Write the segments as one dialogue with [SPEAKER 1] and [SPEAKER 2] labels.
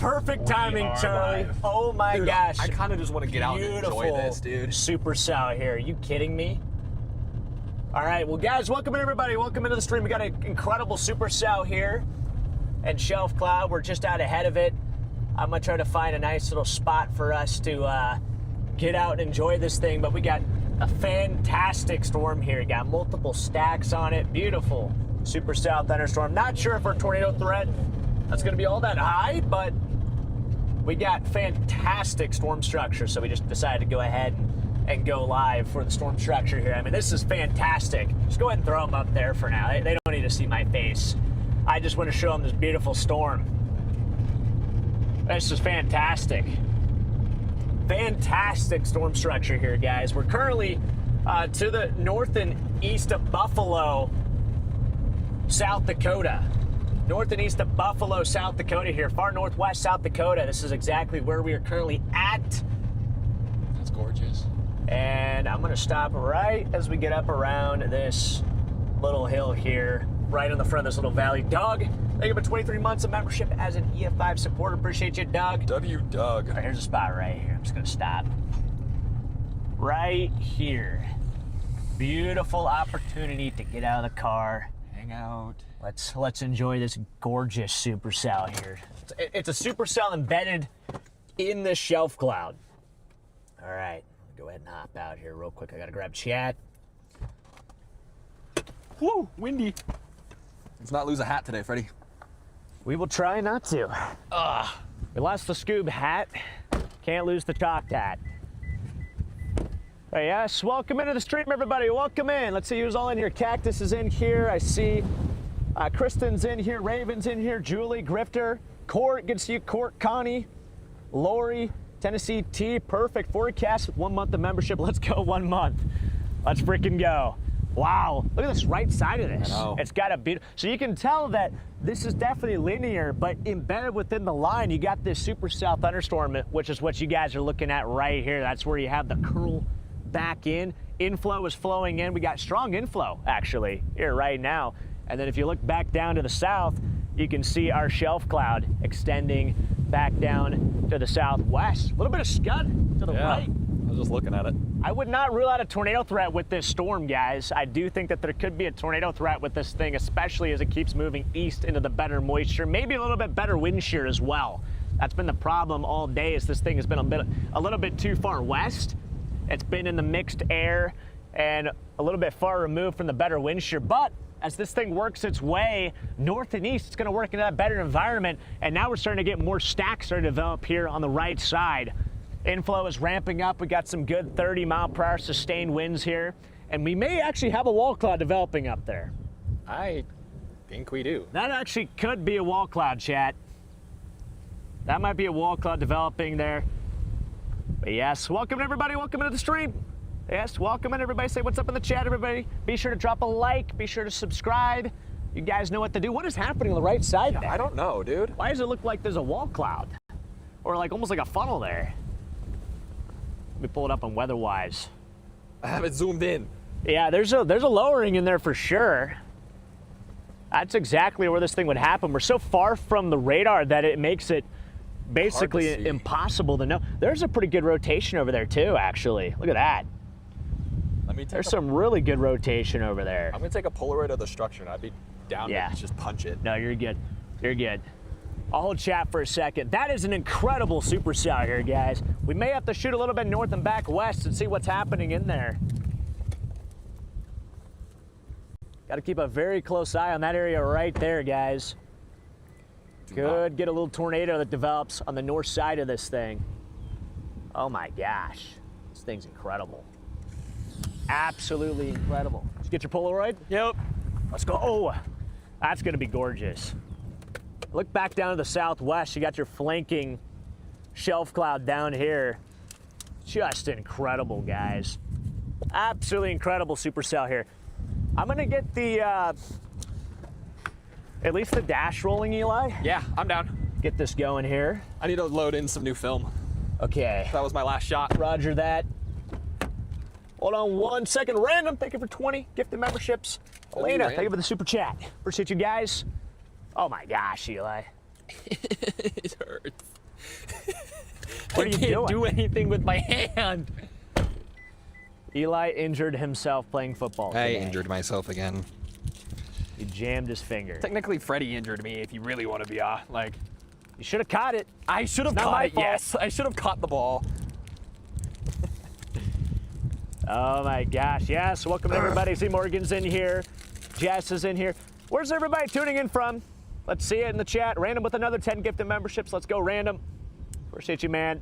[SPEAKER 1] Perfect timing, Charlie.
[SPEAKER 2] Live.
[SPEAKER 1] Oh my gosh.
[SPEAKER 2] I kind of just want to get out and enjoy this, dude.
[SPEAKER 1] Supercell here. Are you kidding me? All right, well, guys, welcome in, everybody. Welcome into the stream. We got an incredible Supercell here and Shelf Cloud. We're just out ahead of it. I'm going to try to find a nice little spot for us to get out and enjoy this thing, but we got a fantastic storm here. Got multiple stacks on it. Beautiful Supercell thunderstorm. Not sure if our tornado threat that's going to be all that high, but we got fantastic storm structure, so we just decided to go ahead and go live for the storm structure here. I mean, this is fantastic. Just go ahead and throw them up there for now. They don't need to see my face. I just want to show them this beautiful storm. This is fantastic. Fantastic storm structure here, guys. We're currently to the north and east of Buffalo, South Dakota. North and east of Buffalo, South Dakota here. Far northwest South Dakota. This is exactly where we are currently at.
[SPEAKER 2] That's gorgeous.
[SPEAKER 1] And I'm going to stop right as we get up around this little hill here, right on the front of this little valley. Doug, thank you for 23 months of membership as an EF5 supporter. Appreciate you, Doug.
[SPEAKER 2] Doug.
[SPEAKER 1] All right, here's a spot right here. I'm just going to stop. Right here. Beautiful opportunity to get out of the car.
[SPEAKER 2] Hang out.
[SPEAKER 1] Let's enjoy this gorgeous supercell here. It's a supercell embedded in the shelf cloud. All right, go ahead and hop out here real quick. I got to grab chat.
[SPEAKER 2] Woo, windy. Let's not lose a hat today, Freddy.
[SPEAKER 1] We will try not to. We lost the Scoob hat. Can't lose the Talked hat. Hey, yes, welcome into the stream, everybody. Welcome in. Let's see who's all in here. Cactus is in here. I see Kristen's in here. Raven's in here. Julie, Grifter, Court. Good to see you, Court, Connie, Lori, Tennessee T. Perfect forecast. 1 month of membership. Let's go 1 month. Let's freaking go. Wow, look at this right side of this. It's got a beautiful, so you can tell that this is definitely linear, but embedded within the line, you got this supercell thunderstorm, which is what you guys are looking at right here. That's where you have the curl back in. Inflow is flowing in. We got strong inflow, actually, here right now. And then if you look back down to the south, you can see our shelf cloud extending back down to the southwest. A little bit of scud to the right.
[SPEAKER 2] I was just looking at it.
[SPEAKER 1] I would not rule out a tornado threat with this storm, guys. I do think that there could be a tornado threat with this thing, especially as it keeps moving east into the better moisture. Maybe a little bit better wind shear as well. That's been the problem all day, is this thing has been a little bit too far west. It's been in the mixed air and a little bit far removed from the better wind shear. But as this thing works its way north and east, it's going to work in that better environment. And now we're starting to get more stacks starting to develop here on the right side. Inflow is ramping up. We got some good 30-mile-per-hour sustained winds here. And we may actually have a wall cloud developing up there.
[SPEAKER 2] I think we do.
[SPEAKER 1] That actually could be a wall cloud, chat. That might be a wall cloud developing there. But yes, welcome everybody. Welcome into the stream. Yes, welcome in everybody. Say what's up in the chat, everybody. Be sure to drop a like. Be sure to subscribe. You guys know what to do. What is happening on the right side there?
[SPEAKER 2] I don't know, dude.
[SPEAKER 1] Why does it look like there's a wall cloud? Or like almost like a funnel there? Let me pull it up on WeatherWise.
[SPEAKER 2] I have it zoomed in.
[SPEAKER 1] Yeah, there's a lowering in there for sure. That's exactly where this thing would happen. We're so far from the radar that it makes it basically impossible to know. There's a pretty good rotation over there too, actually. Look at that. There's some really good rotation over there.
[SPEAKER 2] I'm gonna take a Polaroid of the structure, and I'd be down to just punch it.
[SPEAKER 1] No, you're good. You're good. I'll hold chat for a second. That is an incredible supercell here, guys. We may have to shoot a little bit north and back west and see what's happening in there. Got to keep a very close eye on that area right there, guys. Could get a little tornado that develops on the north side of this thing. Oh my gosh. This thing's incredible. Absolutely incredible. Did you get your Polaroid?
[SPEAKER 2] Yep.
[SPEAKER 1] Let's go. Oh, that's going to be gorgeous. Look back down to the southwest. You got your flanking shelf cloud down here. Just incredible, guys. Absolutely incredible supercell here. I'm going to get the, at least the dash rolling, Eli.
[SPEAKER 2] Yeah, I'm down.
[SPEAKER 1] Get this going here.
[SPEAKER 2] I need to load in some new film.
[SPEAKER 1] Okay.
[SPEAKER 2] That was my last shot.
[SPEAKER 1] Roger that. Hold on 1 second. Random, thank you for 20 gifted memberships. Elena, thank you for the super chat. Appreciate you guys. Oh my gosh, Eli.
[SPEAKER 2] It hurts.
[SPEAKER 1] What are you
[SPEAKER 2] I can't
[SPEAKER 1] doing?
[SPEAKER 2] do anything with my hand.
[SPEAKER 1] Eli injured himself playing football
[SPEAKER 3] I
[SPEAKER 1] today.
[SPEAKER 3] injured myself again.
[SPEAKER 1] He jammed his finger.
[SPEAKER 2] Technically, Freddy injured me. If you really want to be like,
[SPEAKER 1] You should have caught it.
[SPEAKER 2] I should have
[SPEAKER 1] It's not
[SPEAKER 2] caught
[SPEAKER 1] my
[SPEAKER 2] it.
[SPEAKER 1] fault.
[SPEAKER 2] Yes, I should have caught the ball.
[SPEAKER 1] Oh my gosh, yes, welcome everybody. See, Morgan's in here, Jess is in here. Where's everybody tuning in from? Let's see it in the chat. Random with another 10 gifted memberships. Let's go, Random. Appreciate you, man.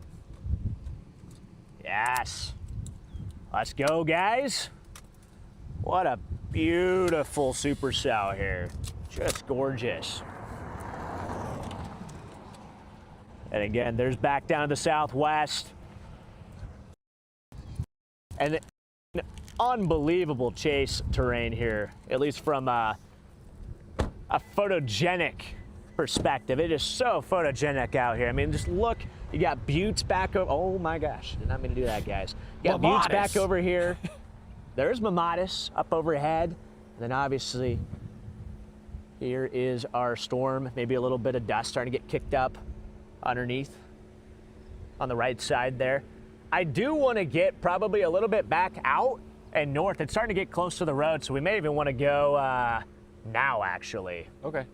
[SPEAKER 1] Yes. Let's go, guys. What a beautiful supercell here. Just gorgeous. And again, there's back down to the southwest. And an unbelievable chase terrain here, at least from a photogenic perspective. It is so photogenic out here. I mean, just look, you got buttes back over. Oh my gosh, did not mean to do that, guys. You got buttes back over here. There's Mamatis up overhead. And then obviously, here is our storm. Maybe a little bit of dust starting to get kicked up underneath on the right side there. I do want to get probably a little bit back out and north. It's starting to get close to the road, so we may even want to go now, actually.
[SPEAKER 2] Okay.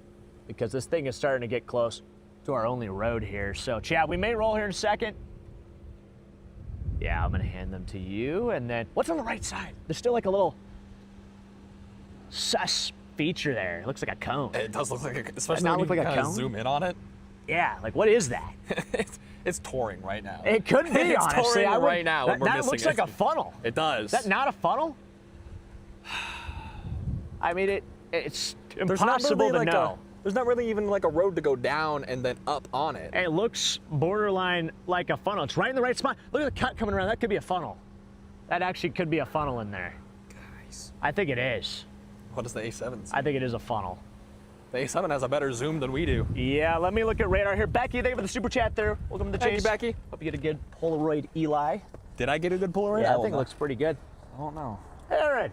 [SPEAKER 1] Because this thing is starting to get close to our only road here. So, Chad, we may roll here in a second. Yeah, I'm going to hand them to you. And then, what's on the right side? There's still like a little sus feature there. It looks like a cone.
[SPEAKER 2] It does look like a, especially
[SPEAKER 1] not
[SPEAKER 2] when
[SPEAKER 1] look
[SPEAKER 2] you
[SPEAKER 1] like a
[SPEAKER 2] kinda
[SPEAKER 1] cone?
[SPEAKER 2] zoom in on it.
[SPEAKER 1] Yeah, like what is that?
[SPEAKER 2] It's touring right now.
[SPEAKER 1] It could be,
[SPEAKER 2] It's
[SPEAKER 1] honestly.
[SPEAKER 2] touring
[SPEAKER 1] I would-
[SPEAKER 2] right now, and we're
[SPEAKER 1] that
[SPEAKER 2] missing
[SPEAKER 1] looks
[SPEAKER 2] it.
[SPEAKER 1] like a funnel.
[SPEAKER 2] It does.
[SPEAKER 1] Is that not a funnel? I mean, it's impossible to know.
[SPEAKER 2] There's not really even like a road to go down and then up on it.
[SPEAKER 1] It looks borderline like a funnel. It's right in the right spot. Look at the cut coming around. That could be a funnel. That actually could be a funnel in there.
[SPEAKER 2] Guys,
[SPEAKER 1] I think it is.
[SPEAKER 2] what does the A7 say?
[SPEAKER 1] I think it is a funnel.
[SPEAKER 2] The A7 has a better zoom than we do.
[SPEAKER 1] Yeah, let me look at radar here. Becky, thank you for the super chat there. Welcome to the
[SPEAKER 2] Thank
[SPEAKER 1] chase.
[SPEAKER 2] you, Becky.
[SPEAKER 1] Hope you get a good Polaroid Eli.
[SPEAKER 2] Did I get a good Polaroid?
[SPEAKER 1] Yeah, I
[SPEAKER 2] don't
[SPEAKER 1] think it
[SPEAKER 2] know.
[SPEAKER 1] looks pretty good.
[SPEAKER 2] I don't know.
[SPEAKER 1] Aaron.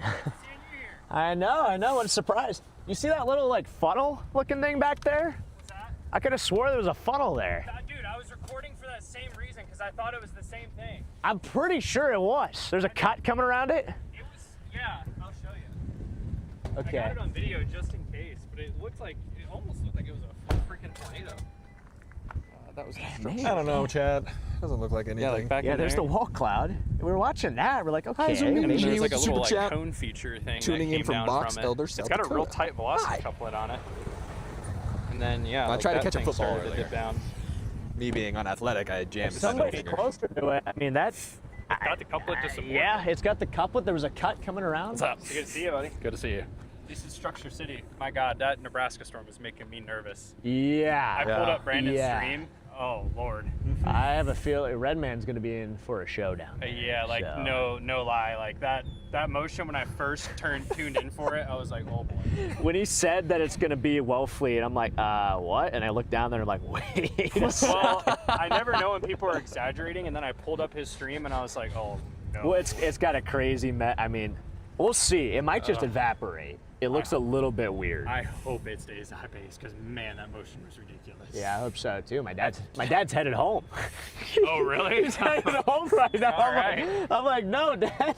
[SPEAKER 1] I know. What a surprise. You see that little like funnel looking thing back there?
[SPEAKER 4] What's that?
[SPEAKER 1] I could have swore there was a funnel there.
[SPEAKER 4] Dude, I was recording for that same reason because I thought it was the same thing.
[SPEAKER 1] I'm pretty sure it was. There's a cut coming around it.
[SPEAKER 4] It was, yeah, I'll show you.
[SPEAKER 1] Okay.
[SPEAKER 4] I got it on video just in case, but it looked like, it almost looked like it was a freaking tornado.
[SPEAKER 2] That was
[SPEAKER 1] maybe.
[SPEAKER 3] I don't know, Chad. Doesn't look like anything.
[SPEAKER 2] Yeah, like back
[SPEAKER 1] Yeah,
[SPEAKER 2] in
[SPEAKER 1] there's
[SPEAKER 2] there.
[SPEAKER 1] the wall cloud. We were watching that. We're like, okay.
[SPEAKER 3] zoomed in.
[SPEAKER 4] And then
[SPEAKER 3] Gee,
[SPEAKER 4] there's
[SPEAKER 3] with
[SPEAKER 4] like a
[SPEAKER 3] the
[SPEAKER 4] little
[SPEAKER 3] super
[SPEAKER 4] like
[SPEAKER 3] chat.
[SPEAKER 4] cone feature thing
[SPEAKER 3] Tuning
[SPEAKER 4] that
[SPEAKER 3] in
[SPEAKER 4] came
[SPEAKER 3] from
[SPEAKER 4] down
[SPEAKER 3] Box
[SPEAKER 4] from it.
[SPEAKER 3] Elder,
[SPEAKER 4] It's
[SPEAKER 3] South
[SPEAKER 4] got a real
[SPEAKER 3] Dakota.
[SPEAKER 4] tight velocity
[SPEAKER 3] Hi.
[SPEAKER 4] couplet on it. And then, yeah,
[SPEAKER 3] I
[SPEAKER 4] like
[SPEAKER 3] tried to
[SPEAKER 4] that
[SPEAKER 3] catch a
[SPEAKER 4] thing
[SPEAKER 3] football
[SPEAKER 4] started to
[SPEAKER 3] earlier.
[SPEAKER 4] dip down.
[SPEAKER 2] Me being unathletic, I jammed
[SPEAKER 1] Somebody
[SPEAKER 2] finger.
[SPEAKER 1] closer to it. I mean, that's.
[SPEAKER 4] Got the couplet to support.
[SPEAKER 1] Yeah, it's got the couplet. There was a cut coming around.
[SPEAKER 2] What's up?
[SPEAKER 4] Good to see you, buddy.
[SPEAKER 2] Good to see you.
[SPEAKER 4] This is Structure City. My God, that Nebraska storm is making me nervous.
[SPEAKER 1] Yeah.
[SPEAKER 4] I pulled up Brandon's
[SPEAKER 1] Yeah.
[SPEAKER 4] stream. Oh, Lord.
[SPEAKER 1] I have a feeling Redman's going to be in for a showdown.
[SPEAKER 4] Yeah, like
[SPEAKER 1] So-
[SPEAKER 4] no lie, like that motion when I first tuned in for it, I was like, oh boy.
[SPEAKER 1] When he said that it's going to be Wellfleet, I'm like, what? And I looked down there and I'm like, wait a second.
[SPEAKER 4] Well, I never know when people are exaggerating, and then I pulled up his stream and I was like, oh no.
[SPEAKER 1] Well, it's got a crazy I mean, we'll see. It might just evaporate. It looks a little bit weird.
[SPEAKER 4] I hope it stays high pace because man, that motion was ridiculous.
[SPEAKER 1] Yeah, I hope so too. My dad's headed home.
[SPEAKER 4] Oh really?
[SPEAKER 1] He's headed home right now.
[SPEAKER 4] All right.
[SPEAKER 1] I'm like, no, Dad,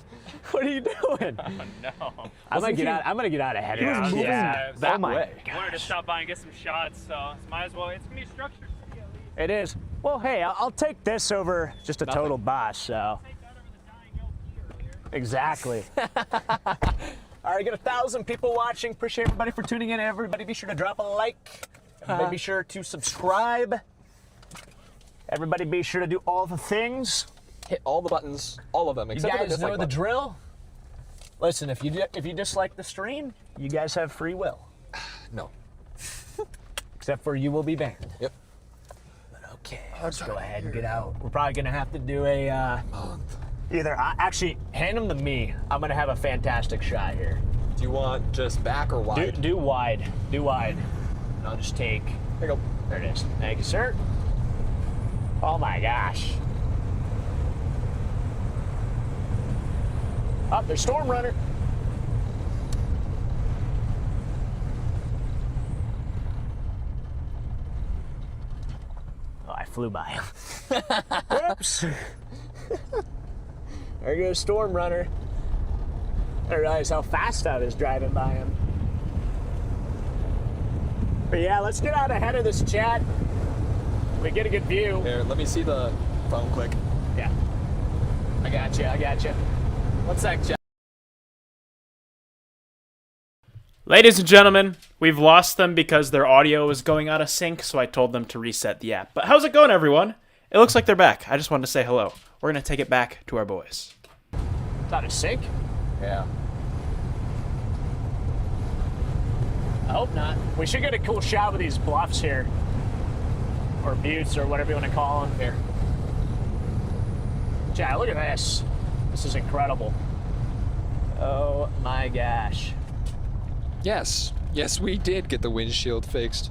[SPEAKER 1] what are you doing?
[SPEAKER 4] Oh no.
[SPEAKER 1] I'm gonna get out ahead of
[SPEAKER 4] was
[SPEAKER 1] him.
[SPEAKER 4] moving
[SPEAKER 1] Oh my
[SPEAKER 2] way.
[SPEAKER 4] I wanted to
[SPEAKER 1] gosh.
[SPEAKER 4] stop by and get some shots, so might as well. It's gonna be Structure City at least.
[SPEAKER 1] It is. Well, hey, I'll take this over just a total boss. So
[SPEAKER 4] Take that over the dying LP over here.
[SPEAKER 1] exactly. All right, got 1,000 people watching. Appreciate everybody for tuning in. Everybody, be sure to drop a like. Everybody, be sure to subscribe. Everybody, be sure to do all the things.
[SPEAKER 2] Hit all the buttons, all of them,
[SPEAKER 1] You
[SPEAKER 2] except for the
[SPEAKER 1] guys
[SPEAKER 2] dislike
[SPEAKER 1] know the
[SPEAKER 2] button.
[SPEAKER 1] drill. Listen, if you dislike the stream, you guys have free will.
[SPEAKER 2] No.
[SPEAKER 1] Except for you will be banned.
[SPEAKER 2] Yep.
[SPEAKER 1] But okay, let's go ahead and get out. We're probably gonna have to do a actually hand them to me. I'm gonna have a fantastic shot here.
[SPEAKER 2] Do you want just back or wide?
[SPEAKER 1] Do wide. Do wide. And I'll just take.
[SPEAKER 2] There you go.
[SPEAKER 1] There it is. Thank you, sir. Oh my gosh. Oh, there's Storm Runner. Oh, I flew by him. Whoops. There goes Storm Runner. I didn't realize how fast I was driving by him. But yeah, let's get out ahead of this chat. We get a good view.
[SPEAKER 2] Here, let me see the phone quick.
[SPEAKER 1] Yeah. I got you.
[SPEAKER 2] One sec, chat.
[SPEAKER 4] Ladies and gentlemen, we've lost them because their audio is going out of sync, so I told them to reset the app. But how's it going, everyone? It looks like they're back. I just wanted to say hello. We're going to take it back to our boys.
[SPEAKER 1] It's out of sync?
[SPEAKER 2] Yeah.
[SPEAKER 1] I hope not. We should get a cool shot with these bluffs here. Or buttes, or whatever you want to call them. Here. Chat, look at this. This is incredible. Oh my gosh.
[SPEAKER 3] Yes. Yes, we did get the windshield fixed.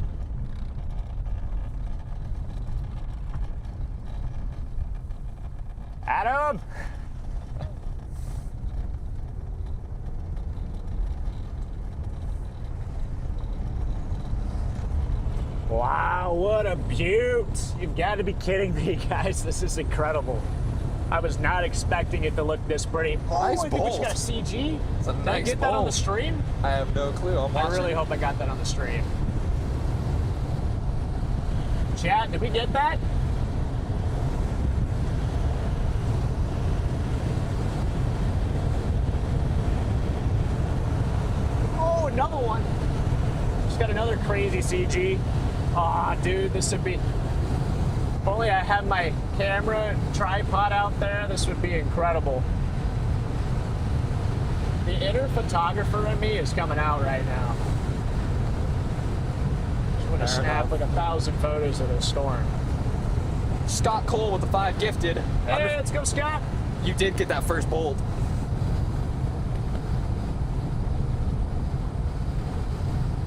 [SPEAKER 1] Adam! Wow, what a beaut! You've got to be kidding me, guys. This is incredible. I was not expecting it to look this pretty.
[SPEAKER 2] Nice
[SPEAKER 1] I think we
[SPEAKER 2] bolt.
[SPEAKER 1] just got a CG.
[SPEAKER 2] It's a
[SPEAKER 1] Did I
[SPEAKER 2] nice
[SPEAKER 1] get that on the
[SPEAKER 2] bolt.
[SPEAKER 1] stream?
[SPEAKER 2] I have no clue. I'm
[SPEAKER 1] I
[SPEAKER 2] watching.
[SPEAKER 1] really hope I got that on the stream. Chat, did we get that? Oh, another one. Just got another crazy CG. Aw, dude, this would be... If only I had my camera tripod out there, this would be incredible. The inner photographer in me is coming out right now. Just want to snap like 1,000 photos of the storm.
[SPEAKER 2] Scott Cole with the 5 gifted.
[SPEAKER 1] Hey, let's go, Scott.
[SPEAKER 2] You did get that first bolt.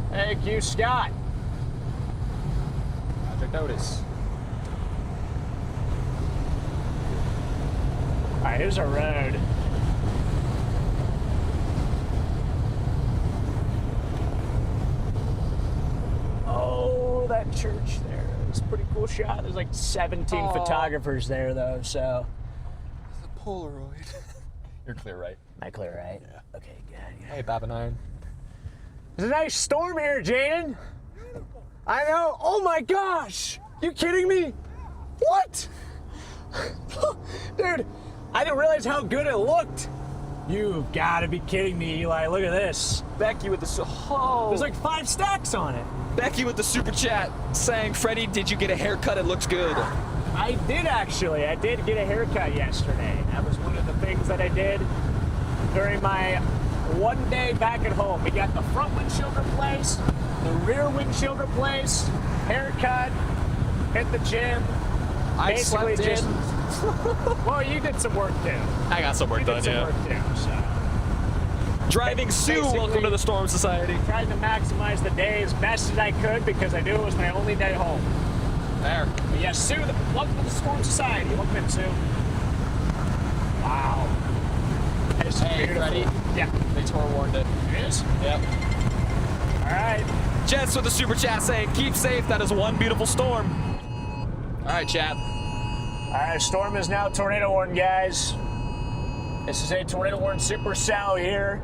[SPEAKER 1] Thank you, Scott.
[SPEAKER 2] Dakotas.
[SPEAKER 1] All right, here's our road. Oh, that church there. It's a pretty cool shot. There's like 17
[SPEAKER 2] Aw.
[SPEAKER 1] photographers there, though, so.
[SPEAKER 2] The Polaroid. You're clear, right?
[SPEAKER 1] Am I clear, right?
[SPEAKER 2] Yeah.
[SPEAKER 1] Okay, good.
[SPEAKER 2] Hey, Babinine.
[SPEAKER 1] There's a nice storm here, Jaden. I know. Oh my gosh. You kidding me? What? Dude, I didn't realize how good it looked. You've got to be kidding me, Eli. Look at this.
[SPEAKER 2] Becky with the
[SPEAKER 1] There's like 5 stacks on it.
[SPEAKER 2] Becky with the super chat saying, "Freddie, did you get a haircut? It looks good."
[SPEAKER 1] I did actually. I did get a haircut yesterday. That was one of the things that I did during my one day back at home. We got the front windshield replaced, the rear windshield replaced, haircut, hit the gym.
[SPEAKER 2] I
[SPEAKER 1] Basically
[SPEAKER 2] slept
[SPEAKER 1] just.
[SPEAKER 2] in.
[SPEAKER 1] Well, you did some work too.
[SPEAKER 2] I got some work
[SPEAKER 1] You
[SPEAKER 2] done,
[SPEAKER 1] did some
[SPEAKER 2] yeah.
[SPEAKER 1] work too. So
[SPEAKER 2] Driving Sue,
[SPEAKER 1] Basically-
[SPEAKER 2] welcome to the Storm Society.
[SPEAKER 1] tried to maximize the day as best as I could because I knew it was my only day home.
[SPEAKER 2] There.
[SPEAKER 1] But yes, Sue, welcome to the Storm Society. Welcome in, Sue. Wow. That is
[SPEAKER 2] Hey,
[SPEAKER 1] beautiful.
[SPEAKER 2] Freddie.
[SPEAKER 1] Yeah.
[SPEAKER 2] They warned it.
[SPEAKER 1] It is?
[SPEAKER 2] Yep.
[SPEAKER 1] All right.
[SPEAKER 2] Jess with the super chat saying, "Keep safe. That is one beautiful storm." All right, chat.
[SPEAKER 1] All right, storm is now tornado warned, guys. This is a tornado warned supercell here.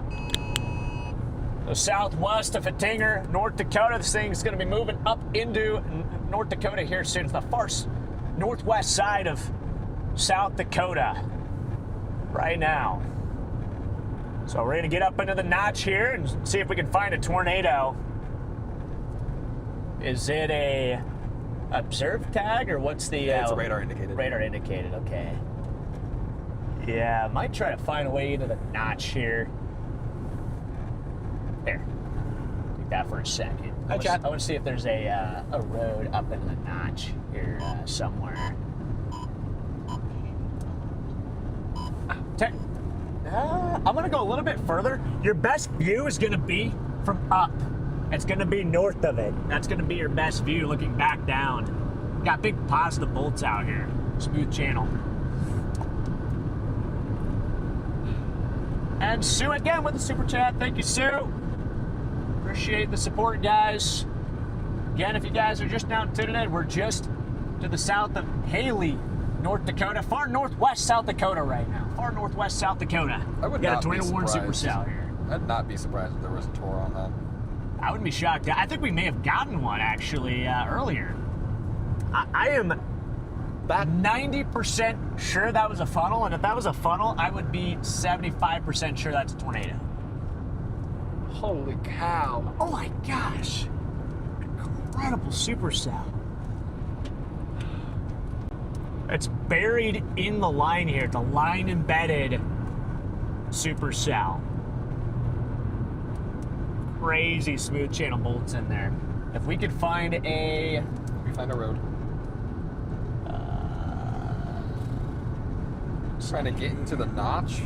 [SPEAKER 1] The southwest of Hittinger, North Dakota. This thing is going to be moving up into North Dakota here soon. It's the far northwest side of South Dakota right now. So we're going to get up into the notch here and see if we can find a tornado. Is it a observed tag or what's the...
[SPEAKER 2] Yeah, it's a radar indicated.
[SPEAKER 1] Radar indicated, okay. Yeah, I might try to find a way into the notch here. There. Take that for a second.
[SPEAKER 2] Hi, chat.
[SPEAKER 1] I want to see if there's a road up in the notch here somewhere. I'm going to go a little bit further. Your best view is going to be from up. It's going to be north of it. That's going to be your best view looking back down. Got big positive bolts out here. Smooth channel. And Sue again with the super chat. Thank you, Sue. Appreciate the support, guys. Again, if you guys are just now tuning in, we're just to the south of Haley, North Dakota. Far northwest South Dakota right now. Far northwest South Dakota.
[SPEAKER 3] I would
[SPEAKER 1] got
[SPEAKER 3] not
[SPEAKER 1] a tornado
[SPEAKER 3] be
[SPEAKER 1] warning
[SPEAKER 3] surprised.
[SPEAKER 1] supercell here.
[SPEAKER 3] I'd not be surprised if there was a tour on that.
[SPEAKER 1] I wouldn't be shocked. I think we may have gotten one actually earlier. I am 90% sure that was a funnel, and if that was a funnel, I would be 75% sure that's a tornado.
[SPEAKER 3] Holy cow.
[SPEAKER 1] Oh my gosh. Incredible supercell. It's buried in the line here. The line embedded supercell. Crazy smooth channel bolts in there. If we could find a...
[SPEAKER 3] We find a road. Trying to get into the notch.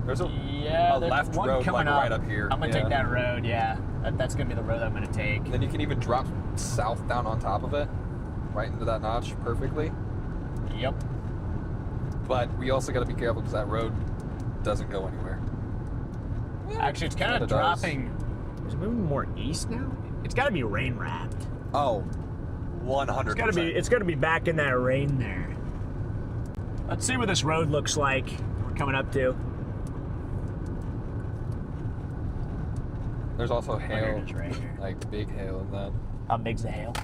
[SPEAKER 3] There's a
[SPEAKER 1] there's
[SPEAKER 3] left
[SPEAKER 1] one
[SPEAKER 3] road
[SPEAKER 1] coming
[SPEAKER 3] like
[SPEAKER 1] up.
[SPEAKER 3] right up here.
[SPEAKER 1] I'm gonna take that road, yeah. That's gonna be the road I'm gonna take.
[SPEAKER 3] And then you can even drop south down on top of it, right into that notch perfectly.
[SPEAKER 1] Yep.
[SPEAKER 3] But we also got to be careful because that road doesn't go anywhere.
[SPEAKER 1] Actually, it's kind
[SPEAKER 3] Kinda
[SPEAKER 1] of
[SPEAKER 3] does.
[SPEAKER 1] dropping. Is it moving more east now? It's got to be rain wrapped.
[SPEAKER 3] Oh, 100%.
[SPEAKER 1] It's got to be back in that rain there. Let's see what this road looks like. We're coming up to.
[SPEAKER 3] There's also
[SPEAKER 1] There
[SPEAKER 3] hail,
[SPEAKER 1] it is right here.
[SPEAKER 3] like big hail in that.
[SPEAKER 1] How big's the hail?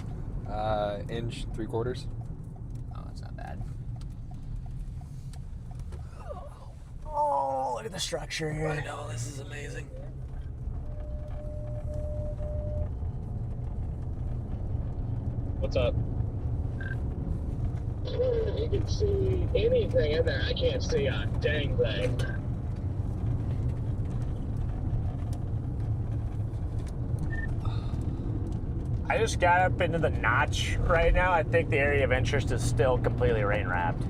[SPEAKER 3] Inch 3/4.
[SPEAKER 1] Oh, that's not bad. Oh, look at the structure here.
[SPEAKER 3] I know, this is amazing.
[SPEAKER 5] What's up? You can see anything in there. I can't see a dang thing.
[SPEAKER 1] I just got up into the notch right now. I think the area of interest is still completely rain wrapped.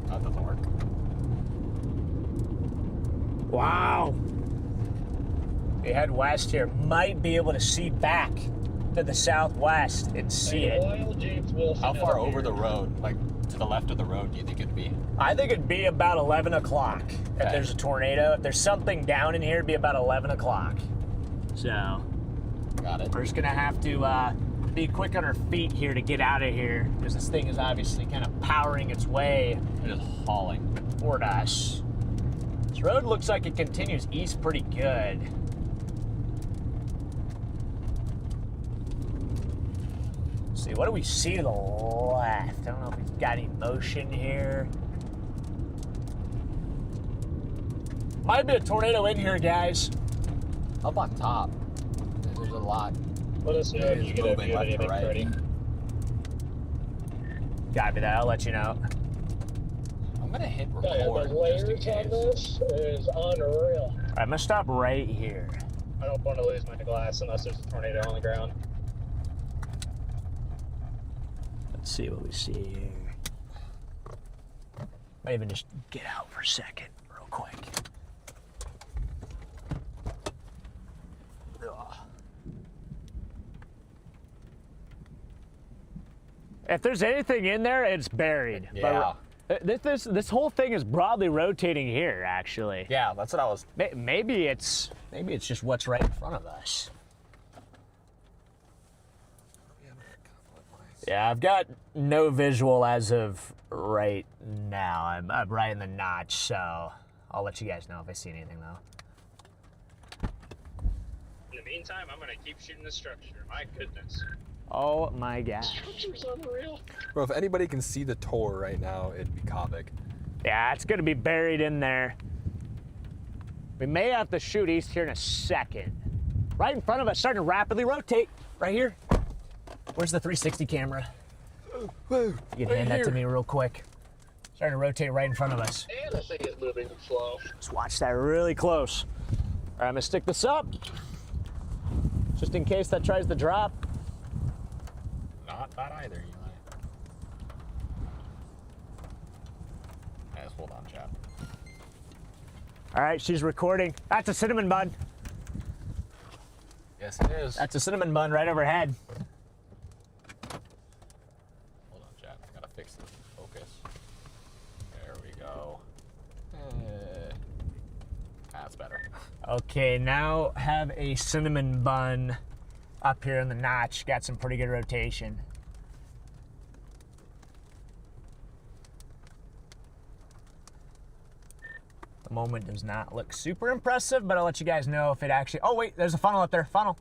[SPEAKER 3] That doesn't work.
[SPEAKER 1] Wow. We head west here. Might be able to see back to the southwest and see it.
[SPEAKER 5] Oil Jeeps will
[SPEAKER 6] How
[SPEAKER 5] smell
[SPEAKER 6] far
[SPEAKER 5] here.
[SPEAKER 6] over the road, like to the left of the road, do you think it'd be?
[SPEAKER 1] I think it'd be about 11 o'clock if
[SPEAKER 6] Okay.
[SPEAKER 1] there's a tornado. If there's something down in here, it'd be about 11 o'clock. So
[SPEAKER 6] Got it.
[SPEAKER 1] we're just gonna have to be quick on our feet here to get out of here, because this thing is obviously kind of powering its way
[SPEAKER 6] It is hauling.
[SPEAKER 1] toward us. This road looks like it continues east pretty good. Let's see, what do we see to the left? I don't know if we've got any motion here. Might be a tornado in here, guys.
[SPEAKER 6] Up on top, there's a lot.
[SPEAKER 5] Let us know if you get
[SPEAKER 6] Moving left to
[SPEAKER 5] anything,
[SPEAKER 6] right.
[SPEAKER 5] Freddy.
[SPEAKER 1] Copy that, I'll let you know.
[SPEAKER 6] I'm gonna hit
[SPEAKER 5] Yeah,
[SPEAKER 6] record
[SPEAKER 5] the layers
[SPEAKER 6] just in
[SPEAKER 5] on
[SPEAKER 6] case.
[SPEAKER 5] this is unreal.
[SPEAKER 1] All right, I'm gonna stop right here.
[SPEAKER 5] I don't want to lose my glass unless there's a tornado on the ground.
[SPEAKER 1] Let's see what we see here. Might even just get out for a second, real quick. Ugh. If there's anything in there, it's buried.
[SPEAKER 6] Yeah.
[SPEAKER 1] But this whole thing is broadly rotating here, actually.
[SPEAKER 6] Yeah, that's what I was.
[SPEAKER 1] Maybe it's just what's right in front of us. Yeah, I've got no visual as of right now. I'm right in the notch, so I'll let you guys know if I see anything, though.
[SPEAKER 5] In the meantime, I'm gonna keep shooting the structure. My goodness.
[SPEAKER 1] Oh my gosh.
[SPEAKER 5] Structure's unreal.
[SPEAKER 3] Bro, if anybody can see the tour right now, it'd be Kavik.
[SPEAKER 1] Yeah, it's gonna be buried in there. We may have to shoot east here in a second. Right in front of us, starting to rapidly rotate. Right here. Where's the 360 camera? You can hand that to me real quick. Starting to rotate right in front of us.
[SPEAKER 5] And I think it's moving slow.
[SPEAKER 1] Let's watch that really close. All right, I'm gonna stick this up, just in case that tries to drop.
[SPEAKER 6] Not bad either, Eli. Just hold on, chap.
[SPEAKER 1] All right, she's recording. That's a cinnamon bun.
[SPEAKER 6] Yes, it is.
[SPEAKER 1] That's a cinnamon bun right overhead.
[SPEAKER 6] Hold on, chap. Gotta fix the focus. There we go. That's better.
[SPEAKER 1] Okay, now have a cinnamon bun up here in the notch. Got some pretty good rotation. moment does not look super impressive, but I'll let you guys know if it actually... Oh, wait, there's a funnel up there. Funnel.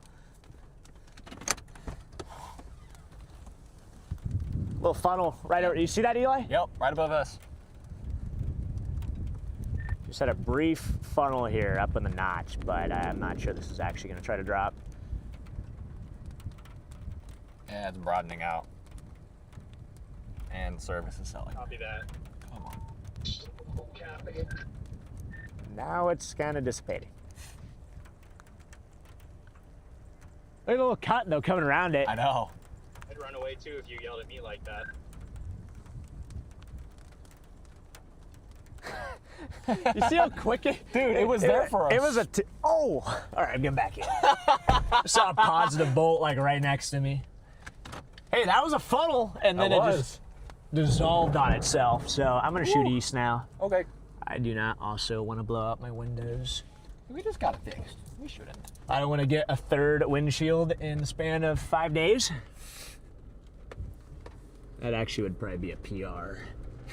[SPEAKER 1] Little funnel right over... You see that, Eli?
[SPEAKER 6] Yep, right above us.
[SPEAKER 1] Just had a brief funnel here up in the notch, but I'm not sure this is actually going to try to drop.
[SPEAKER 6] Yeah, it's broadening out. And service is selling.
[SPEAKER 5] Copy that.
[SPEAKER 6] Come on.
[SPEAKER 5] Copy.
[SPEAKER 1] Now it's kind of dissipating. Look at the little cut, though, coming around it.
[SPEAKER 6] I know.
[SPEAKER 5] I'd run away too if you yelled at me like that.
[SPEAKER 1] You see how quick it...
[SPEAKER 6] Dude, it was there for us.
[SPEAKER 1] It was a... Oh! All right, I'm getting back in. Saw a positive bolt, like, right next to me. Hey, that was a funnel, and then it just dissolved on itself. So I'm going to shoot east now.
[SPEAKER 6] Okay.
[SPEAKER 1] I do not also want to blow out my windows.
[SPEAKER 6] We just got it fixed. We shouldn't.
[SPEAKER 1] I don't want to get a third windshield in the span of 5 days. That actually would probably be a PR.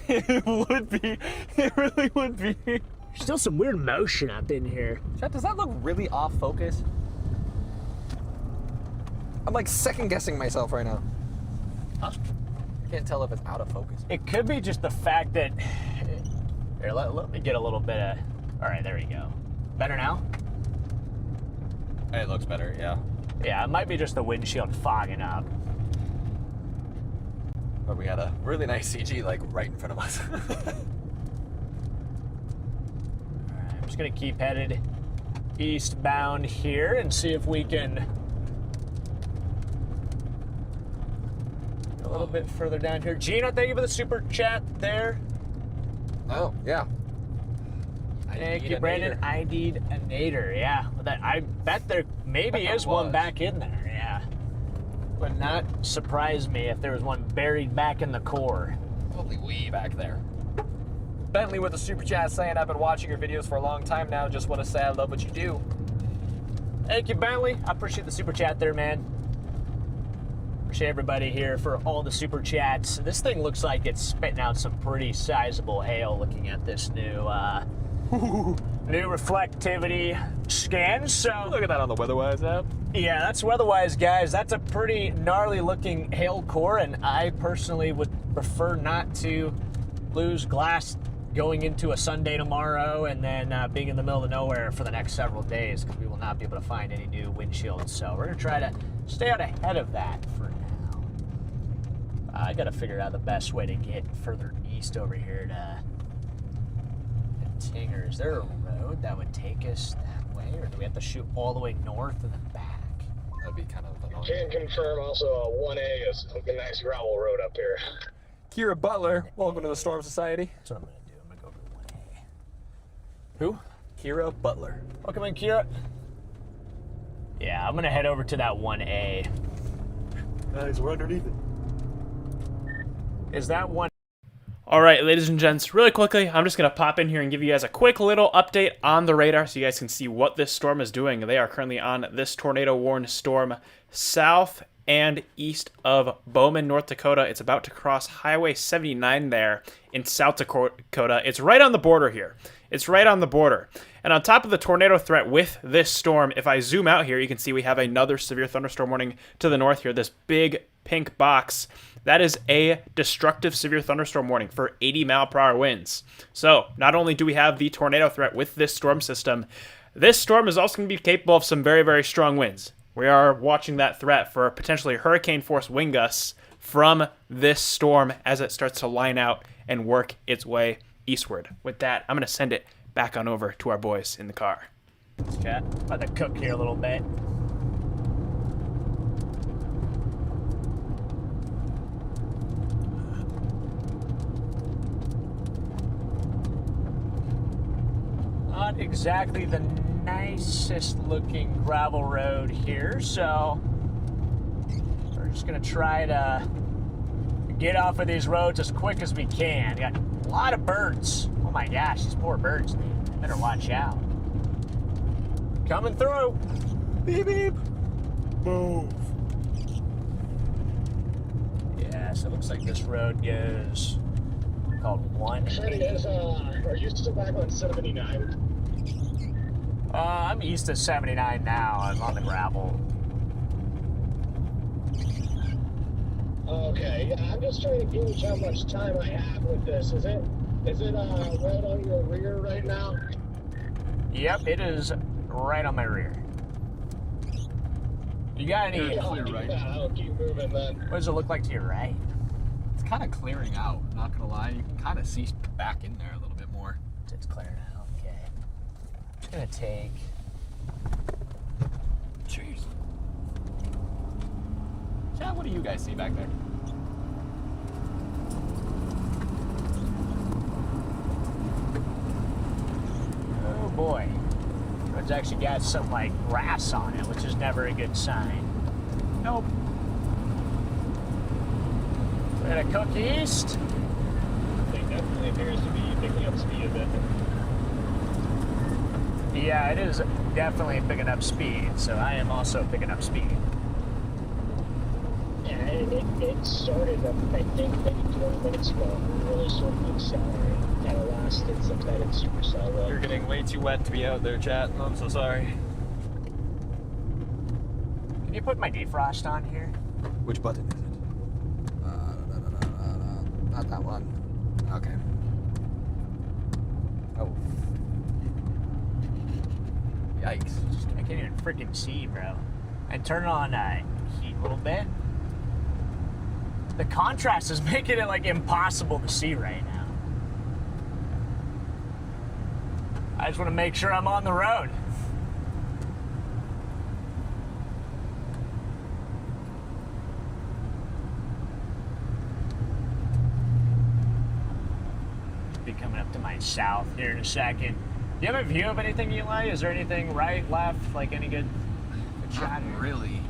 [SPEAKER 6] It would be. It really would be.
[SPEAKER 1] There's still some weird motion up in here.
[SPEAKER 3] Chet, does that look really off focus? I'm like second guessing myself right now.
[SPEAKER 6] Huh?
[SPEAKER 3] Can't tell if it's out of focus.
[SPEAKER 1] It could be just the fact that... Here, let me get a little bit of... All right, there we go. Better now?
[SPEAKER 6] It looks better, yeah.
[SPEAKER 1] Yeah, it might be just the windshield fogging up.
[SPEAKER 3] But we had a really nice CG like right in front of us.
[SPEAKER 1] All right, I'm just gonna keep headed eastbound here and see if we can go a little bit further down here. Gina, thank you for the super chat there.
[SPEAKER 3] Oh, yeah.
[SPEAKER 1] Thank you, Brandon. I need a nader. Yeah, I bet there maybe is one back in there. Yeah, would not surprise me if there was one buried back in the core.
[SPEAKER 6] Probably way back there. Bentley with the super chat saying, I've been watching your videos for a long time now. Just want to say I love what you do.
[SPEAKER 1] Thank you, Bentley. I appreciate the super chat there, man. Appreciate everybody here for all the super chats. This thing looks like it's spitting out some pretty sizable hail. Looking at this new new reflectivity scan. So
[SPEAKER 6] Look at that on the WeatherWise app.
[SPEAKER 1] yeah, that's weatherwise, guys. That's a pretty gnarly looking hail core, and I personally would prefer not to lose glass going into a Sunday tomorrow and then being in the middle of nowhere for the next several days, because we will not be able to find any new windshields. So we're gonna try to stay out ahead of that for now. I gotta figure out the best way to get further east over here to Tinger. Is there a road that would take us that way, or do we have to shoot all the way north and then back?
[SPEAKER 3] That'd be kind of annoying.
[SPEAKER 5] Can confirm also 1A is a nice gravel road up here.
[SPEAKER 3] Kira Butler, welcome to the Storm Society.
[SPEAKER 1] That's what I'm gonna do. I'm gonna go over 1A.
[SPEAKER 3] Who? Kira Butler.
[SPEAKER 1] Welcome in, Kira. Yeah, I'm gonna head over to that 1A.
[SPEAKER 3] Guys, we're underneath it.
[SPEAKER 1] Is that one?
[SPEAKER 4] All right, ladies and gents, really quickly, I'm just going to pop in here and give you guys a quick little update on the radar so you guys can see what this storm is doing. They are currently on this tornado-warned storm south and east of Bowman, North Dakota. It's about to cross Highway 79 there in South Dakota. It's right on the border here. It's right on the border. And on top of the tornado threat with this storm, if I zoom out here, you can see we have another severe thunderstorm warning to the north here, this big pink box. That is a destructive severe thunderstorm warning for 80-mile-per-hour winds. So not only do we have the tornado threat with this storm system, this storm is also going to be capable of some very, very strong winds. We are watching that threat for potentially hurricane-force wind gusts from this storm as it starts to line out and work its way eastward. With that, I'm going to send it back on over to our boys in the car.
[SPEAKER 1] Chat. About to cook here a little bit. Not exactly the nicest looking gravel road here, so we're just gonna try to get off of these roads as quick as we can. Got a lot of birds. Oh my gosh, these poor birds, man. Better watch out. Coming through. Beep beep. Move. Yeah, so it looks like this road goes called One.
[SPEAKER 5] Freddy, are you still back on 79?
[SPEAKER 1] I'm east of 79 now. I'm on the gravel.
[SPEAKER 5] Okay, yeah, I'm just trying to gauge how much time I have with this. Is it right on your rear right now?
[SPEAKER 1] Yep, it is right on my rear. You got any?
[SPEAKER 3] Yeah, clear right.
[SPEAKER 5] Yeah, I'll keep moving then.
[SPEAKER 1] What does it look like to your right?
[SPEAKER 3] It's kind of clearing out, not gonna lie. You can kind of see back in there a little bit more.
[SPEAKER 1] It's clearing out. Okay. I'm just gonna take.
[SPEAKER 3] Jeez. Chad, what do you guys see back there?
[SPEAKER 1] Oh boy. It's actually got some like grass on it, which is never a good sign. Nope. We're gonna cook east.
[SPEAKER 5] It definitely appears to be picking up speed a bit.
[SPEAKER 1] Yeah, it is definitely picking up speed, so I am also picking up speed.
[SPEAKER 5] Yeah, it started, I think, maybe 20 minutes ago. Really sort of accelerated. Kind of lasted since that in supercell.
[SPEAKER 6] You're getting way too wet to be out there, chat. I'm so sorry.
[SPEAKER 1] Can you put my defrost on here?
[SPEAKER 3] Which button is it? Not that one. Okay. Oh. Yikes.
[SPEAKER 1] I can't even freaking see, bro. And turn on heat a little bit. The contrast is making it like impossible to see right now. I just want to make sure I'm on the road. Be coming up to my south here in a second. Do you have a view of anything you like? Is there anything right, left, like any good shot?
[SPEAKER 3] Not really.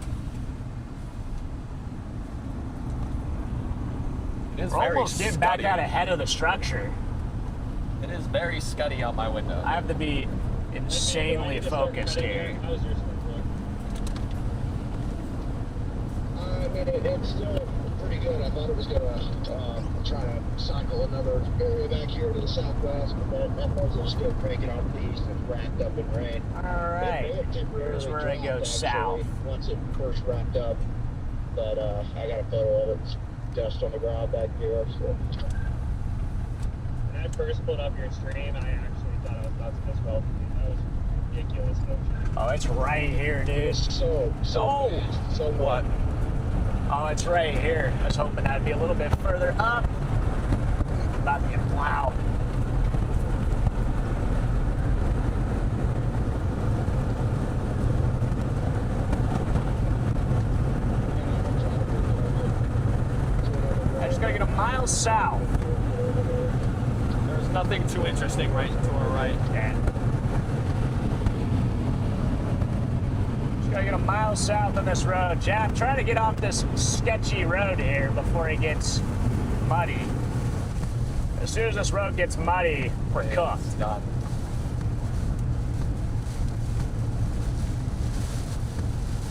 [SPEAKER 6] It is
[SPEAKER 1] We're
[SPEAKER 6] very
[SPEAKER 1] almost getting back
[SPEAKER 6] scuddy.
[SPEAKER 1] out ahead of the structure.
[SPEAKER 6] It is very scuddy out my window.
[SPEAKER 1] I have to be insanely focused here.
[SPEAKER 5] How's yours look? I mean, it's still pretty good. I thought it was gonna try to cycle another area back here to the southwest, but then that wasn't still breaking off the east and wrapped up in rain.
[SPEAKER 1] All right, here's where I go south.
[SPEAKER 5] Once it first wrapped up, but I got a photo of it. It's dust on the ground back here. So.
[SPEAKER 7] When I first pulled up your stream, I actually thought I was about to miss well. That was ridiculous.
[SPEAKER 1] Oh, it's right here, dude.
[SPEAKER 5] So
[SPEAKER 1] Oh!
[SPEAKER 5] fast. So
[SPEAKER 6] What?
[SPEAKER 1] Oh, it's right here. I was hoping that'd be a little bit further up. About to get plowed. I just gotta get a mile south.
[SPEAKER 6] There's nothing too interesting right to our right.
[SPEAKER 1] And just gotta get a mile south on this road. Jeff, try to get off this sketchy road here before it gets muddy. As soon as this road gets muddy, we're cooked.
[SPEAKER 6] It's done.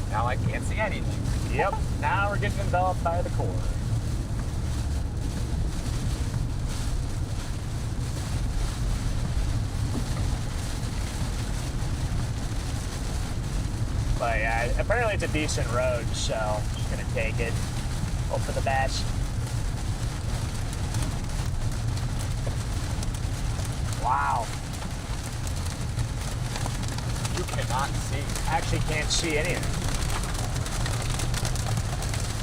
[SPEAKER 3] Now I can't see anything.
[SPEAKER 1] Yep, now we're getting enveloped by the core. But yeah, apparently it's a decent road, so I'm just gonna take it. Hope for the best. Wow.
[SPEAKER 3] You cannot see.
[SPEAKER 1] Actually can't see anything.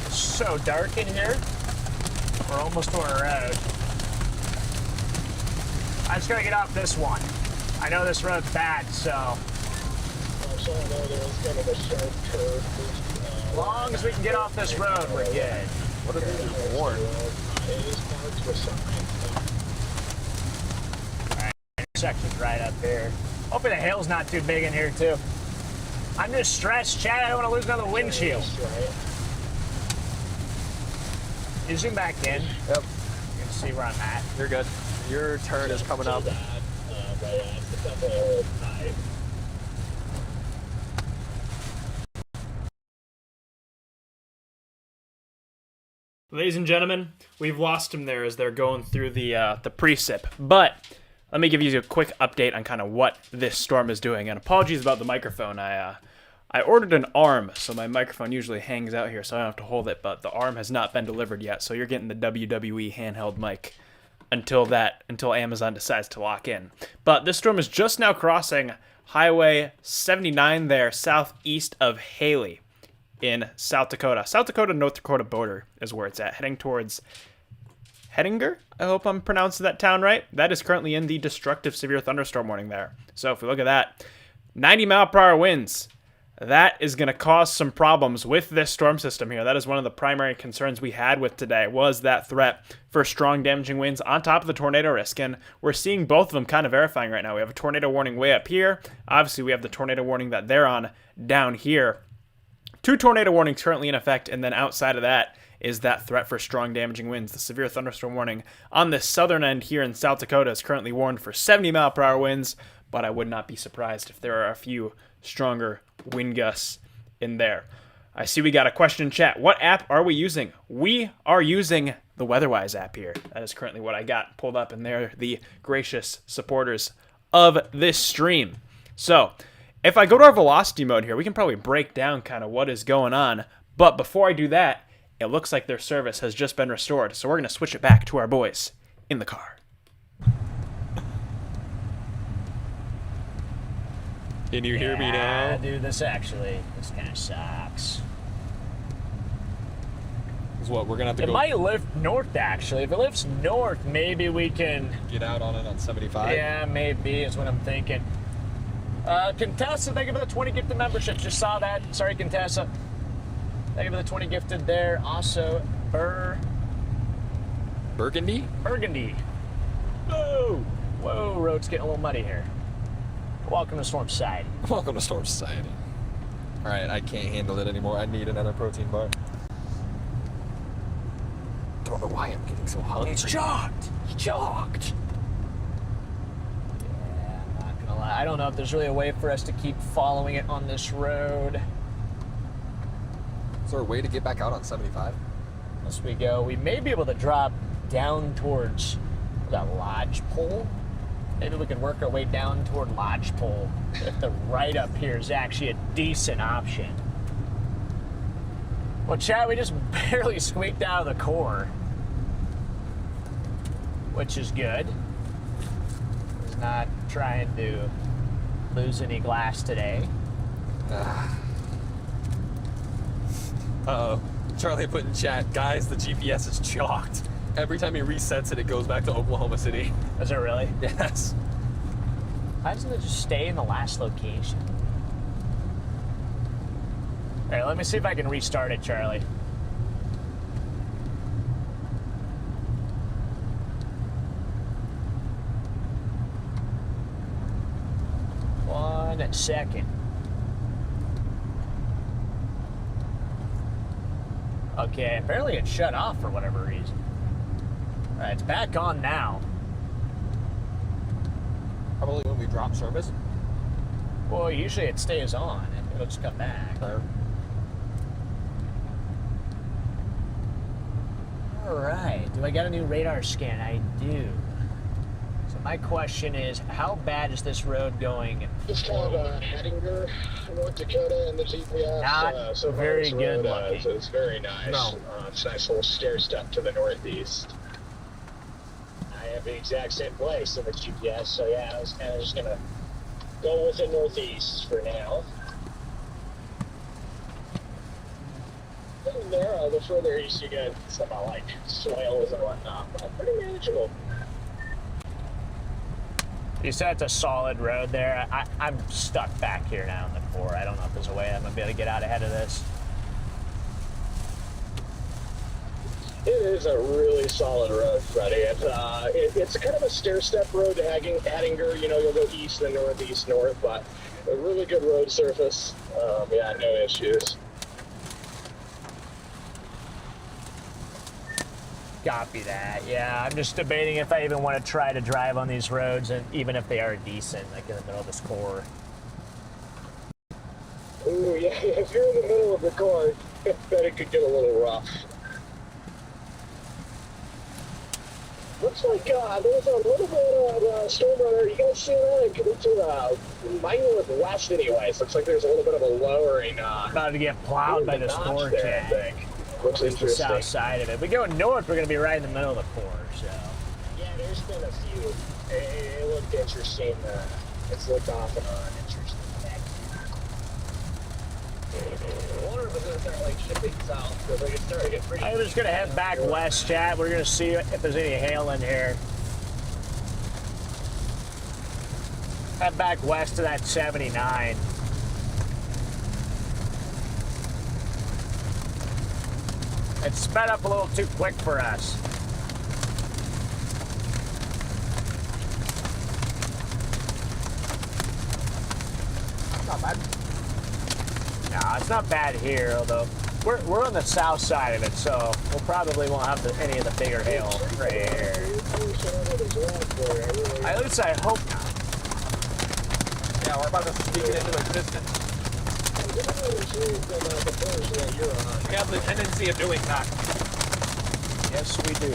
[SPEAKER 1] It's so dark in here. We're almost to our road. I just gotta get off this one. I know this road's bad, so
[SPEAKER 5] I know there was kind of a sharp curve.
[SPEAKER 1] as long as we can get off this road, we're good.
[SPEAKER 3] What are they just warned?
[SPEAKER 5] It is marked with signs.
[SPEAKER 1] Intersection's right up here. Hopefully the hail's not too big in here too. I'm just stressed, Chad. I don't want to lose another windshield.
[SPEAKER 5] Right.
[SPEAKER 1] You zoom back in.
[SPEAKER 3] Yep.
[SPEAKER 1] You can see where I'm at.
[SPEAKER 6] You're good. Your turn is coming up.
[SPEAKER 5] But yeah, it's definitely a little tight.
[SPEAKER 4] Ladies and gentlemen, we've lost him there as they're going through the precip. But let me give you a quick update on kind of what this storm is doing. And apologies about the microphone. I ordered an arm, so my microphone usually hangs out here, so I don't have to hold it. But the arm has not been delivered yet, so you're getting the WWE handheld mic until Amazon decides to lock in. But this storm is just now crossing Highway 79 there, southeast of Haley in South Dakota. South Dakota-North Dakota border is where it's at, heading towards Hettinger. I hope I'm pronouncing that town right. That is currently in the destructive severe thunderstorm warning there. So if we look at that, 90-mile-per-hour winds. That is going to cause some problems with this storm system here. That is one of the primary concerns we had with today, was that threat for strong damaging winds on top of the tornado risk. And we're seeing both of them kind of verifying right now. We have a tornado warning way up here. Obviously, we have the tornado warning that they're on down here. 2 tornado warnings currently in effect, and then outside of that is that threat for strong damaging winds. The severe thunderstorm warning on the southern end here in South Dakota is currently warned for 70-mile-per-hour winds, but I would not be surprised if there are a few stronger wind gusts in there. I see we got a question in chat. What app are we using? We are using the WeatherWise app here. That is currently what I got pulled up, and they're the gracious supporters of this stream. So if I go to our velocity mode here, we can probably break down kind of what is going on. But before I do that, it looks like their service has just been restored. So we're going to switch it back to our boys in the car.
[SPEAKER 6] Can you hear me now?
[SPEAKER 1] Dude, this kind of sucks.
[SPEAKER 6] Is what we're gonna have to
[SPEAKER 1] It
[SPEAKER 6] go
[SPEAKER 1] might lift north, actually. If it lifts north, maybe we can...
[SPEAKER 6] get out on it on 75.
[SPEAKER 1] Yeah, maybe is what I'm thinking. Contessa, thank you for the 20 gifted memberships. Just saw that. Sorry, Contessa. Thank you for the 20 gifted there. Also,
[SPEAKER 6] Burgundy?
[SPEAKER 1] Burgundy. Whoa! Whoa, road's getting a little muddy here. Welcome to Storm Society.
[SPEAKER 6] Welcome to Storm Society. All right, I can't handle it anymore. I need another protein bar. Don't know why I'm getting so hungry.
[SPEAKER 1] It's chalked. It's chalked. Yeah, I'm not gonna lie. I don't know if there's really a way for us to keep following it on this road.
[SPEAKER 6] Is there a way to get back out on 75?
[SPEAKER 1] As we go, we may be able to drop down towards the lodgepole. Maybe we can work our way down toward lodgepole if the right up here is actually a decent option. Well, Chad, we just barely squeaked out of the core, which is good. He's not trying to lose any glass today.
[SPEAKER 6] Uh-oh. Charlie put in chat, guys, the GPS is chalked. Every time he resets it, it goes back to Oklahoma City.
[SPEAKER 1] Is it really?
[SPEAKER 6] Yes.
[SPEAKER 1] Why doesn't it just stay in the last location? All right, let me see if I can restart it, Charlie. One second. Okay, apparently it shut off for whatever reason. All right, it's back on now.
[SPEAKER 6] Probably when we drop service.
[SPEAKER 1] Well, usually it stays on and it'll just come back. All right, do I got a new radar scan? I do. So my question is, how bad is this road going?
[SPEAKER 5] It's kind of Hettinger, North Dakota, and the GPS.
[SPEAKER 1] Not
[SPEAKER 5] so
[SPEAKER 1] very
[SPEAKER 5] far,
[SPEAKER 1] good
[SPEAKER 5] road,
[SPEAKER 1] looking.
[SPEAKER 5] it's very nice.
[SPEAKER 6] No.
[SPEAKER 5] It's a nice little stair step to the northeast. I have the exact same place in the GPS, so yeah, I was kind of just gonna go with the northeast for now. And there, the further east you get, stuff about like soils and whatnot, but pretty manageable.
[SPEAKER 1] You said it's a solid road there. I'm stuck back here now in the core. I don't know if there's a way I'm gonna be able to get out ahead of this.
[SPEAKER 5] It is a really solid road, Freddie. It's kind of a stair-step road to Hettinger. You know, you'll go east, then northeast, north, but a really good road surface. Yeah, no issues.
[SPEAKER 1] Copy that. Yeah, I'm just debating if I even want to try to drive on these roads, and even if they are decent, like in the middle of this core.
[SPEAKER 5] Ooh, yeah, if you're in the middle of the core, then it could get a little rough. Looks like there's a little bit of storm runner. You guys see that? It might go with west anyways. Looks like there's a little bit of a lowering.
[SPEAKER 1] About to get plowed by the storm
[SPEAKER 5] there, I
[SPEAKER 1] chat.
[SPEAKER 5] think. Looks
[SPEAKER 1] It's the
[SPEAKER 5] interesting.
[SPEAKER 1] south side of it. We go north, we're going to be right in the middle of the core, so.
[SPEAKER 5] Yeah, there's been a few. It looked interesting. It's looked off and on interesting. I wonder if it's going to start like shifting south because it's starting to get pretty.
[SPEAKER 1] I'm just going to head back west, chat. We're going to see if there's any hail in here. Head back west to that 79. It sped up a little too quick for us.
[SPEAKER 5] Not bad.
[SPEAKER 1] No, it's not bad here, although we're on the south side of it, so we'll probably won't have any of the bigger hail right here. At least I hope not.
[SPEAKER 6] Yeah, we're about to speak it into existence. We have the tendency of doing that.
[SPEAKER 1] Yes, we do.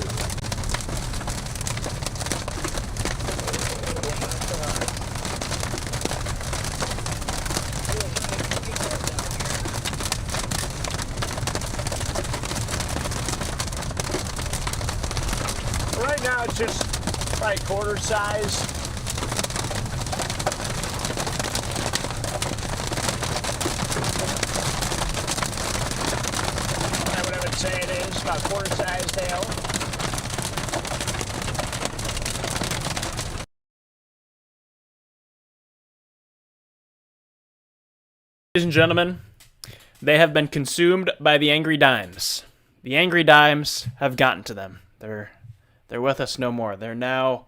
[SPEAKER 1] Right now, it's just like quarter size. I would say it is about quarter size hail.
[SPEAKER 4] Ladies and gentlemen, they have been consumed by the Angry Dimes. The Angry Dimes have gotten to them. They're with us no more. They're now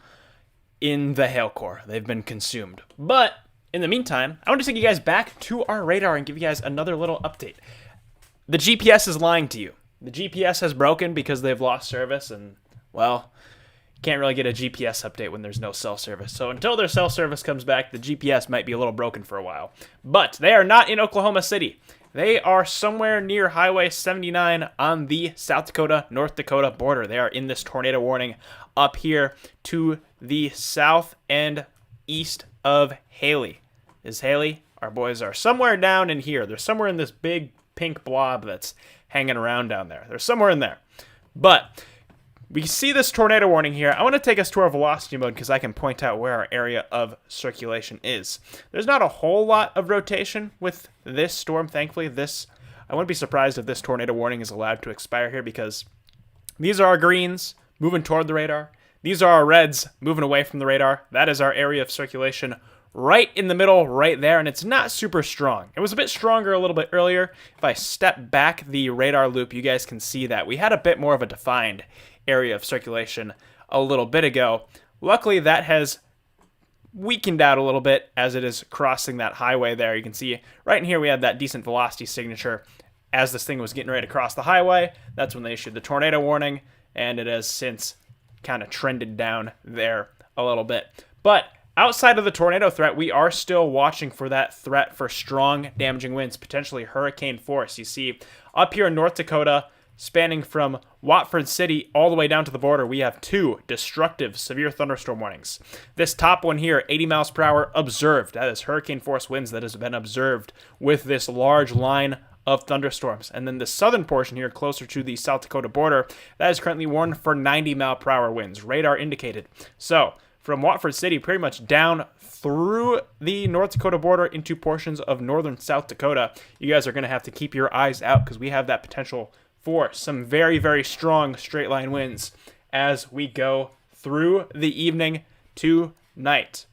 [SPEAKER 4] in the hail core. They've been consumed. But in the meantime, I want to take you guys back to our radar and give you guys another little update. The GPS is lying to you. The GPS has broken because they've lost service, and, well, you can't really get a GPS update when there's no cell service. So until their cell service comes back, the GPS might be a little broken for a while. But they are not in Oklahoma City. They are somewhere near Highway 79 on the South Dakota-North Dakota border. They are in this tornado warning up here to the south and east of Haley. Is Haley? Our boys are somewhere down in here. They're somewhere in this big pink blob that's hanging around down there. They're somewhere in there. But we see this tornado warning here. I want to take us to our velocity mode because I can point out where our area of circulation is. There's not a whole lot of rotation with this storm, thankfully. I wouldn't be surprised if this tornado warning is allowed to expire here because these are our greens moving toward the radar. These are our reds moving away from the radar. That is our area of circulation right in the middle, right there, and it's not super strong. It was a bit stronger a little bit earlier. If I step back the radar loop, you guys can see that we had a bit more of a defined area of circulation a little bit ago. Luckily, that has weakened out a little bit as it is crossing that highway there. You can see right in here we had that decent velocity signature as this thing was getting ready to cross the highway. That's when they issued the tornado warning, and it has since kind of trended down there a little bit. But outside of the tornado threat, we are still watching for that threat for strong, damaging winds, potentially hurricane force. You see, up here in North Dakota, spanning from Watford City all the way down to the border, we have 2 destructive severe thunderstorm warnings. This top one here, 80 miles per hour observed. That is hurricane force winds that has been observed with this large line of thunderstorms. And then the southern portion here, closer to the South Dakota border, that is currently warned for 90 mile per hour winds, radar indicated. So from Watford City, pretty much down through the North Dakota border into portions of northern South Dakota, you guys are going to have to keep your eyes out because we have that potential for some very, very strong straight line winds as we go through the evening to night.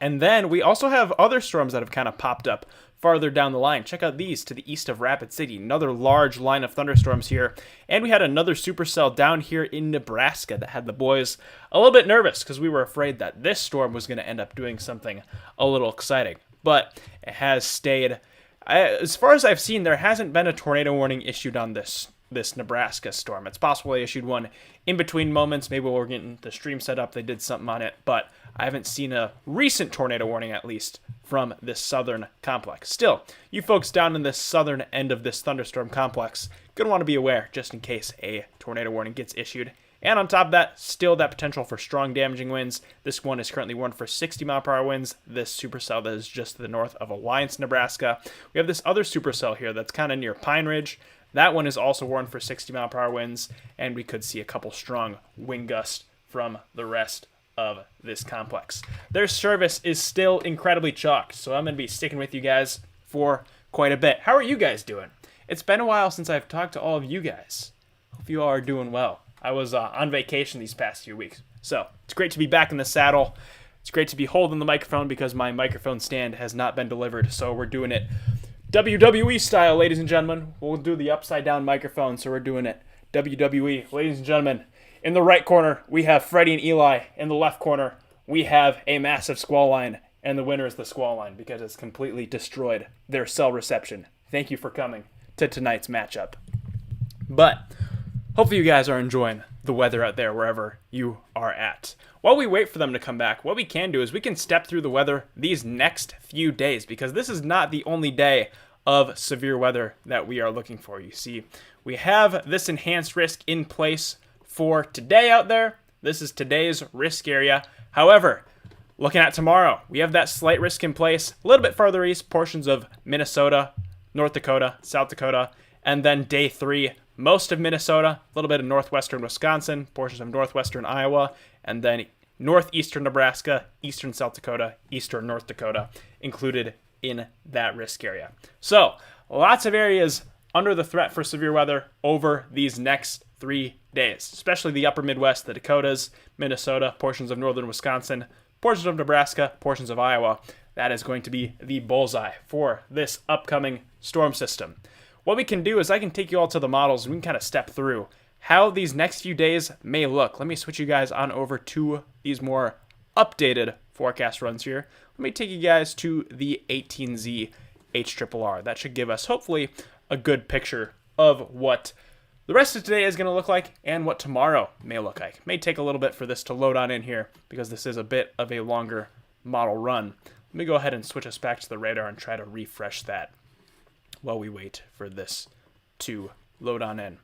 [SPEAKER 4] And then we also have other storms that have kind of popped up farther down the line. Check out these to the east of Rapid City. Another large line of thunderstorms here. And we had another supercell down here in Nebraska that had the boys a little bit nervous because we were afraid that this storm was going to end up doing something a little exciting. But it has stayed. As far as I've seen, there hasn't been a tornado warning issued on this Nebraska storm. It's possible they issued one in between moments. Maybe we're getting the stream set up. They did something on it, but I haven't seen a recent tornado warning, at least, from this southern complex. Still, you folks down in this southern end of this thunderstorm complex, going to want to be aware just in case a tornado warning gets issued And on top of that, still that potential for strong damaging winds. This one is currently warned for 60-mile-per-hour winds. This supercell that is just to the north of Alliance, Nebraska. We have this other supercell here that's kind of near Pine Ridge. That one is also warned for 60-mile-per-hour winds, and we could see a couple strong wind gusts from the rest of this complex. Their service is still incredibly chalked, so I'm going to be sticking with you guys for quite a bit. How are you guys doing? It's been a while since I've talked to all of you guys. Hope you all are doing well. I was on vacation these past few weeks, so it's great to be back in the saddle. It's great to be holding the microphone because my microphone stand has not been delivered, so we're doing it WWE style, ladies and gentlemen. We'll do the upside down microphone, so we're doing it WWE. Ladies and gentlemen, in the right corner, we have Freddy and Eli. In the left corner, we have a massive squall line, and the winner is the squall line because it's completely destroyed their cell reception. Thank you for coming to tonight's matchup. But hopefully you guys are enjoying the weather out there wherever you are at. While we wait for them to come back, what we can do is we can step through the weather these next few days because this is not the only day of severe weather that we are looking for. You see, we have this enhanced risk in place for today out there. This is today's risk area. However, looking at tomorrow, we have that slight risk in place a little bit farther east, portions of Minnesota, North Dakota, South Dakota, and then day 3, most of Minnesota, a little bit of northwestern Wisconsin, portions of northwestern Iowa, and then northeastern Nebraska, eastern South Dakota, eastern North Dakota included in that risk area. So lots of areas under the threat for severe weather over these next 3 days, especially the upper Midwest, the Dakotas, Minnesota, portions of northern Wisconsin, portions of Nebraska, portions of Iowa. That is going to be the bullseye for this upcoming storm system. What we can do is I can take you all to the models and we can kind of step through how these next few days may look. Let me switch you guys on over to these more updated forecast runs here. Let me take you guys to the 18Z HRRR. That should give us hopefully a good picture of what the rest of today is going to look like and what tomorrow may look like. It may take a little bit for this to load on in here because this is a bit of a longer model run. Let me go ahead and switch us back to the radar and try to refresh that while we wait for this to load on in.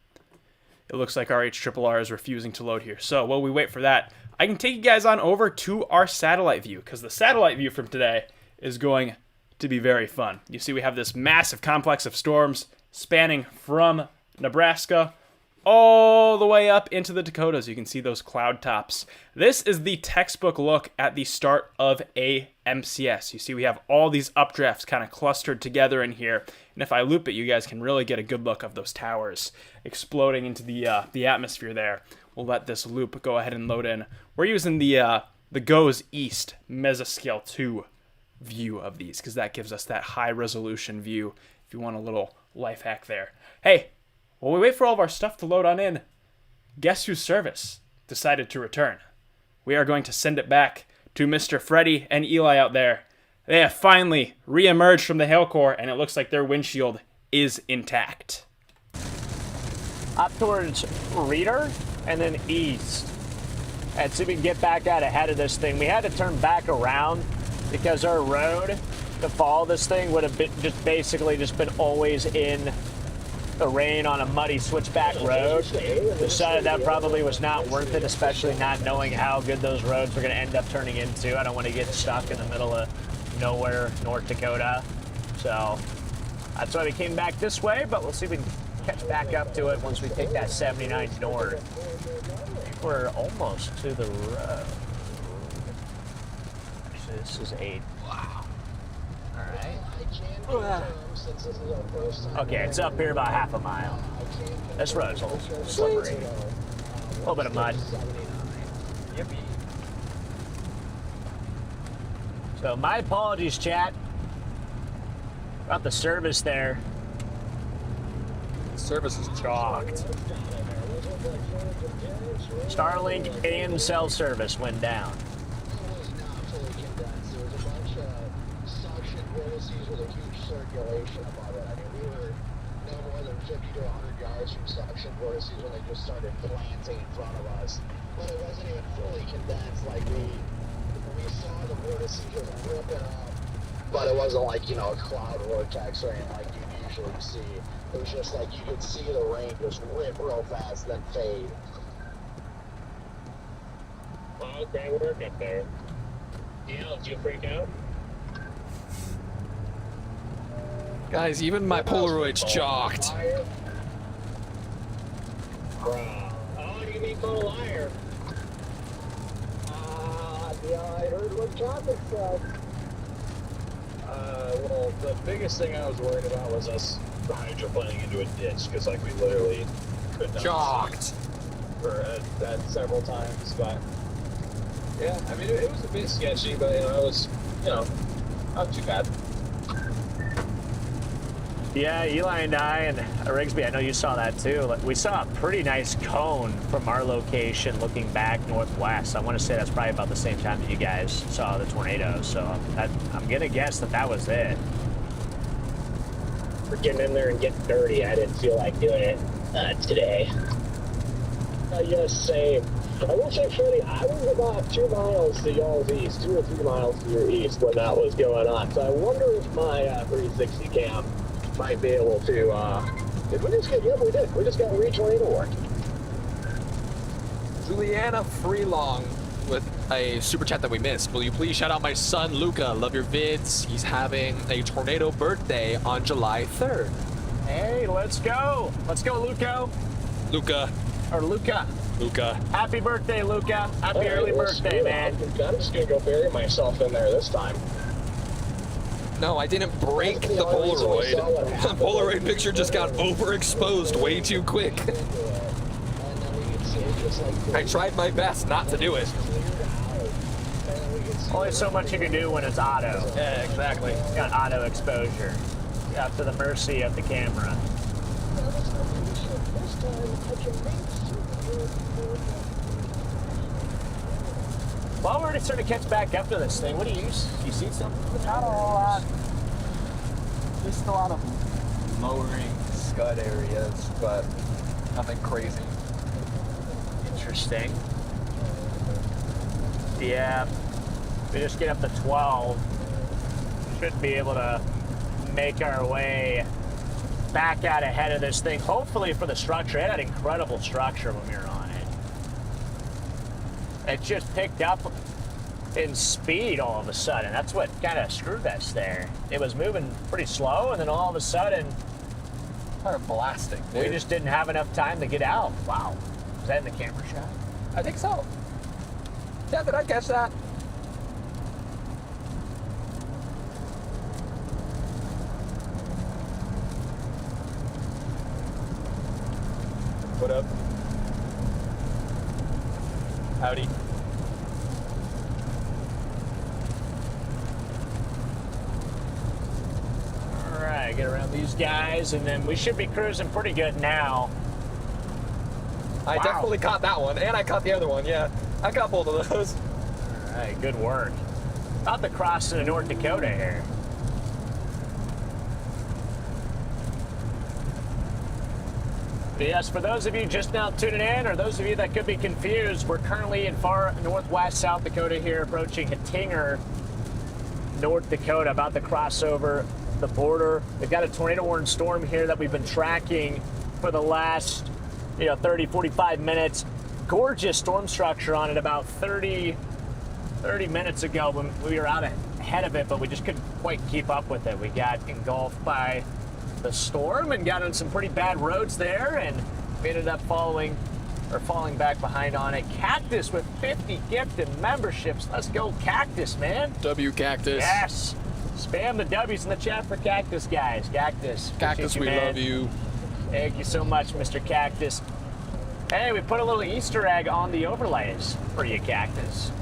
[SPEAKER 4] It looks like our HRRR is refusing to load here. So while we wait for that, I can take you guys on over to our satellite view because the satellite view from today is going to be very fun. You see we have this massive complex of storms spanning from Nebraska all the way up into the Dakotas. You can see those cloud tops. This is the textbook look at the start of a MCS. You see we have all these updrafts kind of clustered together in here. And if I loop it, you guys can really get a good look of those towers exploding into the atmosphere there. We'll let this loop go ahead and load in. We're using the Goes East Mesoscale 2 view of these because that gives us that high resolution view if you want a little life hack there. Hey, while we wait for all of our stuff to load on in, guess whose service decided to return? We are going to send it back to Mr. Freddy and Eli out there. They have finally re-emerged from the hail core, and it looks like their windshield is intact.
[SPEAKER 1] Up towards Reeder and then east. And see if we can get back out ahead of this thing. We had to turn back around because our road to follow this thing would have been basically been always in the rain on a muddy switchback road. Decided that probably was not worth it, especially not knowing how good those roads were going to end up turning into. I don't want to get stuck in the middle of nowhere, North Dakota. So that's why we came back this way, but we'll see if we can catch back up to it once we take that 79 north. I think we're almost to the road. Actually, this is 8. Wow. All right. Okay, it's up here about half a mile. This road's a little slippery. A little bit of mud. Yippee. So my apologies, chat, about the service there.
[SPEAKER 6] The service is chalked.
[SPEAKER 1] Starlink and cell service went down.
[SPEAKER 5] Circulation above it. I mean, we were no more than 50 to 100 yards from suction vortices when they just started planting in front of us. But it wasn't even fully condensed. Like we saw the vortices just ripping up, but it wasn't like, you know, a cloud vortex or anything like you usually see. It was just like you could see the rain just rip real fast, then fade. Oh, great work up there. Yeah, did you freak out?
[SPEAKER 6] Guys, even my Polaroid's chalked.
[SPEAKER 5] Bro. Oh, you mean call a liar? Yeah, I heard what traffic said. Well, the biggest thing I was worried about was us hydroplaning into a ditch, because, like, we literally could not
[SPEAKER 6] Chalked.
[SPEAKER 5] for that several times, but yeah, I mean, it was a bit sketchy, but, it was, not too bad.
[SPEAKER 1] Yeah, Eli and I and Rigsby, I know you saw that too. We saw a pretty nice cone from our location looking back northwest. I want to say that's probably about the same time that you guys saw the tornado. So I'm going to guess that was it.
[SPEAKER 5] For getting in there and getting dirty, I didn't feel like doing it today. Yes, same. I will say, Freddy, I was about 2 miles to y'all's east, 2 or 3 miles to your east when that was going on. So I wonder if my 360 cam might be able to, did we just get, yeah, we did. We just got re-tornado work.
[SPEAKER 6] Juliana Freelong with a super chat that we missed. Will you please shout out my son, Luca? Love your vids. He's having a tornado birthday on July 3rd.
[SPEAKER 1] Hey, let's go. Let's go, Luca.
[SPEAKER 6] Luca.
[SPEAKER 1] Or Luca.
[SPEAKER 6] Luca.
[SPEAKER 1] Happy birthday, Luca. Happy early birthday, man.
[SPEAKER 5] I'm just going to go bury myself in there this time.
[SPEAKER 6] No, I didn't break the Polaroid. The Polaroid picture just got overexposed way too quick. I tried my best not to do it.
[SPEAKER 1] Only so much you can do when it's auto.
[SPEAKER 6] Yeah, exactly.
[SPEAKER 1] Got auto exposure. Up to the mercy of the camera. Well, we're just starting to catch back up to this thing. What do you see something?
[SPEAKER 6] Not a lot. Just a lot of lowering scud areas, but nothing crazy.
[SPEAKER 1] Interesting. Yeah, we just get up to 12. Should be able to make our way back out ahead of this thing. Hopefully for the structure. It had incredible structure when we were on it. It just picked up in speed all of a sudden. That's what kind of screwed us there. It was moving pretty slow, and then all of a sudden,
[SPEAKER 6] Kind of blasting, dude.
[SPEAKER 1] we just didn't have enough time to get out. Wow. Was that in the camera shot?
[SPEAKER 6] I think so. Yeah, did I catch that? What up? Howdy.
[SPEAKER 1] All right, get around these guys, and then we should be cruising pretty good now.
[SPEAKER 6] I
[SPEAKER 1] Wow.
[SPEAKER 6] definitely caught that one, and I caught the other one, yeah. I caught both of those.
[SPEAKER 1] All right, good work. About to cross into North Dakota here. But yes, for those of you just now tuning in, or those of you that could be confused, we're currently in far northwest South Dakota here, approaching Hittinger, North Dakota, about to cross over the border. We've got a tornado warning storm here that we've been tracking for the last 30, 45 minutes. Gorgeous storm structure on it about 30 minutes ago when we were out ahead of it, but we just couldn't quite keep up with it. We got engulfed by the storm and got on some pretty bad roads there, and we ended up falling back behind on it. Cactus with 50 gifted memberships. Let's go, Cactus, man.
[SPEAKER 6] W Cactus.
[SPEAKER 1] Yes. Spam the W's in the chat for Cactus, guys. Cactus.
[SPEAKER 6] Cactus,
[SPEAKER 1] appreciate
[SPEAKER 6] we
[SPEAKER 1] man.
[SPEAKER 6] love you.
[SPEAKER 1] Thank you so much, Mr. Cactus. Hey, we put a little Easter egg on the overlays for you, Cactus.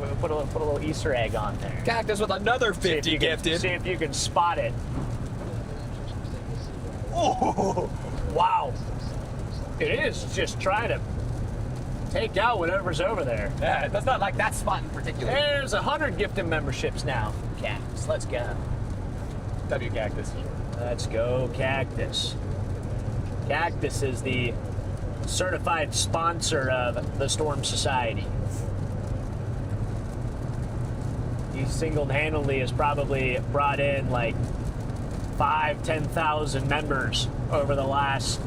[SPEAKER 1] We put a little Easter egg on there.
[SPEAKER 6] Cactus with another
[SPEAKER 1] See if
[SPEAKER 6] 50
[SPEAKER 1] you can-
[SPEAKER 6] gifted.
[SPEAKER 1] See if you can spot it. Oh, wow. It is just trying to take out whatever's over there.
[SPEAKER 6] Yeah, that's not like that spot in particular.
[SPEAKER 1] There's 100 gifted memberships now. Cactus, let's go.
[SPEAKER 6] W Cactus.
[SPEAKER 1] Let's go, Cactus. Cactus is the certified sponsor of the Storm Society. He single-handedly has probably brought in like 10,000 members over the last,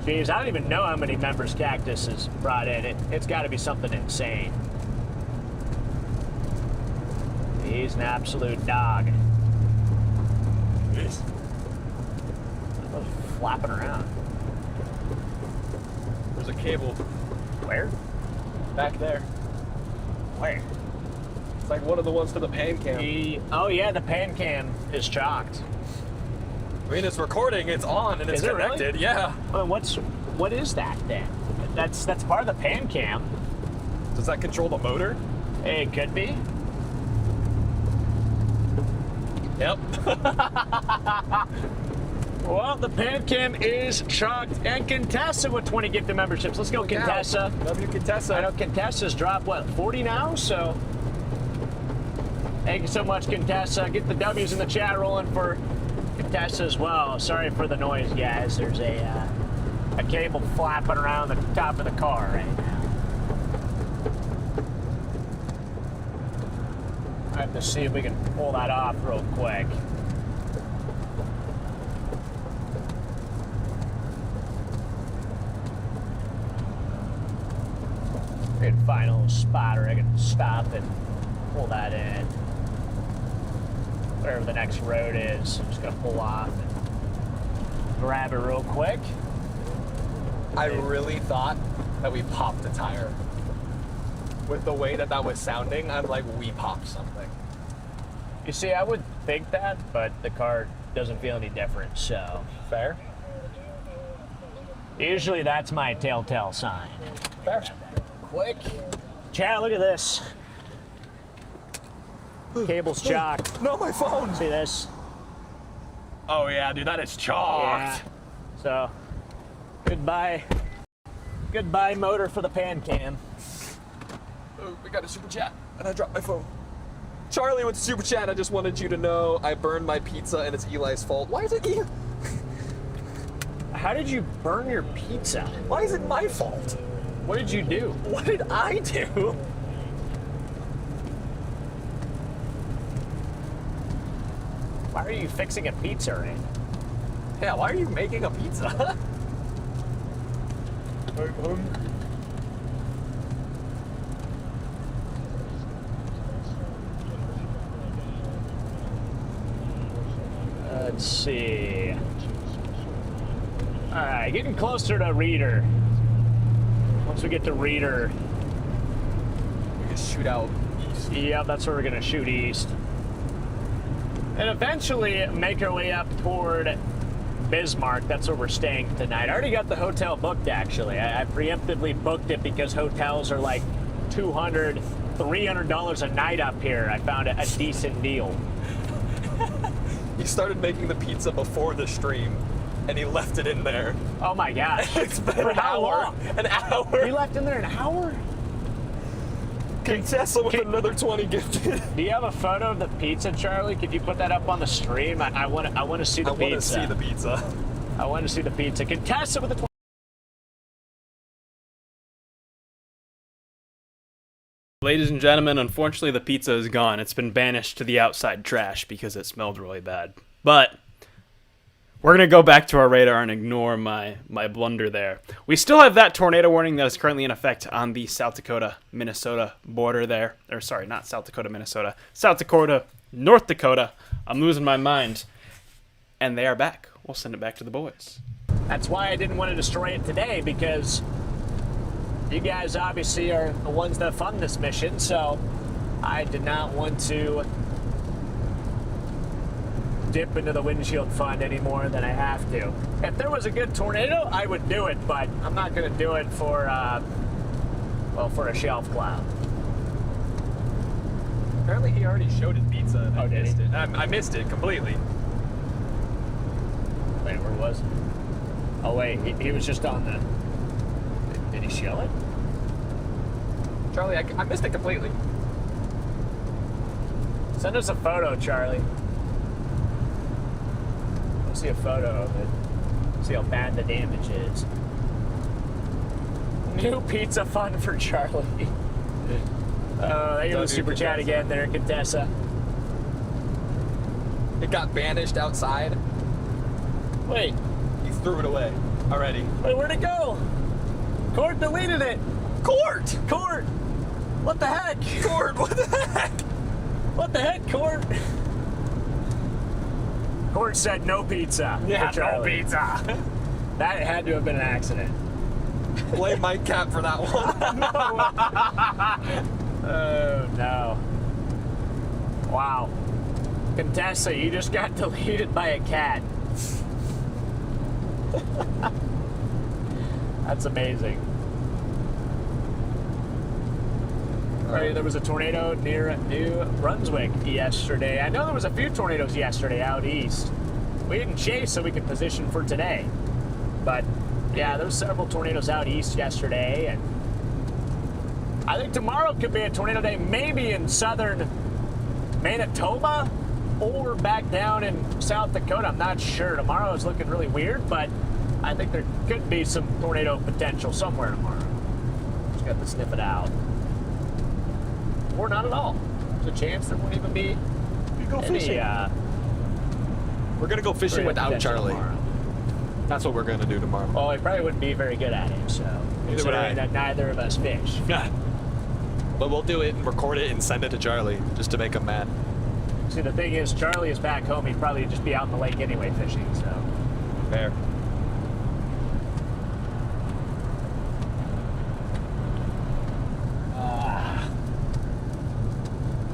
[SPEAKER 1] geez, I don't even know how many members Cactus has brought in. It's got to be something insane. He's an absolute dog.
[SPEAKER 6] Jeez.
[SPEAKER 1] Flapping around.
[SPEAKER 6] There's a cable
[SPEAKER 1] Where?
[SPEAKER 6] back there.
[SPEAKER 1] Where?
[SPEAKER 6] It's like one of the ones to the pan cam.
[SPEAKER 1] Oh yeah, the pan cam is chalked.
[SPEAKER 6] I mean, it's recording, it's on, and it's
[SPEAKER 1] Is it really?
[SPEAKER 6] connected. Yeah.
[SPEAKER 1] Well, what is that then? That's part of the pan cam.
[SPEAKER 6] Does that control the motor?
[SPEAKER 1] It could be.
[SPEAKER 6] Yep.
[SPEAKER 1] Well, the pan cam is chalked, and Contessa with 20 gifted memberships. Let's go, Contessa.
[SPEAKER 6] Love you, Contessa.
[SPEAKER 1] I know Contessa's dropped, what, 40 now? So, thank you so much, Contessa. Get the W's in the chat rolling for Contessa as well. Sorry for the noise, guys. There's a cable flapping around the top of the car right now. I have to see if we can pull that off real quick. We can find a little spot where I can stop and pull that in. Wherever the next road is, I'm just gonna pull off and grab it real quick.
[SPEAKER 6] I really thought that we popped a tire. With the way that was sounding, I'm like, we popped something.
[SPEAKER 1] You see, I would think that, but the car doesn't feel any different, so.
[SPEAKER 6] Fair?
[SPEAKER 1] Usually that's my telltale sign.
[SPEAKER 6] Fair.
[SPEAKER 1] Quick. Chat, look at this. Cable's chalked.
[SPEAKER 6] No, my phone!
[SPEAKER 1] See this?
[SPEAKER 6] Oh yeah, dude, that is chalked.
[SPEAKER 1] Yeah. So, goodbye. Goodbye motor for the pan cam.
[SPEAKER 6] Oh, we got a super chat, and I dropped my phone. Charlie with the super chat, I just wanted you to know I burned my pizza and it's Eli's fault. Why is it Eli?
[SPEAKER 1] How did you burn your pizza?
[SPEAKER 6] Why is it my fault?
[SPEAKER 1] What did you do?
[SPEAKER 6] What did I do?
[SPEAKER 1] Why are you fixing a pizza right?
[SPEAKER 6] Yeah, why are you making a pizza?
[SPEAKER 1] Let's see. All right, getting closer to Reader. Once we get to Reader,
[SPEAKER 6] We can shoot out east.
[SPEAKER 1] yeah, that's where we're gonna shoot east. And eventually make our way up toward Bismarck. That's where we're staying tonight. I already got the hotel booked, actually. I preemptively booked it because hotels are like $200, $300 a night up here. I found a decent deal.
[SPEAKER 6] He started making the pizza before the stream, and he left it in there.
[SPEAKER 1] Oh my gosh.
[SPEAKER 6] It's been
[SPEAKER 1] For
[SPEAKER 6] an
[SPEAKER 1] how
[SPEAKER 6] hour.
[SPEAKER 1] long?
[SPEAKER 6] An hour.
[SPEAKER 1] You left in there an hour?
[SPEAKER 6] Contessa with another 20 gifted.
[SPEAKER 1] Do you have a photo of the pizza, Charlie? Could you put that up on the stream? I want to see the
[SPEAKER 6] I want to
[SPEAKER 1] pizza.
[SPEAKER 6] see the pizza.
[SPEAKER 1] I want to see the pizza. Contessa with the 20.
[SPEAKER 4] Ladies and gentlemen, unfortunately the pizza is gone. It's been banished to the outside trash because it smelled really bad. But we're going to go back to our radar and ignore my blunder there. We still have that tornado warning that is currently in effect on the South Dakota-Minnesota border there. Or sorry, not South Dakota, Minnesota. South Dakota, North Dakota. I'm losing my mind. And they are back. We'll send it back to the boys.
[SPEAKER 1] That's why I didn't want to destroy it today, because you guys obviously are the ones that fund this mission, so I did not want to dip into the windshield fund any more than I have to. If there was a good tornado, I would do it, but I'm not going to do it for, well, for a shelf cloud.
[SPEAKER 6] Apparently he already showed his pizza and I
[SPEAKER 1] Oh, did
[SPEAKER 6] missed
[SPEAKER 1] he?
[SPEAKER 6] it. I missed it completely.
[SPEAKER 1] Wait, where was it? Oh, wait, he was just on the... Did he show it?
[SPEAKER 6] Charlie, I missed it completely.
[SPEAKER 1] Send us a photo, Charlie. Let's see a photo of it. See how bad the damage is. New pizza fund for Charlie. Thank you for the super chat again there, Contessa.
[SPEAKER 6] It got banished outside.
[SPEAKER 1] Wait,
[SPEAKER 6] He threw it away already.
[SPEAKER 1] where'd it go? Court deleted it.
[SPEAKER 6] Court!
[SPEAKER 1] Court! What the heck?
[SPEAKER 6] Court, what the heck?
[SPEAKER 1] What the heck, Court? Court said no pizza.
[SPEAKER 6] Yeah,
[SPEAKER 1] for
[SPEAKER 6] no
[SPEAKER 1] Charlie.
[SPEAKER 6] pizza.
[SPEAKER 1] That had to have been an accident.
[SPEAKER 6] Blame Mike Cap for that one.
[SPEAKER 1] Oh, no. Wow. Contessa, you just got deleted by a cat. That's amazing. Right, there was a tornado near New Brunswick yesterday. I know there was a few tornadoes yesterday out east. We didn't chase so we could position for today. But yeah, there was several tornadoes out east yesterday, and I think tomorrow could be a tornado day, maybe in southern Manitoba or back down in South Dakota. I'm not sure. Tomorrow is looking really weird, but I think there could be some tornado potential somewhere tomorrow. Just got to sniff it out. Or not at all. There's a chance there won't even be any,
[SPEAKER 6] We're gonna go fishing
[SPEAKER 1] tornado
[SPEAKER 6] without
[SPEAKER 1] potential
[SPEAKER 6] Charlie.
[SPEAKER 1] tomorrow.
[SPEAKER 6] That's what we're gonna do tomorrow.
[SPEAKER 1] Well, he probably wouldn't be very good at it, so
[SPEAKER 6] Neither would I.
[SPEAKER 1] considering that neither of us fish.
[SPEAKER 6] But we'll do it and record it and send it to Charlie just to make him mad.
[SPEAKER 1] See, the thing is, Charlie is back home. He'd probably just be out in the lake anyway fishing, so.
[SPEAKER 6] Fair.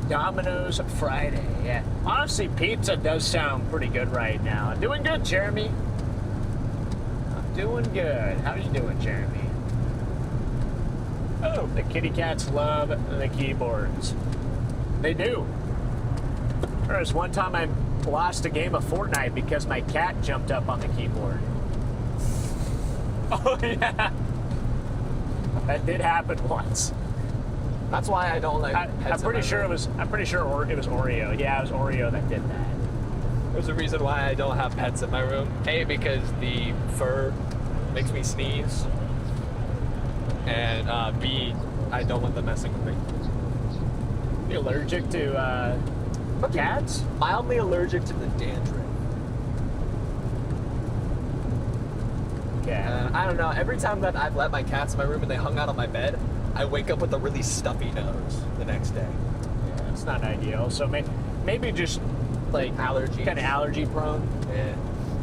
[SPEAKER 1] Domino's Friday, yeah. Honestly, pizza does sound pretty good right now. I'm doing good, Jeremy. I'm doing good. How you doing, Jeremy? Oh, the kitty cats love the keyboards. They do. There was one time I lost a game of Fortnite because my cat jumped up on the keyboard. Oh, yeah. That did happen once.
[SPEAKER 6] That's why I don't like.
[SPEAKER 1] I'm pretty sure it was Oreo. Yeah, it was Oreo that did that.
[SPEAKER 6] There's a reason why I don't have pets in my room. A, because the fur makes me sneeze. And B, I don't want them messing with me.
[SPEAKER 1] You allergic to cats?
[SPEAKER 6] Mildly allergic to the dandruff.
[SPEAKER 1] Yeah.
[SPEAKER 6] I don't know. Every time that I've let my cats in my room and they hung out on my bed, I wake up with a really stuffy nose the next day.
[SPEAKER 1] Yeah, it's not ideal. So maybe just like
[SPEAKER 6] Allergies.
[SPEAKER 1] kind of allergy prone.
[SPEAKER 6] Yeah.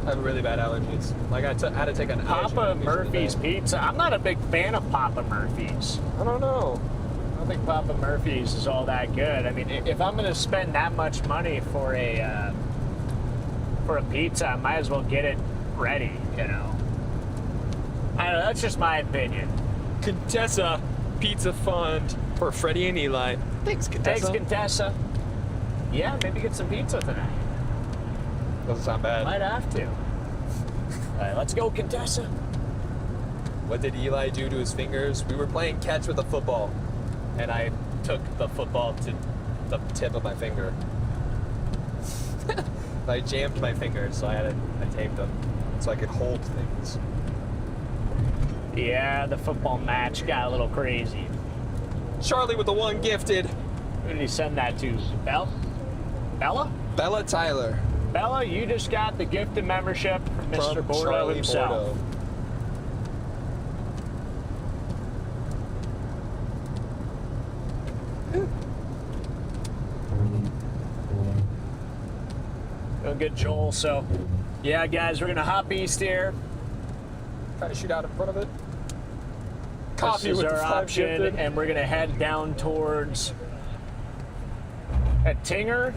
[SPEAKER 6] I have really bad allergies. Like I had to take an allergy
[SPEAKER 1] Papa
[SPEAKER 6] medication
[SPEAKER 1] Murphy's
[SPEAKER 6] today.
[SPEAKER 1] Pizza. I'm not a big fan of Papa Murphy's.
[SPEAKER 6] I don't know.
[SPEAKER 1] I don't think Papa Murphy's is all that good. I mean, if I'm gonna spend that much money for a pizza, I might as well get it ready. You know. I don't know. That's just my opinion.
[SPEAKER 6] Contessa Pizza Fund for Freddy and Eli. Thanks, Contessa.
[SPEAKER 1] Thanks, Contessa. Yeah, maybe get some pizza tonight.
[SPEAKER 6] Doesn't sound bad.
[SPEAKER 1] Might have to. All right, let's go, Contessa.
[SPEAKER 6] What did Eli do to his fingers? We were playing catch with a football, and I took the football to the tip of my finger. I jammed my fingers, so I taped them so I could hold things.
[SPEAKER 1] Yeah, the football match got a little crazy.
[SPEAKER 6] Charlie with the one gifted.
[SPEAKER 1] Who did he send that to? Bella?
[SPEAKER 3] Bella Tyler.
[SPEAKER 1] Bella, you just got the gifted membership from Mr.
[SPEAKER 6] From
[SPEAKER 1] Bordeaux
[SPEAKER 6] Charlie
[SPEAKER 1] himself.
[SPEAKER 6] Bordeaux.
[SPEAKER 1] Doing good, Joel. So, yeah, guys, we're gonna hop east here.
[SPEAKER 6] Try to shoot out in front of it.
[SPEAKER 1] This
[SPEAKER 6] Coffee
[SPEAKER 1] is
[SPEAKER 6] with
[SPEAKER 1] our
[SPEAKER 6] the five
[SPEAKER 1] option,
[SPEAKER 6] gifted.
[SPEAKER 1] and we're gonna head down towards Tinger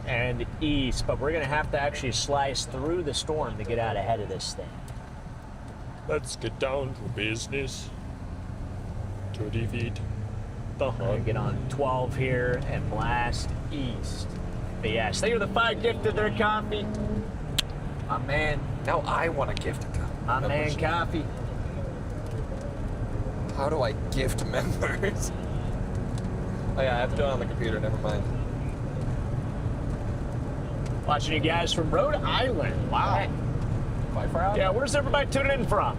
[SPEAKER 1] and east, but we're gonna have to actually slice through the storm to get out ahead of this thing.
[SPEAKER 6] Let's get down to business. To defeat the
[SPEAKER 1] We're gonna get on 12 here and blast east. But yes, they are the 5 gifted their coffee. My man,
[SPEAKER 6] Now I want to gift
[SPEAKER 1] my man
[SPEAKER 6] members.
[SPEAKER 1] coffee.
[SPEAKER 3] How do I gift members?
[SPEAKER 6] Oh yeah, I have to do it on the computer. Never mind.
[SPEAKER 1] Watching you guys from Rhode Island. Wow.
[SPEAKER 6] Wi-Fi out?
[SPEAKER 1] Yeah, where's everybody tuning in from?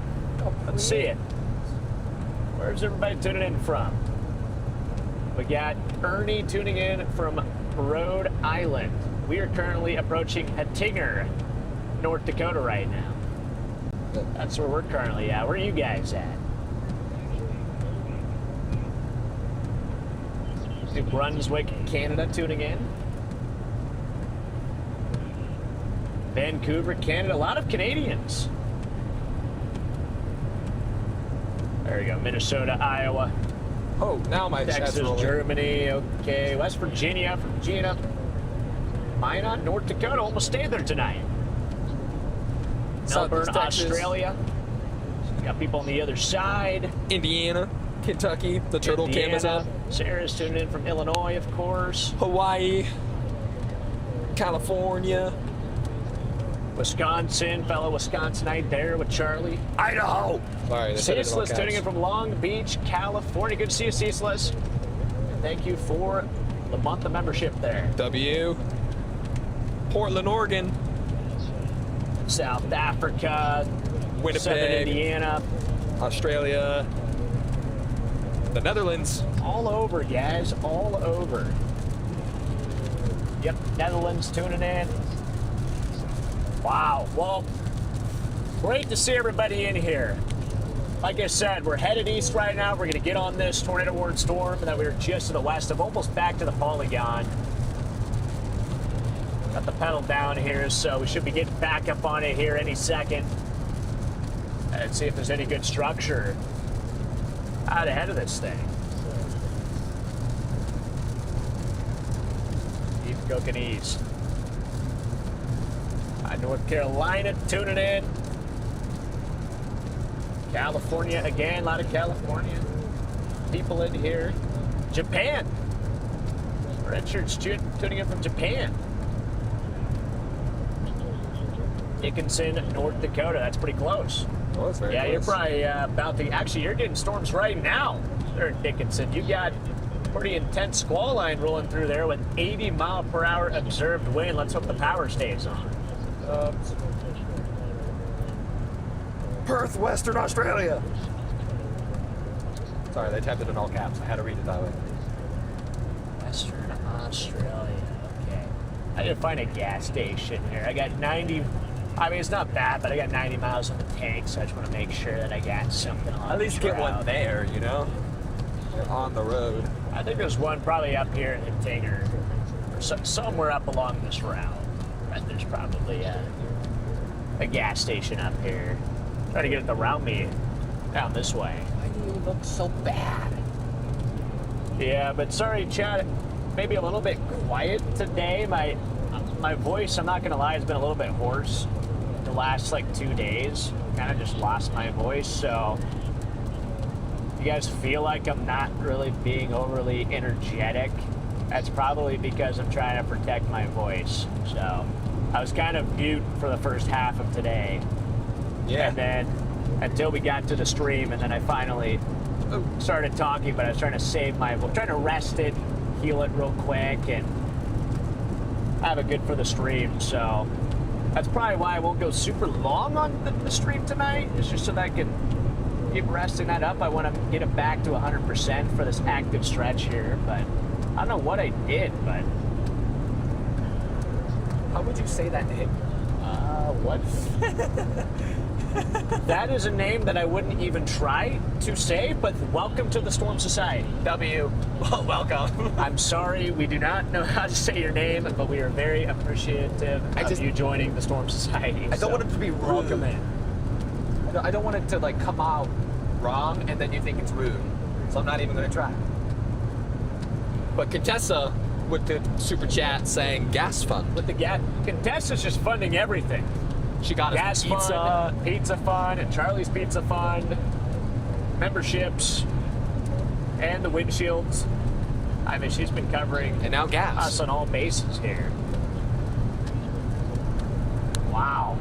[SPEAKER 1] Let's see it. Where's everybody tuning in from? We got Ernie tuning in from Rhode Island. We are currently approaching Tinger, North Dakota right now. That's where we're currently at. Where are you guys at? New Brunswick, Canada, tuning in. Vancouver, Canada. A lot of Canadians. There you go. Minnesota, Iowa,
[SPEAKER 6] Oh, now my chat's
[SPEAKER 1] Texas,
[SPEAKER 6] rolling.
[SPEAKER 1] Germany. Okay. West Virginia, Gina. Minot, North Dakota. Almost stayed there tonight. Melbourne,
[SPEAKER 6] Southeast Texas.
[SPEAKER 1] Australia. Got people on the other side.
[SPEAKER 6] Indiana, Kentucky, the turtle cam is up.
[SPEAKER 1] Sarah's tuning in from Illinois, of course.
[SPEAKER 6] Hawaii, California,
[SPEAKER 1] Wisconsin, fellow Wisconsinite there with Charlie.
[SPEAKER 6] Idaho. Sorry, they said it in all
[SPEAKER 1] Ceaseless tuning in
[SPEAKER 6] caps.
[SPEAKER 1] from Long Beach, California. Good to see you, Ceaseless. Thank you for the month of membership there.
[SPEAKER 6] W. Portland, Oregon,
[SPEAKER 1] South Africa, Southern
[SPEAKER 6] Winnipeg,
[SPEAKER 1] Indiana,
[SPEAKER 6] Australia, the Netherlands.
[SPEAKER 1] all over, guys, all over. Yep, Netherlands tuning in. Wow, well, great to see everybody in here. Like I said, we're headed east right now. We're going to get on this tornado warning storm that we were just to the west of, almost back to the polygon. Got the pedal down here, so we should be getting back up on it here any second. And see if there's any good structure out ahead of this thing. Keep cooking east. North Carolina tuning in. California again, a lot of California people in here. Japan. Richard's tuning in from Japan. Dickinson, North Dakota. That's pretty close.
[SPEAKER 6] Oh, that's very
[SPEAKER 1] Yeah,
[SPEAKER 6] close.
[SPEAKER 1] you're probably about to. Actually, you're getting storms right now there in Dickinson. You got pretty intense squall line rolling through there with 80-mile-per-hour observed wind. Let's hope the power stays on.
[SPEAKER 6] Perth, Western Australia. Sorry, they typed it in all caps. I had to read it that way.
[SPEAKER 1] Western Australia. Okay. I need to find a gas station here. I got 90. I mean, it's not bad, but I got 90 miles on the tank, so I just want to make sure that I got something on.
[SPEAKER 6] At least
[SPEAKER 1] the
[SPEAKER 6] get one
[SPEAKER 1] route.
[SPEAKER 6] there, you know? You're on the road.
[SPEAKER 1] I think there's one probably up here in Tinger, or somewhere up along this route. But there's probably a gas station up here. Try to get it around me down this way.
[SPEAKER 6] Why do you look so bad?
[SPEAKER 1] Yeah, but sorry, Chad. Maybe a little bit quiet today. My voice, I'm not gonna lie, has been a little bit hoarse the last like 2 days. Kind of just lost my voice, so you guys feel like I'm not really being overly energetic. That's probably because I'm trying to protect my voice. So I was kind of mute for the first half of today.
[SPEAKER 6] Yeah.
[SPEAKER 1] And then until we got to the stream, and then I finally started talking, but I was trying to save my voice, trying to rest it, heal it real quick, and have it good for the stream. So that's probably why I won't go super long on the stream tonight. It's just so that I can keep resting that up. I want to get it back to 100% for this active stretch here, but I don't know what I did, but
[SPEAKER 6] How would you say that name?
[SPEAKER 1] what? That is a name that I wouldn't even try to say, but welcome to the Storm Society.
[SPEAKER 6] W. Well, welcome.
[SPEAKER 1] I'm sorry, we do not know how to say your name, but we are very appreciative of you joining the Storm Society.
[SPEAKER 6] I don't want it to be rude.
[SPEAKER 1] Welcome in.
[SPEAKER 6] I don't want it to like come out wrong and then you think it's rude. So I'm not even going to try. But Contessa with the super chat saying gas fund.
[SPEAKER 1] With the Contessa's just funding everything.
[SPEAKER 6] She got us
[SPEAKER 1] Gas
[SPEAKER 6] pizza.
[SPEAKER 1] fund, pizza fund, and Charlie's Pizza Fund, memberships, and the windshields. I mean, she's been covering
[SPEAKER 6] And now gas.
[SPEAKER 1] us on all bases here. Wow.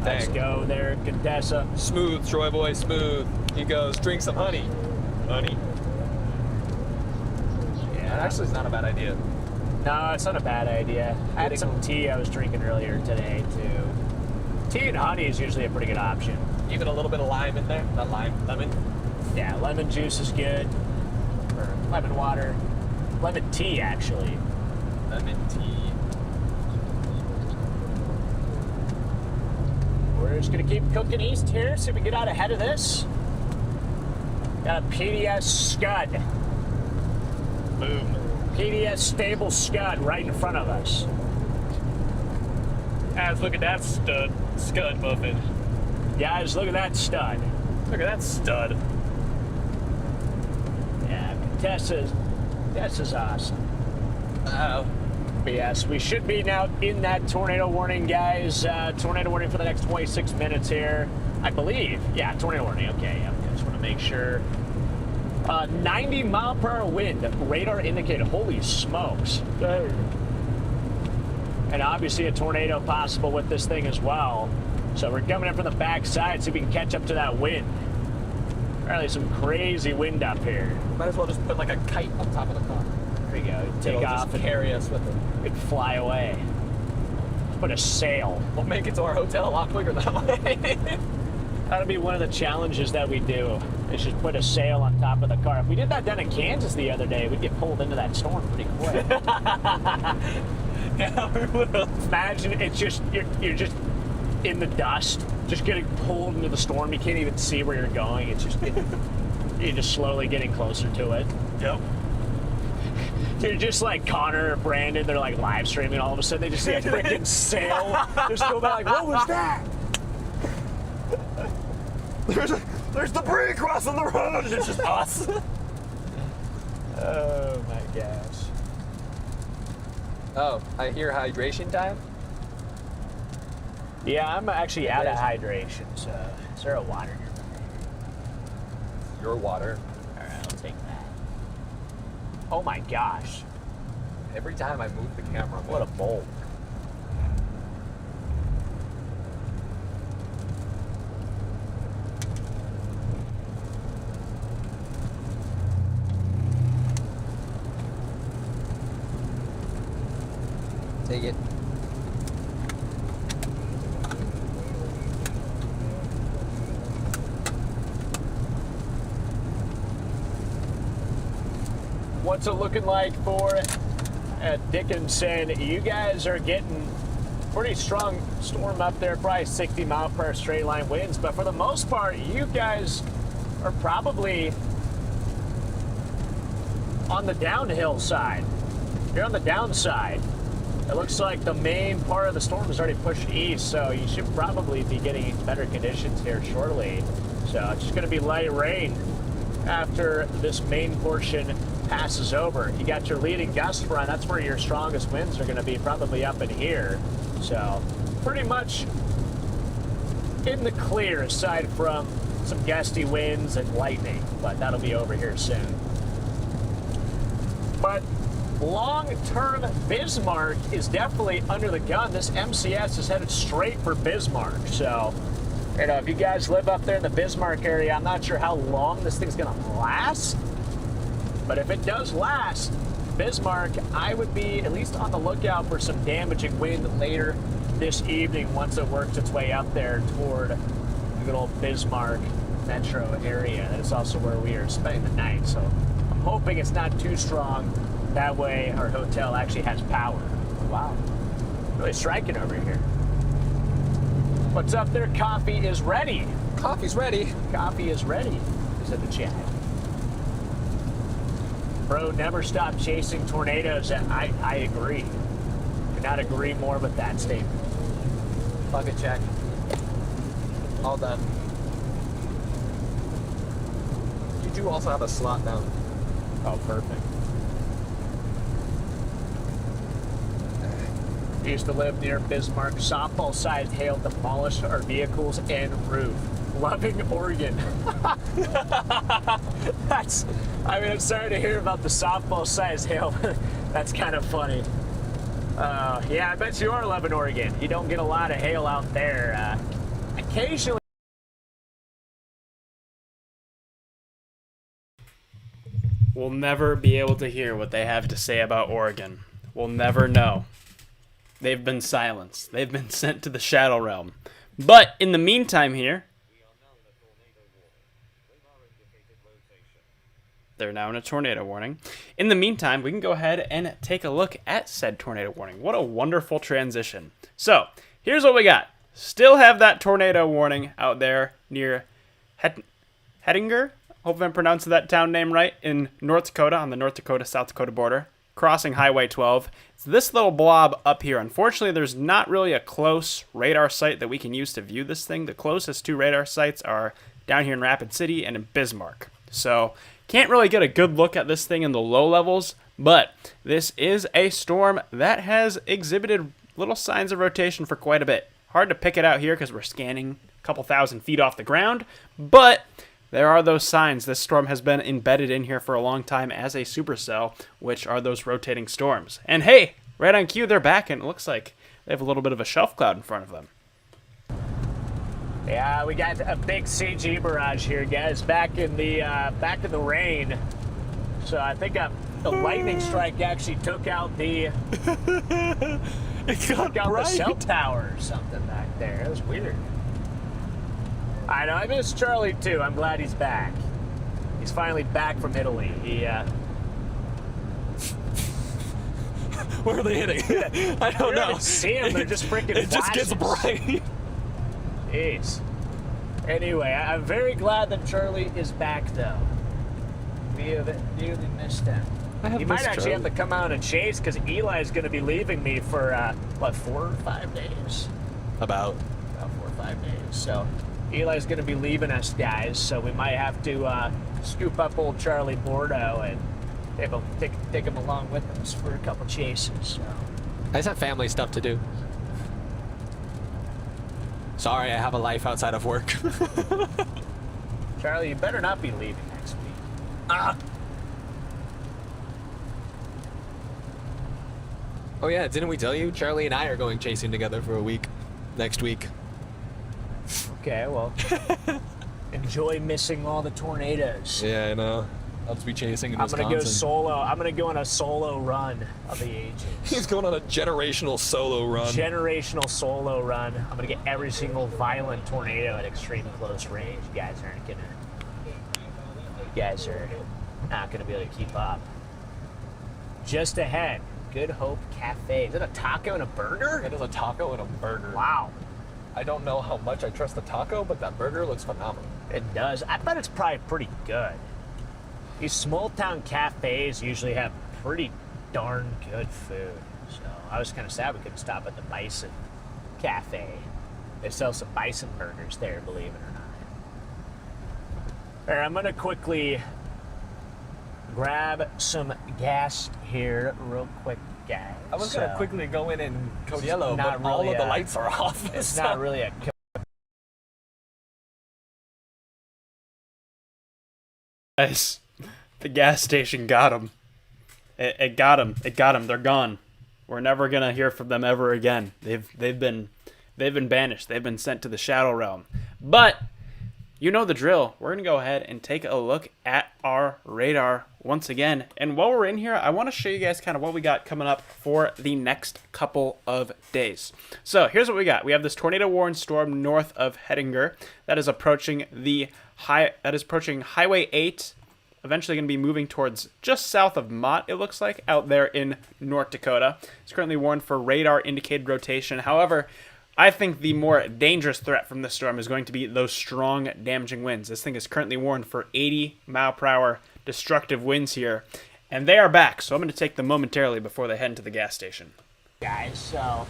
[SPEAKER 1] Let's
[SPEAKER 6] Dang.
[SPEAKER 1] go there, Contessa.
[SPEAKER 6] Smooth, Troy boy, smooth. He goes, drink some honey. Honey. That
[SPEAKER 1] Yeah.
[SPEAKER 6] actually is not a bad idea.
[SPEAKER 1] No, it's not a bad idea. I had some tea I was drinking earlier today, too. Tea and honey is usually a pretty good option.
[SPEAKER 6] Even a little bit of lime in there. Not lime, lemon.
[SPEAKER 1] Yeah, lemon juice is good. Or lemon water. Lemon tea, actually.
[SPEAKER 6] Lemon tea.
[SPEAKER 1] We're just gonna keep cooking east here, see if we get out ahead of this. Got a PDS Scud. Boom. PDS stable scud right in front of us.
[SPEAKER 7] Guys, look at that scud muffin.
[SPEAKER 1] Guys, look at that stud.
[SPEAKER 7] Look at that stud.
[SPEAKER 1] Yeah, Tessa's awesome.
[SPEAKER 6] Uh-oh.
[SPEAKER 1] But yes, we should be now in that tornado warning, guys. Tornado warning for the next 26 minutes here, I believe. Yeah, tornado warning. Okay, yeah, I just want to make sure. 90 mile per hour wind, radar indicated. Holy smokes. And obviously a tornado possible with this thing as well. So we're coming in from the back side, see if we can catch up to that wind. Apparently some crazy wind up here.
[SPEAKER 6] Might as well just put like a kite on top of the car.
[SPEAKER 1] There you go. Take
[SPEAKER 6] It'll
[SPEAKER 1] off
[SPEAKER 6] just
[SPEAKER 1] and
[SPEAKER 6] carry us with it.
[SPEAKER 1] it'd fly away. Put a sail.
[SPEAKER 6] We'll make it to our hotel a lot quicker that way.
[SPEAKER 1] That'll be one of the challenges that we do. Is just put a sail on top of the car. If we did that down in Kansas the other day, we'd get pulled into that storm pretty quick.
[SPEAKER 6] Yeah, we will.
[SPEAKER 1] Imagine it's just you're just in the dust, just getting pulled into the storm. You can't even see where you're going. It's just you're just slowly getting closer to it.
[SPEAKER 6] Yep.
[SPEAKER 1] You're just like Connor or Brandon. They're like live streaming. All of a sudden, they just see a freaking sail. They're still like, "What was that?"
[SPEAKER 6] There's debris crossing the road. It's just us.
[SPEAKER 1] Oh my gosh.
[SPEAKER 6] Oh, I hear hydration time.
[SPEAKER 1] Yeah, I'm actually out of hydration. So, is there a water here?
[SPEAKER 6] Your water.
[SPEAKER 1] All right, I'll take that. Oh my gosh.
[SPEAKER 6] Every time I move the camera,
[SPEAKER 1] What a bowl.
[SPEAKER 6] take it.
[SPEAKER 1] What's it looking like for Dickinson? You guys are getting pretty strong storm up there, probably 60 mile per hour straight line winds, but for the most part, you guys are probably on the downhill side. You're on the downside. It looks like the main part of the storm is already pushed east, so you should probably be getting better conditions here shortly. So it's just going to be light rain after this main portion passes over. You got your leading gust front. That's where your strongest winds are going to be, probably up in here. So pretty much in the clear aside from some gusty winds and lightning, but that'll be over here soon. But long-term Bismarck is definitely under the gun. This MCS is headed straight for Bismarck. So, you know, if you guys live up there in the Bismarck area, I'm not sure how long this thing's gonna last. But if it does last, Bismarck, I would be at least on the lookout for some damaging wind later this evening once it works its way up there toward the good old Bismarck metro area. That is also where we are spending the night. So I'm hoping it's not too strong. That way our hotel actually has power. Wow. Really striking over here. What's up there? Coffee is ready.
[SPEAKER 6] Coffee's ready.
[SPEAKER 1] Coffee is ready, is in the chat. Bro, never stop chasing tornadoes. I agree. Could not agree more with that statement.
[SPEAKER 6] Bucket check. All done. You do also have a slot down.
[SPEAKER 1] Oh, perfect. We used to live near Bismarck. Softball-sized hail demolished our vehicles and roof. Loving Oregon. I'm sorry to hear about the softball-sized hail. That's kind of funny. Yeah, I bet you are loving Oregon. You don't get a lot of hail out there. Occasionally.
[SPEAKER 4] We'll never be able to hear what they have to say about Oregon. We'll never know. They've been silenced. They've been sent to the Shadow Realm. But in the meantime here, they're now in a tornado warning. In the meantime, we can go ahead and take a look at said tornado warning. What a wonderful transition. So, here's what we got. Still have that tornado warning out there near Hettinger. Hope I'm pronouncing that town name right, in North Dakota, on the North Dakota-South Dakota border, crossing Highway 12. It's this little blob up here. Unfortunately, there's not really a close radar site that we can use to view this thing. The closest two radar sites are down here in Rapid City and in Bismarck. So, can't really get a good look at this thing in the low levels, but this is a storm that has exhibited little signs of rotation for quite a bit. Hard to pick it out here because we're scanning a couple thousand feet off the ground, but there are those signs. This storm has been embedded in here for a long time as a supercell, which are those rotating storms. And hey, right on cue, they're back, and it looks like they have a little bit of a shelf cloud in front of them.
[SPEAKER 1] Yeah, we got a big CG barrage here, guys. Back in the rain. So I think the lightning strike actually took out the the cell tower or something back there. It was weird. I know. I miss Charlie too. I'm glad he's back. He's finally back from Italy. He.
[SPEAKER 6] Where are they hitting? I don't know.
[SPEAKER 1] See them? They're just freaking.
[SPEAKER 6] It just gets bright.
[SPEAKER 1] Jeez. Anyway, I'm very glad that Charlie is back, though. We have dearly missed him. He might actually have to come out and chase because Eli's going to be leaving me for, 4 or 5 days?
[SPEAKER 6] About
[SPEAKER 1] 4 or 5 days. So Eli's going to be leaving us, guys. So we might have to scoop up old Charlie Bordeaux and take him along with us for a couple chases. So.
[SPEAKER 6] I just have family stuff to do. Sorry, I have a life outside of work.
[SPEAKER 1] Charlie, you better not be leaving next week.
[SPEAKER 6] Oh yeah, didn't we tell you? Charlie and I are going chasing together for a week. Next week.
[SPEAKER 1] Okay, well, enjoy missing all the tornadoes.
[SPEAKER 6] Yeah, I know. I'll just be chasing in Wisconsin.
[SPEAKER 1] I'm gonna go solo. I'm gonna go on a solo run of the ages.
[SPEAKER 6] He's going on a generational solo run.
[SPEAKER 1] Generational solo run. I'm gonna get every single violent tornado at extreme close range. You guys are not gonna be able to keep up. Just ahead, Good Hope Cafe. Is it a taco and a burger?
[SPEAKER 6] It is a taco and a burger.
[SPEAKER 1] Wow.
[SPEAKER 6] I don't know how much I trust the taco, but that burger looks phenomenal.
[SPEAKER 1] It does. I bet it's probably pretty good. These small town cafes usually have pretty darn good food. So I was kind of sad we couldn't stop at the Bison Cafe. They sell some bison burgers there, believe it or not. All right, I'm gonna quickly grab some gas here real quick, guys.
[SPEAKER 6] I was gonna quickly go in and code yellow,
[SPEAKER 1] not
[SPEAKER 6] but all
[SPEAKER 1] really
[SPEAKER 6] of the lights are off.
[SPEAKER 1] It's not really a
[SPEAKER 4] Guys, the gas station got him. It got him. It got him. They're gone. We're never gonna hear from them ever again. They've been banished. They've been sent to the Shadow Realm. But you know the drill. We're gonna go ahead and take a look at our radar once again. And while we're in here, I want to show you guys kind of what we got coming up for the next couple of days. So here's what we got. We have this tornado warning storm north of Hettinger that is approaching Highway 8. Eventually going to be moving towards just south of Mott, it looks like, out there in North Dakota. It's currently warned for radar indicated rotation. However, I think the more dangerous threat from this storm is going to be those strong, damaging winds. This thing is currently warned for 80-mile-per-hour destructive winds here, and they are back, so I'm going to take them momentarily before they head into the gas station.
[SPEAKER 1] guys, so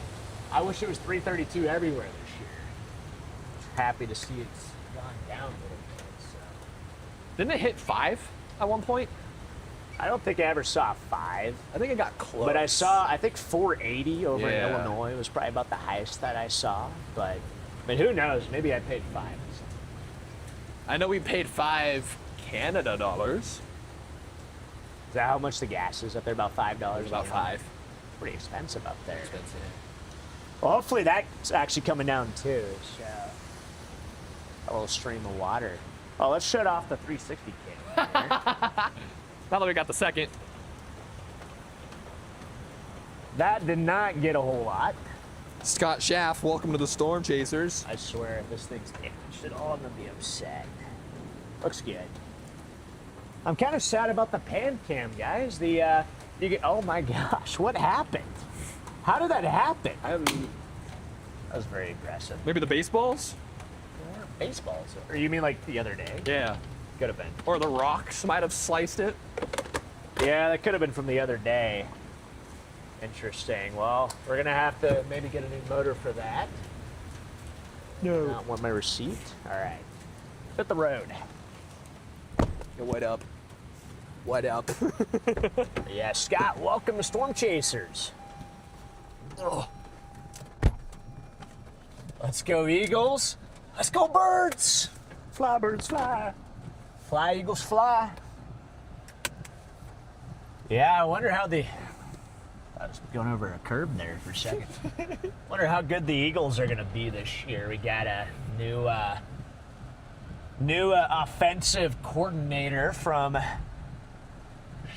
[SPEAKER 1] I wish it was 332 everywhere this year. Happy to see it's gone down a little bit. So.
[SPEAKER 6] Didn't it hit 5 at one point?
[SPEAKER 1] I don't think I ever saw 5.
[SPEAKER 6] I think it got close.
[SPEAKER 1] But I saw, I think 480 over in
[SPEAKER 6] Yeah.
[SPEAKER 1] Illinois was probably about the highest that I saw. But, I mean, who knows? Maybe I paid 5.
[SPEAKER 6] I know we paid 5 Canada dollars.
[SPEAKER 1] Is that how much the gas is up there? About $5?
[SPEAKER 6] About 5.
[SPEAKER 1] Pretty expensive up there.
[SPEAKER 6] Expensive.
[SPEAKER 1] Well, hopefully that's actually coming down too. So, a little stream of water. Oh, let's shut off the 360 cam.
[SPEAKER 6] Now that we got the second.
[SPEAKER 1] That did not get a whole lot.
[SPEAKER 6] Scott Schaff, welcome to the Storm Chasers.
[SPEAKER 1] I swear, if this thing's damaged at all, I'm gonna be upset. Looks good. I'm kind of sad about the pan cam, guys. Oh my gosh, what happened? How did that happen? That was very aggressive.
[SPEAKER 6] Maybe the baseballs?
[SPEAKER 1] Baseballs? Or you mean like the other day?
[SPEAKER 6] Yeah.
[SPEAKER 1] Could have been.
[SPEAKER 6] Or the rocks might have sliced it.
[SPEAKER 1] Yeah, that could have been from the other day. Interesting. Well, we're gonna have to maybe get a new motor for that. No. Not want my receipt. All right. Hit the road.
[SPEAKER 6] Yo, what up? What up?
[SPEAKER 1] Yeah, Scott. Welcome to Storm Chasers. Oh. Let's go, Eagles. Let's go, birds. Fly, birds, fly. Fly, Eagles, fly. Yeah, I wonder how the... I was going over a curb there for a second. Wonder how good the Eagles are going to be this year. We got a new offensive coordinator from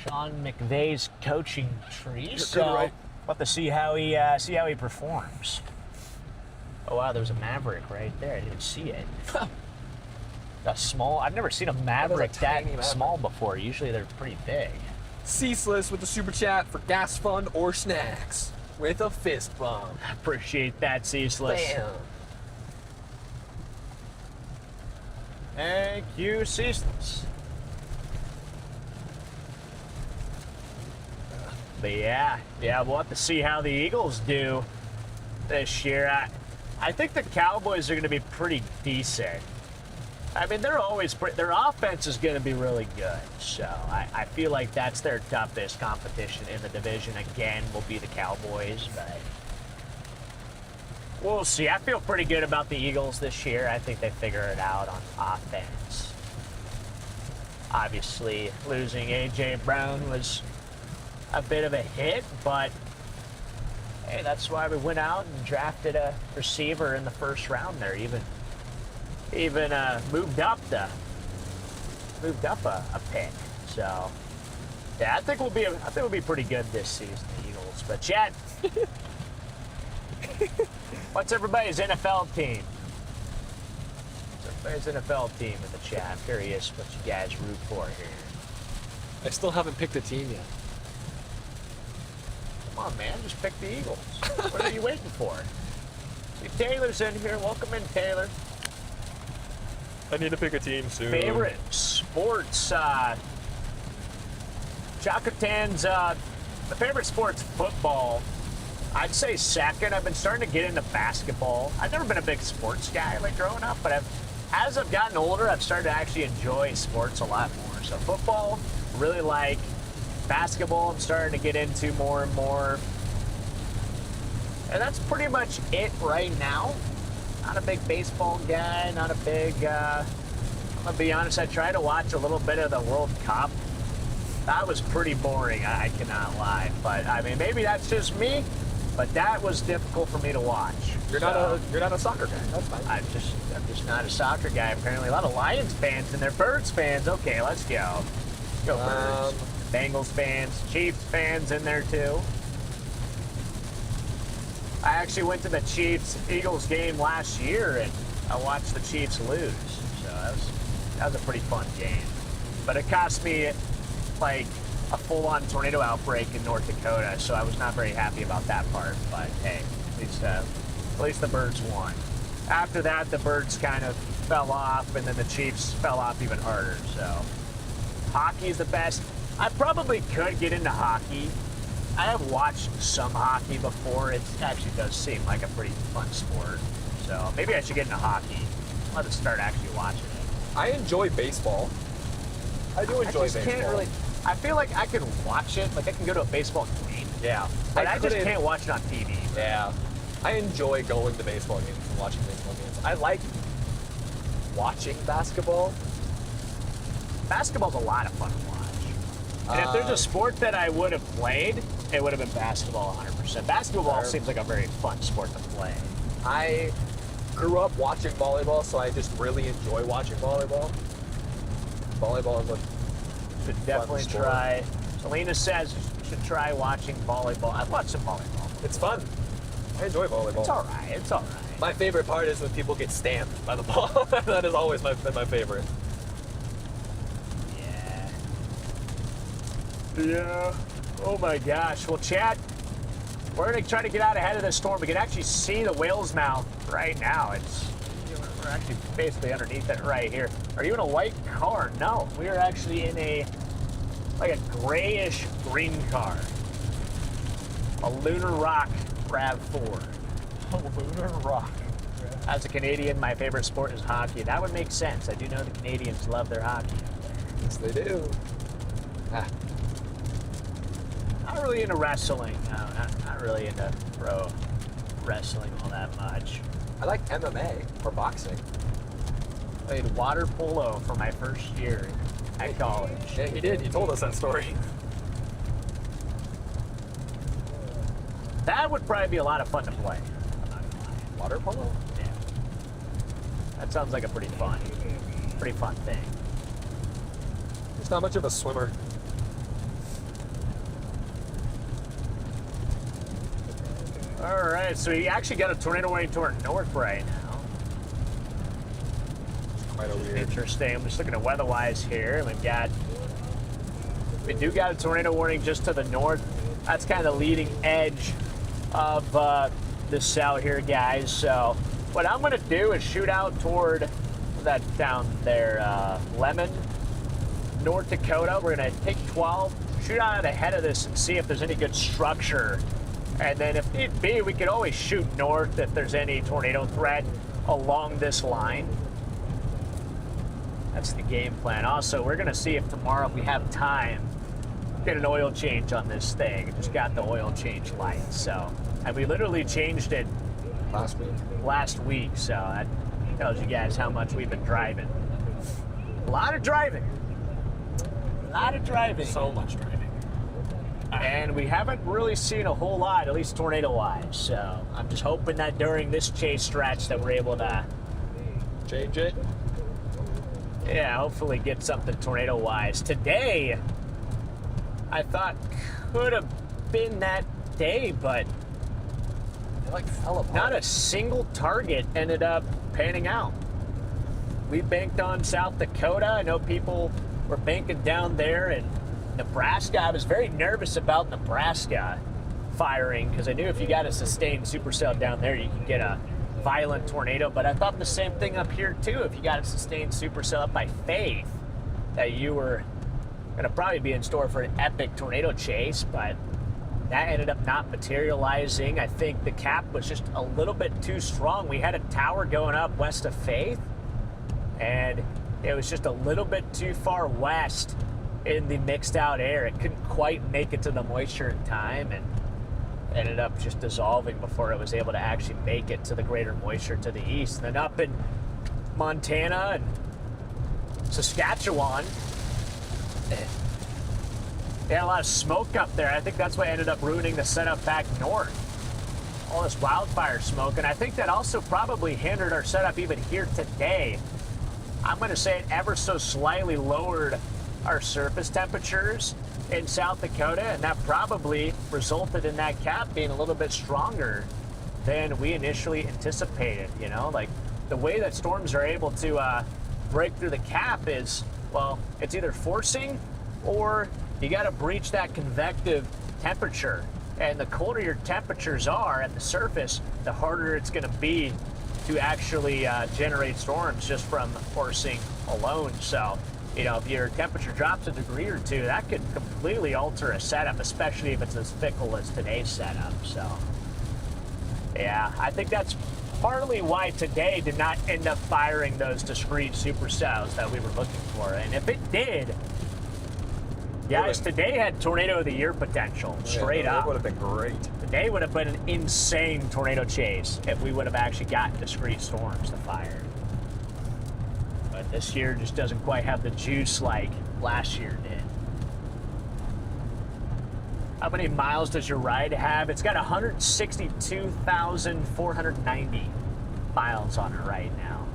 [SPEAKER 1] Sean McVay's coaching tree. So
[SPEAKER 6] right.
[SPEAKER 1] we'll have to see how he performs. Oh wow, there's a Maverick right there. I didn't even see it. A small. I've never seen a Maverick that small before. Usually they're pretty big.
[SPEAKER 6] Ceaseless with the super chat for gas fund or snacks with a fist bump.
[SPEAKER 1] Appreciate that, Ceaseless.
[SPEAKER 6] Bam.
[SPEAKER 1] Thank you, Ceaseless. But yeah, we'll have to see how the Eagles do this year. I think the Cowboys are going to be pretty decent. I mean, they're always their offense is going to be really good. So I feel like that's their toughest competition in the division. Again, will be the Cowboys, but we'll see. I feel pretty good about the Eagles this year. I think they figure it out on offense. Obviously, losing A.J. Brown was a bit of a hit, but hey, that's why we went out and drafted a receiver in the first round there. Even moved up a pick. So yeah, I think we'll be pretty good this season, the Eagles. But Chad, what's everybody's NFL team? What's everybody's NFL team in the chat? I'm curious what you guys root for here.
[SPEAKER 6] I still haven't picked a team yet.
[SPEAKER 1] Come on, man, just pick the Eagles. What are you waiting for? See, Taylor's in here. Welcome in, Taylor.
[SPEAKER 6] I need to pick a team soon.
[SPEAKER 1] Favorite sports, Chacotan's, the favorite sport's football. I'd say second. I've been starting to get into basketball. I've never been a big sports guy like growing up, but as I've gotten older, I've started to actually enjoy sports a lot more. So football, really like. Basketball, I'm starting to get into more and more. And that's pretty much it right now. Not a big baseball guy, not a big, I'm gonna be honest, I tried to watch a little bit of the World Cup. That was pretty boring, I cannot lie. But I mean, maybe that's just me, but that was difficult for me to watch.
[SPEAKER 6] You're not a soccer guy. That's fine.
[SPEAKER 1] I'm just not a soccer guy. Apparently, a lot of Lions fans and they're Birds fans. Okay, let's go. Let's go Birds. Bengals fans, Chiefs fans in there too. I actually went to the Chiefs-Eagles game last year and I watched the Chiefs lose. So that was a pretty fun game. But it cost me like a full-on tornado outbreak in North Dakota, so I was not very happy about that part. But hey, at least the Birds won. After that, the Birds kind of fell off, and then the Chiefs fell off even harder. So hockey is the best. I probably could get into hockey. I have watched some hockey before. It actually does seem like a pretty fun sport. So maybe I should get into hockey. I'll have to start actually watching it.
[SPEAKER 6] I enjoy baseball. I do enjoy baseball.
[SPEAKER 1] Can't really. I feel like I can watch it. Like I can go to a baseball game.
[SPEAKER 6] Yeah.
[SPEAKER 1] But I just can't watch it on TV.
[SPEAKER 6] Yeah. I enjoy going to baseball games and watching baseball games. I like watching basketball.
[SPEAKER 1] Basketball's a lot of fun to watch. And if there's a sport that I would have played, it would have been basketball 100%. Basketball seems like a very fun sport to play.
[SPEAKER 6] I grew up watching volleyball, so I just really enjoy watching volleyball. Volleyball is a
[SPEAKER 1] should definitely try. Selena says you should try watching volleyball. I've watched some volleyball.
[SPEAKER 6] It's fun. I enjoy volleyball.
[SPEAKER 1] It's all right. It's all right.
[SPEAKER 6] My favorite part is when people get stamped by the ball. That has always been my favorite.
[SPEAKER 1] Yeah. Oh my gosh. Well, Chad, we're going to try to get out ahead of this storm. We can actually see the whale's mouth right now. It's We're actually basically underneath it right here. Are you in a white car? No, we are actually in a grayish green car. A Lunar Rock RAV4.
[SPEAKER 6] Oh, Lunar Rock.
[SPEAKER 1] As a Canadian, my favorite sport is hockey. That would make sense. I do know the Canadians love their hockey.
[SPEAKER 6] Yes, they do. Ah,
[SPEAKER 1] Not really into wrestling. No, not really into pro wrestling all that much.
[SPEAKER 6] I like MMA or boxing.
[SPEAKER 1] Played water polo for my first year at college.
[SPEAKER 6] Yeah, you did. You told us that story.
[SPEAKER 1] That would probably be a lot of fun to play. I'm not gonna lie.
[SPEAKER 6] Water polo?
[SPEAKER 1] Yeah. That sounds like a pretty fun thing.
[SPEAKER 6] He's not much of a swimmer.
[SPEAKER 1] All right, so we actually got a tornado warning to our north right now.
[SPEAKER 6] Quite a weird.
[SPEAKER 1] Interesting. I'm just looking at weather-wise here. We do got a tornado warning just to the north. That's kind of the leading edge of the cell here, guys. So what I'm gonna do is shoot out toward that down there, Lemon, North Dakota. We're gonna take 12, shoot out ahead of this and see if there's any good structure. And then if need be, we could always shoot north if there's any tornado threat along this line. That's the game plan. Also, we're gonna see if tomorrow, if we have time, get an oil change on this thing. Just got the oil change light, so. And we literally changed it last week, so that tells you guys how much we've been driving. A lot of driving. A lot of driving.
[SPEAKER 6] So much driving.
[SPEAKER 1] And we haven't really seen a whole lot, at least tornado-wise. So I'm just hoping that during this chase stretch that we're able to
[SPEAKER 6] Change it.
[SPEAKER 1] yeah, hopefully get something tornado-wise. Today, I thought could have been that day, but
[SPEAKER 6] It like fell apart.
[SPEAKER 1] not a single target ended up panning out. We banked on South Dakota. I know people were banking down there in Nebraska. I was very nervous about Nebraska firing because I knew if you got a sustained supercell down there, you could get a violent tornado. But I thought the same thing up here too. If you got a sustained supercell up by Faith, that you were going to probably be in store for an epic tornado chase, but that ended up not materializing. I think the cap was just a little bit too strong. We had a tower going up west of Faith, and it was just a little bit too far west in the mixed out air. It couldn't quite make it to the moisture in time, and ended up just dissolving before it was able to actually make it to the greater moisture to the east. And then up in Montana and Saskatchewan, they had a lot of smoke up there. I think that's what ended up ruining the setup back north. All this wildfire smoke, and I think that also probably hindered our setup even here today. I'm going to say it ever so slightly lowered our surface temperatures in South Dakota, and that probably resulted in that cap being a little bit stronger than we initially anticipated. You know, like the way that storms are able to break through the cap is, well, it's either forcing or you got to breach that convective temperature. And the colder your temperatures are at the surface, the harder it's going to be to actually generate storms just from forcing alone. So, you know, if your temperature drops a degree or two, that could completely alter a setup, especially if it's as fickle as today's setup. So, yeah, I think that's partly why today did not end up firing those discrete supercells that we were looking for. And if it did, guys, today had Tornado of the Year potential, straight up.
[SPEAKER 6] It would have been great.
[SPEAKER 1] Today would have been an insane tornado chase if we would have actually gotten discrete storms to fire. But this year just doesn't quite have the juice like last year did. How many miles does your ride have? It's got 162,490 miles on it right now.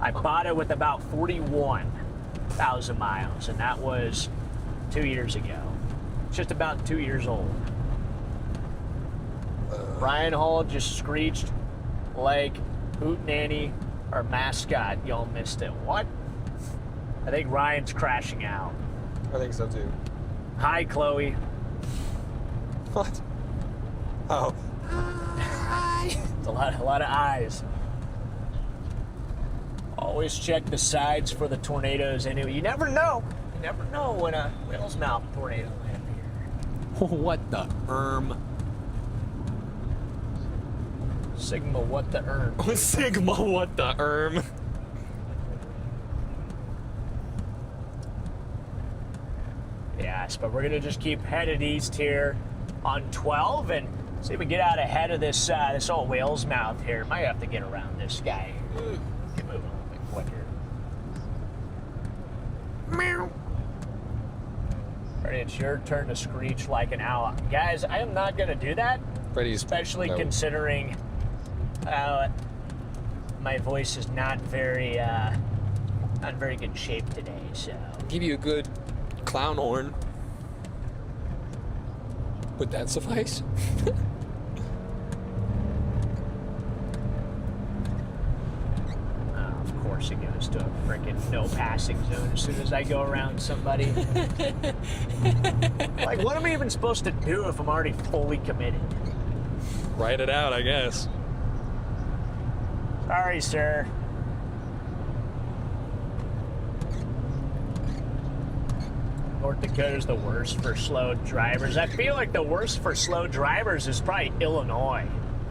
[SPEAKER 1] I bought it with about 41,000 miles, and that was 2 years ago. It's just about 2 years old. Ryan Hall just screeched like Hootenanny, our mascot. Y'all missed it. What? I think Ryan's crashing out.
[SPEAKER 6] I think so too.
[SPEAKER 1] Hi, Chloe.
[SPEAKER 6] What? Oh.
[SPEAKER 1] It's a lot of eyes. Always check the sides for the tornadoes anyway. You never know. You never know when a whale's mouth tornado lands here.
[SPEAKER 6] What the
[SPEAKER 1] Sigma, what the erm?
[SPEAKER 6] Sigma, what the
[SPEAKER 1] Yes, but we're gonna just keep headed east here on 12 and see if we get out ahead of this this old whale's mouth here. Might have to get around this guy. Get moving a little bit quicker. Meow. Ready, it's your turn to screech like an owl. Guys, I am not gonna do that.
[SPEAKER 6] Freddy's
[SPEAKER 1] Especially considering my voice is not very good shape today, so.
[SPEAKER 6] Give you a good clown horn. Would that suffice?
[SPEAKER 1] Of course it goes to a freaking no passing zone as soon as I go around somebody. Like, what am I even supposed to do if I'm already fully committed?
[SPEAKER 6] Write it out, I guess.
[SPEAKER 1] Sorry, sir. North Dakota's the worst for slow drivers. I feel like the worst for slow drivers is probably Illinois.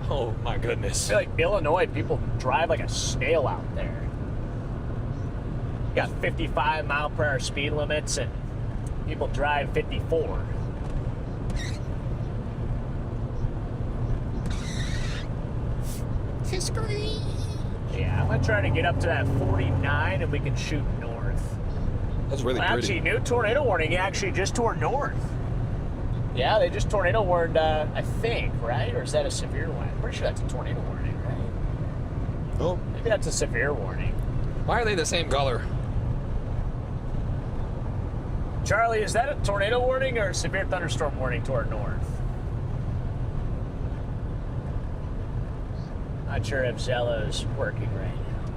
[SPEAKER 6] Oh my
[SPEAKER 1] I
[SPEAKER 6] goodness.
[SPEAKER 1] feel like Illinois, people drive like a snail out there. You got 55 mile per hour speed limits and people drive 54. Yeah, I'm gonna try to get up to that 49 and we can shoot north.
[SPEAKER 6] That's really
[SPEAKER 1] Well,
[SPEAKER 6] pretty.
[SPEAKER 1] actually, new tornado warning actually just toward north. Yeah, they just tornado warned, I think, right? Or is that a severe one? I'm pretty sure that's a tornado warning, right?
[SPEAKER 6] Oh.
[SPEAKER 1] Maybe that's a severe warning.
[SPEAKER 6] Why are they the same color?
[SPEAKER 1] Charlie, is that a tornado warning or a severe thunderstorm warning toward north? Not sure if Zello's working right now,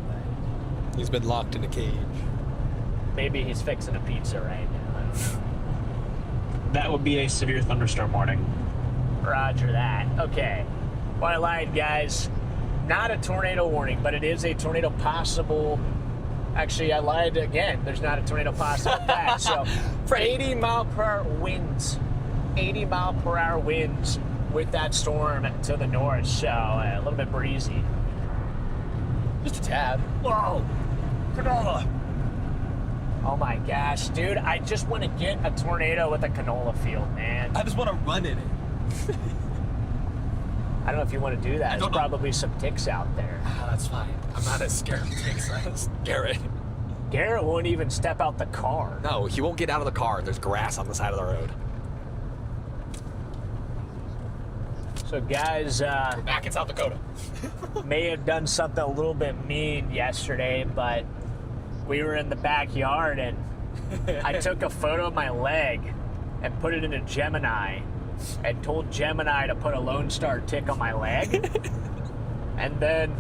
[SPEAKER 1] but
[SPEAKER 6] He's been locked in a cage.
[SPEAKER 1] maybe he's fixing a pizza right now. I don't know.
[SPEAKER 7] That would be a severe thunderstorm warning.
[SPEAKER 1] Roger that. Okay. Well, I lied, guys. Not a tornado warning, but it is a tornado possible. Actually, I lied again. There's not a tornado possible back. So, 80 mile per hour winds. 80 mile per hour winds with that storm to the north. So, a little bit breezy.
[SPEAKER 6] Just a tad.
[SPEAKER 1] Whoa! Canola! Oh my gosh, dude. I just want to get a tornado with a canola field, man.
[SPEAKER 6] I just want to run in it.
[SPEAKER 1] I don't know if you want to do that. There's
[SPEAKER 6] don't know.
[SPEAKER 1] probably some ticks out there.
[SPEAKER 6] Ah, that's fine. I'm not as scared of ticks as Garrett.
[SPEAKER 1] Garrett won't even step out the car.
[SPEAKER 6] No, he won't get out of the car. There's grass on the side of the road.
[SPEAKER 1] So guys,
[SPEAKER 6] Back in South Dakota.
[SPEAKER 1] may have done something a little bit mean yesterday, but we were in the backyard and I took a photo of my leg and put it into Gemini and told Gemini to put a Lone Star tick on my leg. And then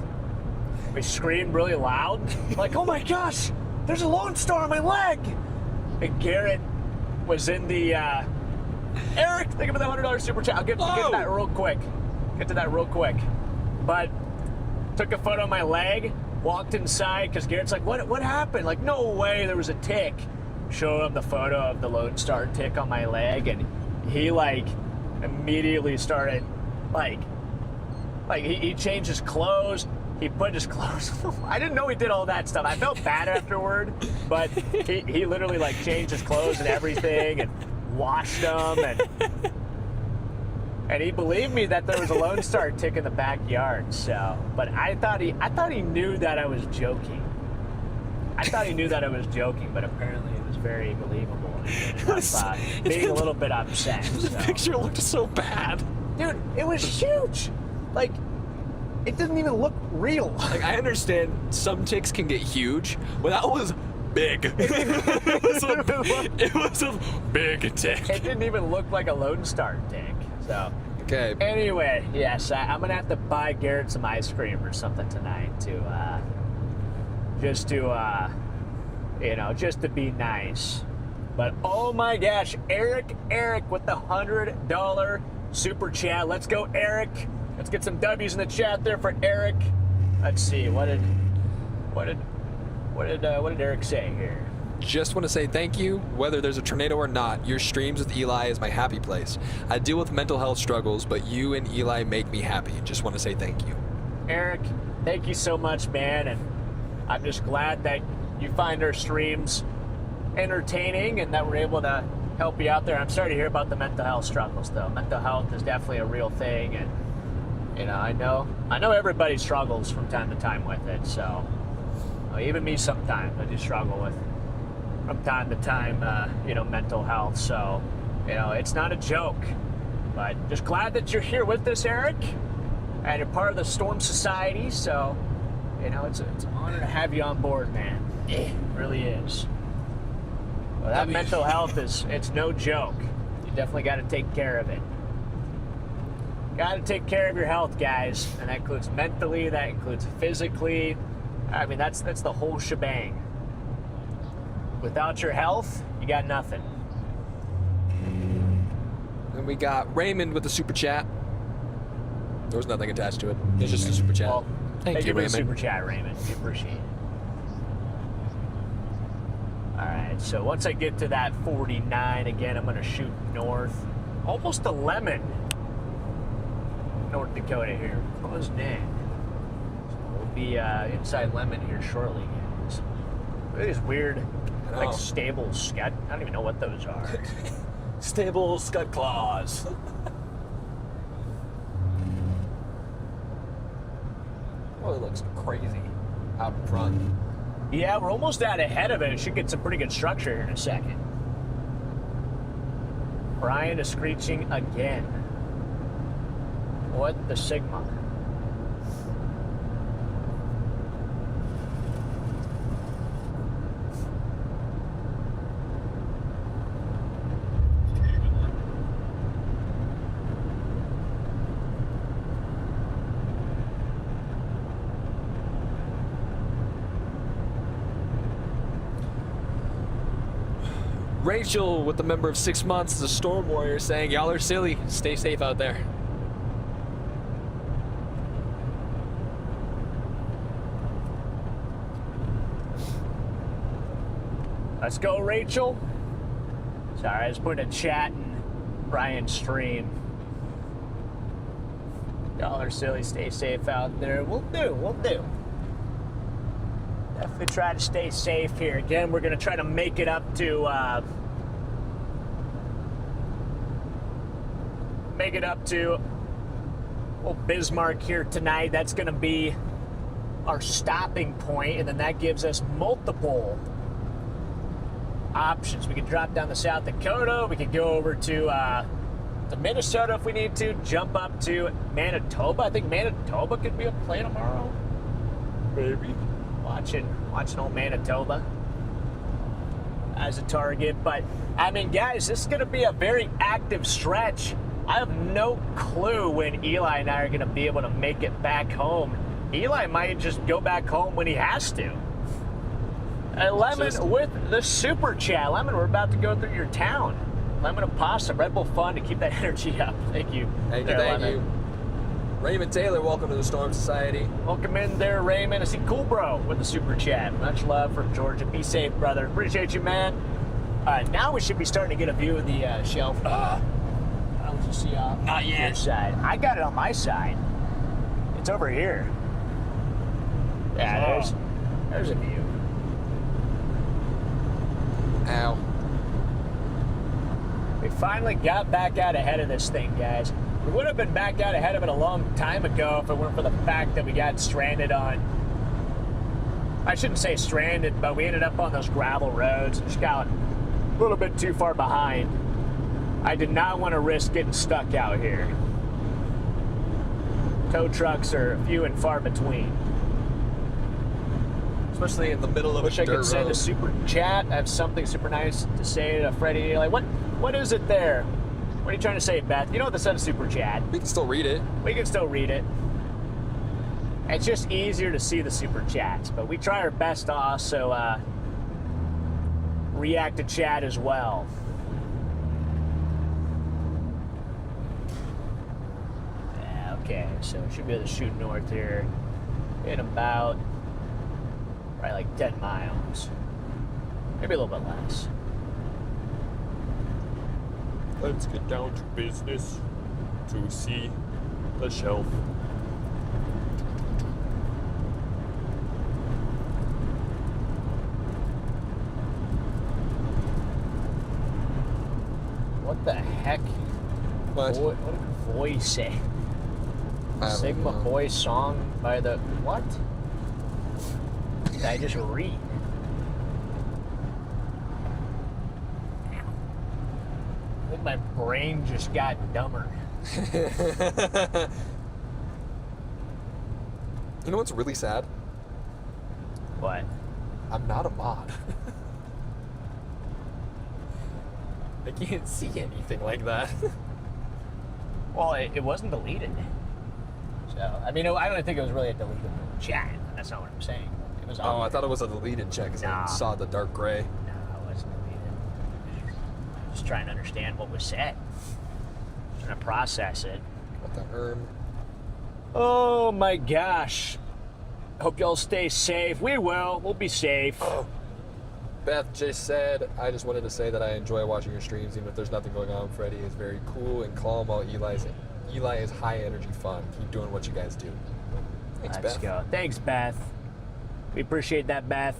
[SPEAKER 1] we screamed really loud, like, oh my gosh, there's a Lone Star on my leg. And Garrett was in the, Eric, thank you for the $100 super chat. I'll get to that real quick. Get to that real quick. But took a photo of my leg, walked inside, because Garrett's like, what happened? Like, no way, there was a tick. Showed him the photo of the Lone Star tick on my leg, and he, like, immediately started, like he changed his clothes. He put his clothes. I didn't know he did all that stuff. I felt bad afterward, but he literally, like, changed his clothes and everything and washed them, and he believed me that there was a Lone Star tick in the backyard. So, but I thought he knew that I was joking. I thought he knew that I was joking, but apparently it was very believable. And being a little bit upset.
[SPEAKER 6] The
[SPEAKER 1] So.
[SPEAKER 6] picture looked so bad.
[SPEAKER 1] Dude, it was huge. Like, it didn't even look real.
[SPEAKER 6] Like, I understand some ticks can get huge, but that was big. It was a big tick.
[SPEAKER 1] It didn't even look like a Lone Star tick. So,
[SPEAKER 6] Okay.
[SPEAKER 1] anyway, yes, I'm gonna have to buy Garrett some ice cream or something tonight just to be nice. But oh my gosh, Eric with the $100 super chat. Let's go, Eric. Let's get some W's in the chat there for Eric. Let's see, what did What did Eric say here?
[SPEAKER 6] Just want to say thank you. Whether there's a tornado or not, your streams with Eli is my happy place. I deal with mental health struggles, but you and Eli make me happy. Just want to say thank you.
[SPEAKER 1] Eric, thank you so much, man, and I'm just glad that you find our streams entertaining and that we're able to help you out there. I'm sorry to hear about the mental health struggles, though. Mental health is definitely a real thing, and you know, I know everybody struggles from time to time with it. So even me sometimes I do struggle with from time to time, mental health. So it's not a joke, but just glad that you're here with us, Eric, and you're part of the Storm Society. So it's an honor to have you on board, man. It really is. Well, that mental health it's no joke. You definitely got to take care of it. Got to take care of your health, guys, and that includes mentally, that includes physically. I mean, that's the whole shebang. Without your health, you got nothing.
[SPEAKER 6] And we got Raymond with the super chat. There was nothing attached to it. It's just a super chat.
[SPEAKER 1] Well,
[SPEAKER 6] thank you,
[SPEAKER 1] for the
[SPEAKER 6] Raymond.
[SPEAKER 1] super chat, Raymond. We appreciate it. All right, so once I get to that 49 again, I'm going to shoot north, almost to Lemon, North Dakota here. Close in. So we'll be inside Lemon here shortly, guys. Look at these weird, like stable scud. I don't even know what those are.
[SPEAKER 6] Stable scud claws. Oh, it looks crazy out in front.
[SPEAKER 1] Yeah, we're almost out ahead of it. It should get some pretty good structure here in a second. Brian is screeching again. What the Sigma?
[SPEAKER 6] Rachel, with the member of 6 months, is a storm warrior, saying, y'all are silly. Stay safe out there.
[SPEAKER 1] Let's go, Rachel. Sorry, I was putting a chat in Brian's stream. Y'all are silly. Stay safe out there. We'll do. Definitely try to stay safe here. Again, we're going to try to make it up to old Bismarck here tonight. That's going to be our stopping point, and then that gives us multiple options. We could drop down to South Dakota. We could go over to Minnesota if we need to. Jump up to Manitoba. I think Manitoba could be a play tomorrow. Maybe. Watching old Manitoba as a target. But, I mean, guys, this is going to be a very active stretch. I have no clue when Eli and I are going to be able to make it back home. Eli might just go back home when he has to. Lemon with the super chat. Lemon, we're about to go through your town. Lemon of pasta, Red Bull fun to keep that energy up. Thank you.
[SPEAKER 6] Thank you. Raymond Taylor, welcome to the Storm Society.
[SPEAKER 1] Welcome in there, Raymond. I see Cool Bro with the super chat. Much love from Georgia. Be safe, brother. Appreciate you, man. Now we should be starting to get a view of the shelf. I don't know what you see on your side. I got it on my side. It's over here. Yeah, there's a view.
[SPEAKER 6] Ow.
[SPEAKER 1] We finally got back out ahead of this thing, guys. We would have been back out ahead of it a long time ago if it weren't for the fact that we got stranded on... I shouldn't say stranded, but we ended up on those gravel roads and just got a little bit too far behind. I did not want to risk getting stuck out here. Tow trucks are few and far between.
[SPEAKER 6] Especially in the middle of
[SPEAKER 1] Wish
[SPEAKER 6] a
[SPEAKER 1] I
[SPEAKER 6] dirt
[SPEAKER 1] could send
[SPEAKER 6] road.
[SPEAKER 1] a super chat. I have something super nice to say to Freddy. Like, what is it there? What are you trying to say, Beth? You don't have to send a super chat.
[SPEAKER 6] We can still read it.
[SPEAKER 1] We can still read it. It's just easier to see the super chats, but we try our best to also react to chat as well. Yeah, okay, so we should be able to shoot north here in about Probably like 10 miles. Maybe a little bit less.
[SPEAKER 8] Let's get down to business to see the shelf.
[SPEAKER 1] What the heck?
[SPEAKER 3] What?
[SPEAKER 1] What did Voy say?
[SPEAKER 3] I don't
[SPEAKER 1] Sigma
[SPEAKER 3] know.
[SPEAKER 1] Boy song by the what? Did I just read? I think my brain just got dumber.
[SPEAKER 3] You know what's really sad?
[SPEAKER 1] What?
[SPEAKER 3] I'm not a mod.
[SPEAKER 6] I can't see anything like that.
[SPEAKER 1] Well, it wasn't deleted. So, I mean, I don't think it was really a deleted chat. That's not what I'm saying. It was
[SPEAKER 3] Oh, I thought it was a deleted check because
[SPEAKER 1] Nah.
[SPEAKER 3] I saw the dark gray.
[SPEAKER 1] No, it wasn't deleted. Just trying to understand what was said. Trying to process it.
[SPEAKER 3] What the herm?
[SPEAKER 1] Oh my gosh. Hope y'all stay safe. We will. We'll be safe.
[SPEAKER 3] Beth just said, I just wanted to say that I enjoy watching your streams, even if there's nothing going on. Freddie is very cool and calm, while Eli is high energy fun. Keep doing what you guys do. Thanks,
[SPEAKER 1] Let's
[SPEAKER 3] Beth.
[SPEAKER 1] go. Thanks, Beth. We appreciate that, Beth.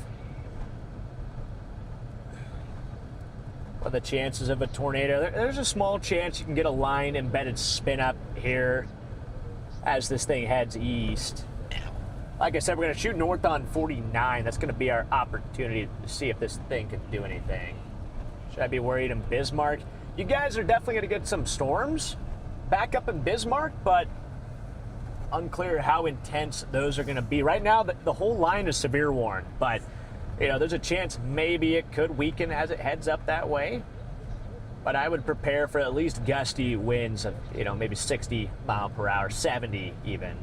[SPEAKER 1] What are the chances of a tornado? There's a small chance you can get a line embedded spin up here as this thing heads east. Like I said, we're going to shoot north on 49. That's going to be our opportunity to see if this thing can do anything. Should I be worried in Bismarck? You guys are definitely going to get some storms back up in Bismarck, but unclear how intense those are going to be. Right now, the whole line is severe warned, but you know, there's a chance maybe it could weaken as it heads up that way. But I would prepare for at least gusty winds of, you know, maybe 60 mile per hour, 70 even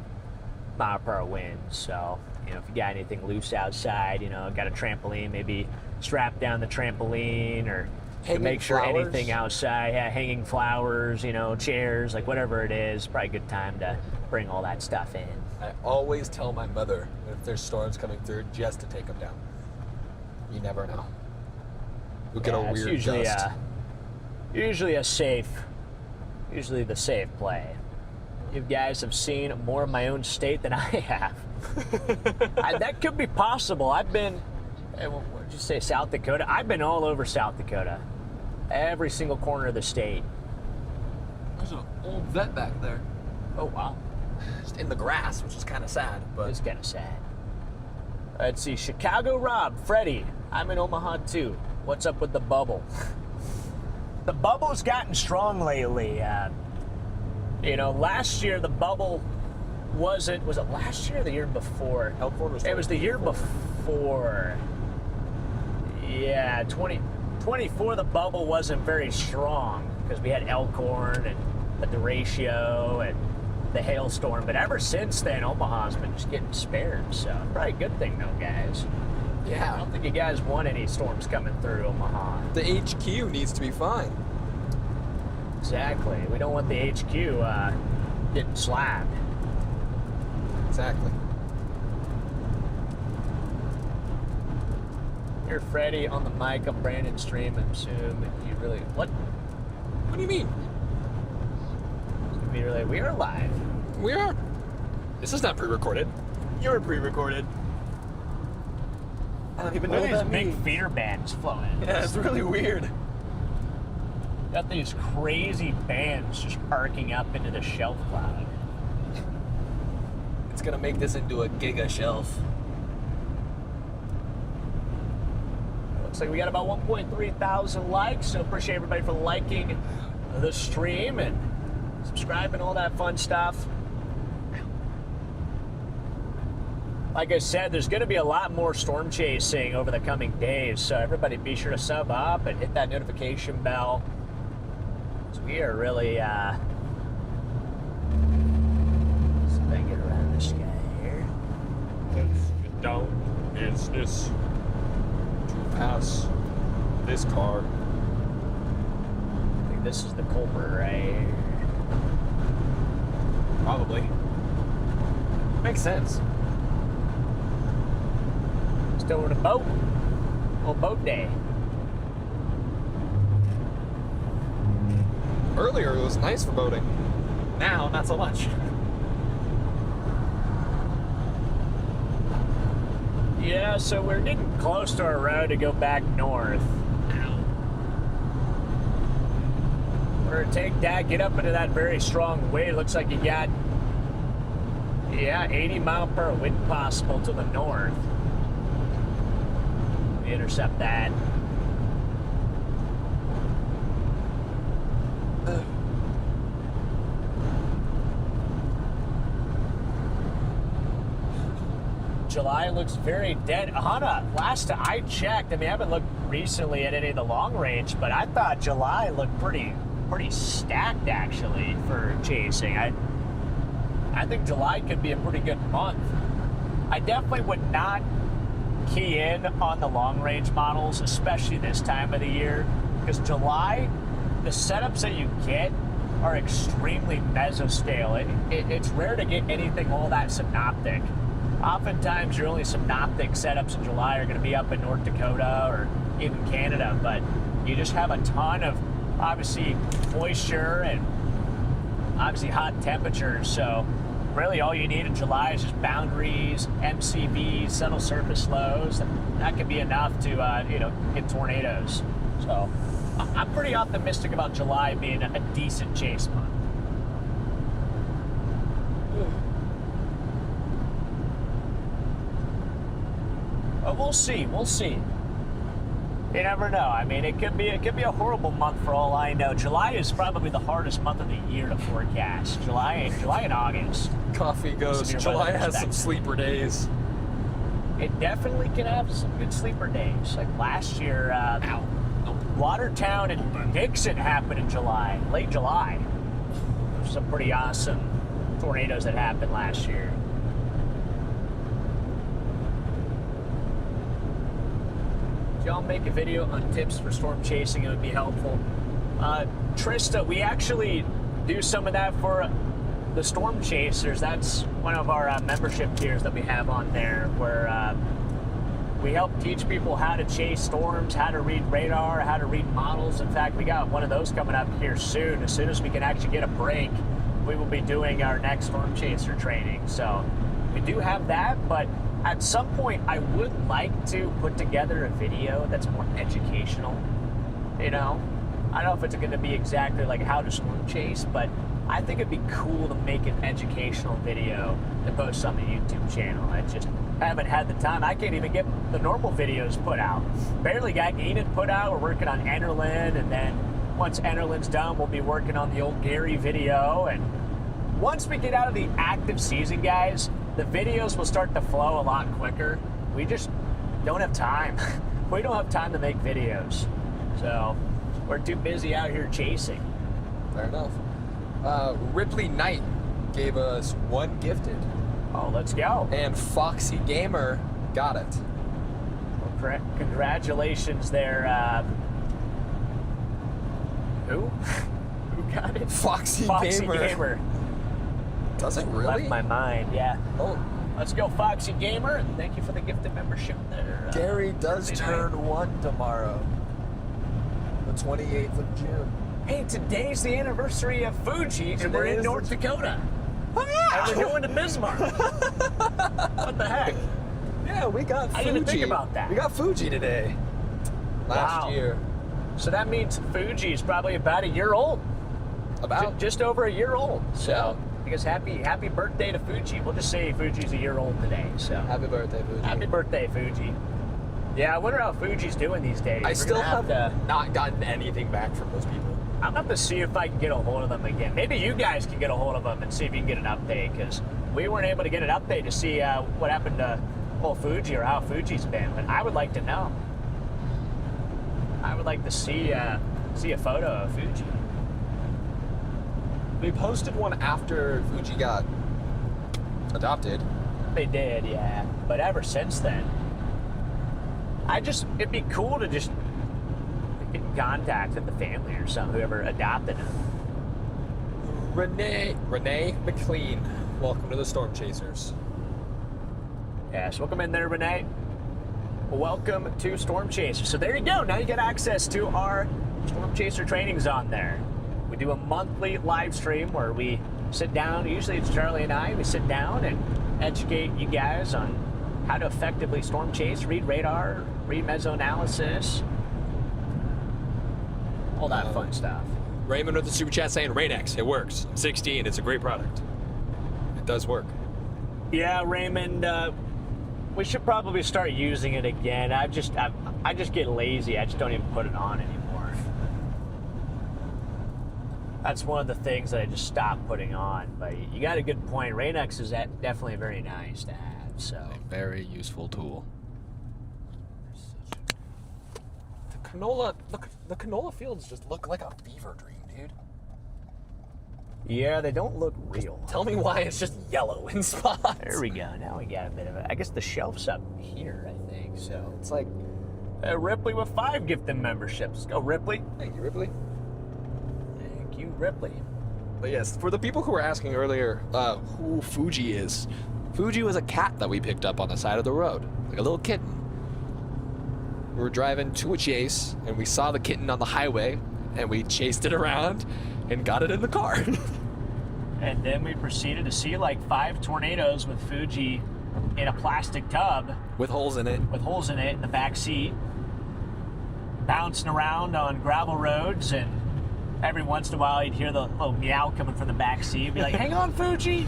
[SPEAKER 1] mile per hour winds. So, you know, if you got anything loose outside, you know, got a trampoline, maybe strap down the trampoline, or
[SPEAKER 3] Hanging
[SPEAKER 1] make sure
[SPEAKER 3] flowers?
[SPEAKER 1] anything outside, yeah, hanging flowers, you know, chairs, like whatever it is, probably a good time to bring all that stuff in.
[SPEAKER 3] I always tell my mother if there's storms coming through just to take them down. You never know. We'll get a
[SPEAKER 1] Yeah, it's
[SPEAKER 3] weird
[SPEAKER 1] usually
[SPEAKER 3] gust.
[SPEAKER 1] usually the safe play. You guys have seen more of my own state than I have. That could be possible. I've been, what did you say, South Dakota? I've been all over South Dakota. Every single corner of the state.
[SPEAKER 3] There's an old vet back there.
[SPEAKER 1] Oh, wow.
[SPEAKER 3] Just in the grass, which is kind of sad. But
[SPEAKER 1] It's kind of sad. Let's see. Chicago Rob, Freddie, I'm in Omaha too. What's up with the bubble? The bubble's gotten strong lately. You know, last year the bubble was it last year or the year before?
[SPEAKER 3] Elkhorn was
[SPEAKER 1] It was the year before. Yeah, 2024 the bubble wasn't very strong because we had Elkhorn and the derecho and the hailstorm, but ever since then Omaha's been just getting spared, so probably a good thing though, guys. I
[SPEAKER 3] yeah,
[SPEAKER 1] don't think you guys want any storms coming through Omaha.
[SPEAKER 3] the HQ needs to be fine.
[SPEAKER 1] Exactly. We don't want the HQ getting slapped.
[SPEAKER 3] Exactly.
[SPEAKER 1] You're Freddie on the mic. I'm Brandon streaming soon. You really what?
[SPEAKER 3] What do you mean?
[SPEAKER 1] We are live.
[SPEAKER 3] We are. This is not pre-recorded. You're pre-recorded. I don't even know
[SPEAKER 1] Look
[SPEAKER 3] what
[SPEAKER 1] at
[SPEAKER 3] that
[SPEAKER 1] these big
[SPEAKER 3] means.
[SPEAKER 1] feeder bands flowing.
[SPEAKER 3] Yeah, it's really weird.
[SPEAKER 1] Got these crazy bands just arcing up into the shelf cloud.
[SPEAKER 3] It's gonna make this into a giga shelf.
[SPEAKER 1] Looks like we got about 1.3 thousand likes, so appreciate everybody for liking the stream and subscribing, all that fun stuff. Like I said, there's going to be a lot more storm chasing over the coming days, so everybody be sure to sub up and hit that notification bell. So we are really, see if I can get around this guy here.
[SPEAKER 8] Let's get down to business to pass this car.
[SPEAKER 1] I think this is the culprit right here.
[SPEAKER 3] Probably. Makes sense.
[SPEAKER 1] Let's Just over the boat. Little boat day.
[SPEAKER 3] Earlier it was nice for boating.
[SPEAKER 2] Now, not so much.
[SPEAKER 1] Yeah, so we're getting close to our road to go back north. We're gonna take that, get up into that very strong wind. It looks like you got, 80-mile-per-hour wind possible to the north. We intercept that. July looks very dead. Hana, last I checked, I mean, I haven't looked recently at any of the long range, but I thought July looked pretty stacked actually for chasing. I think July could be a pretty good month. I definitely would not key in on the long range models, especially this time of the year, because July, the setups that you get are extremely mesoscale. It's rare to get anything all that synoptic. Oftentimes, your only synoptic setups in July are going to be up in North Dakota or even Canada, but you just have a ton of, obviously, moisture and obviously hot temperatures. So really all you need in July is just boundaries, MCVs, subtle surface lows, and that could be enough to, get tornadoes. So I'm pretty optimistic about July being a decent chase month. But we'll see. You never know. I mean, it could be a horrible month for all I know. July is probably the hardest month of the year to forecast. July and August.
[SPEAKER 3] Coffee goes, July has some sleeper days.
[SPEAKER 1] It definitely can have some good sleeper days. Like last year, Watertown and Dixon happened in July, late July. There's some pretty awesome tornadoes that happened last year. If y'all make a video on tips for storm chasing, it would be helpful. Trista, we actually do some of that for the storm chasers. That's one of our membership tiers that we have on there, where we help teach people how to chase storms, how to read radar, how to read models. In fact, we got one of those coming up here soon. As soon as we can actually get a break, we will be doing our next storm chaser training. So we do have that, but at some point, I would like to put together a video that's more educational. I don't know if it's going to be exactly like how to storm chase, but I think it'd be cool to make an educational video to post on the YouTube channel. I just haven't had the time. I can't even get the normal videos put out. Barely got Enid put out. We're working on Enderlin, and then once Enderlin's done, we'll be working on the old Gary video. And once we get out of the active season, guys, the videos will start to flow a lot quicker. We just don't have time. We don't have time to make videos. So we're too busy out here chasing.
[SPEAKER 3] Fair enough. Ripley Knight gave us one gifted.
[SPEAKER 1] Oh, let's go.
[SPEAKER 3] And Foxy Gamer got it.
[SPEAKER 1] Well, congratulations there. Who? Who got it?
[SPEAKER 3] Foxy
[SPEAKER 1] Gamer.
[SPEAKER 3] Gamer. Does it really?
[SPEAKER 1] Left my mind, yeah.
[SPEAKER 3] Oh.
[SPEAKER 1] Let's go, Foxy Gamer, and thank you for the gifted membership there.
[SPEAKER 3] Gary does turn 1 tomorrow. The 28th of June.
[SPEAKER 1] Hey, today's the anniversary of Fuji, and we're in North Dakota.
[SPEAKER 3] Oh, yeah!
[SPEAKER 1] And we're going to Bismarck. What the heck?
[SPEAKER 3] Yeah, we got Fuji.
[SPEAKER 1] I didn't think about that.
[SPEAKER 3] We got Fuji today. Last year.
[SPEAKER 1] So that means Fuji is probably about a year old. Just over a year old. So. Yeah. Because happy birthday to Fuji. We'll just say Fuji's a year old today. So
[SPEAKER 3] happy birthday, Fuji.
[SPEAKER 1] Happy birthday, Fuji. Yeah, I wonder how Fuji's doing these days.
[SPEAKER 3] I still have not gotten anything back from those people.
[SPEAKER 1] I'm going to see if I can get a hold of them again. Maybe you guys can get a hold of them and see if you can get an update, because we weren't able to get an update to see what happened to old Fuji or how Fuji's been. But I would like to know. I would like to see a photo of Fuji.
[SPEAKER 3] They posted one after Fuji got adopted.
[SPEAKER 1] They did, yeah. But ever since then, it'd be cool to just get in contact with the family or something, whoever adopted him.
[SPEAKER 3] Renee McLean, welcome to the Storm Chasers.
[SPEAKER 1] Yes, welcome in there, Renee. welcome to Storm Chaser. So there you go. Now you get access to our Storm Chaser trainings on there. We do a monthly live stream where we sit down. Usually it's Charlie and I. We sit down and educate you guys on how to effectively storm chase, read radar, read mesoanalysis, all that fun stuff.
[SPEAKER 6] Raymond with the super chat saying Rain-X, it works. I'm 16, it's a great product. It does work.
[SPEAKER 1] Yeah, Raymond, we should probably start using it again. I just get lazy. I just don't even put it on anymore. That's one of the things that I just stopped putting on. But you got a good point. Rain-X is definitely very nice to have. So
[SPEAKER 6] A very useful tool. The canola fields just look like a fever dream, dude.
[SPEAKER 1] yeah, they don't look real.
[SPEAKER 6] Tell me why it's just yellow in spots.
[SPEAKER 1] There we go. Now we got a bit of it. I guess the shelf's up here, I think. So
[SPEAKER 6] It's like,
[SPEAKER 1] Ripley with 5 gifted memberships. Let's go, Ripley.
[SPEAKER 6] thank you, Ripley.
[SPEAKER 1] Thank you, Ripley.
[SPEAKER 6] But yes, for the people who were asking earlier who Fuji is, Fuji was a cat that we picked up on the side of the road, like a little kitten. We were driving to a chase, and we saw the kitten on the highway, and we chased it around and got it in the car.
[SPEAKER 1] And then we proceeded to see like 5 tornadoes with Fuji in a plastic tub
[SPEAKER 6] With holes in it.
[SPEAKER 1] with holes in it in the back seat, bouncing around on gravel roads, and every once in a while you'd hear the little meow coming from the back seat. You'd be like, hang on, Fuji!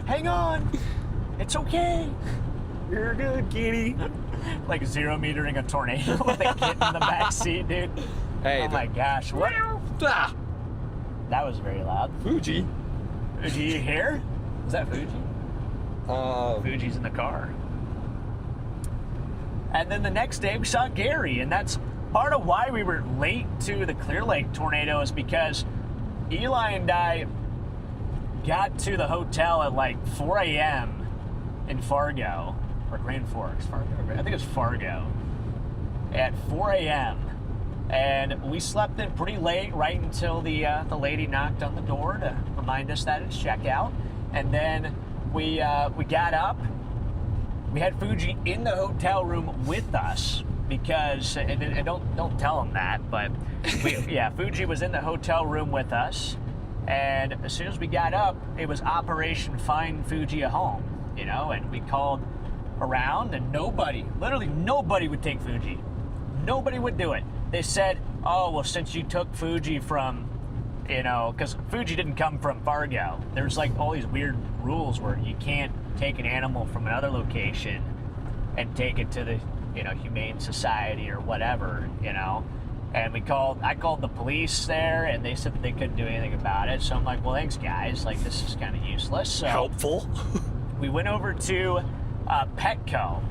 [SPEAKER 1] Hang on! It's okay! You're good, kitty! Like 0-metering a tornado with a kitten in the back seat, dude.
[SPEAKER 6] Hey,
[SPEAKER 1] Oh my gosh, what?
[SPEAKER 6] Ah,
[SPEAKER 1] That was very loud.
[SPEAKER 6] Fuji.
[SPEAKER 1] Fuji, you here? Is that Fuji? Fuji's in the car. And then the next day we saw Gary, and that's part of why we were late to the Clear Lake tornado is because Eli and I got to the hotel at like 4 a.m. in Fargo, or Grand Forks, Fargo. I think it was Fargo, at 4 a.m. And we slept in pretty late, right until the lady knocked on the door to remind us that it's checkout. And then we got up. We had Fuji in the hotel room with us because, and don't tell him that, but Fuji was in the hotel room with us. And as soon as we got up, it was Operation Find Fuji a Home, you know. And we called around, and literally nobody would take Fuji. Nobody would do it. They said, oh, well, since you took Fuji from, you know, because Fuji didn't come from Fargo. There's like all these weird rules where you can't take an animal from another location and take it to the, you know, Humane Society or whatever, you know. And I called the police there, and they said that they couldn't do anything about it. So I'm like, well, thanks, guys. Like, this is kind of useless. So
[SPEAKER 6] helpful.
[SPEAKER 1] we went over to Petco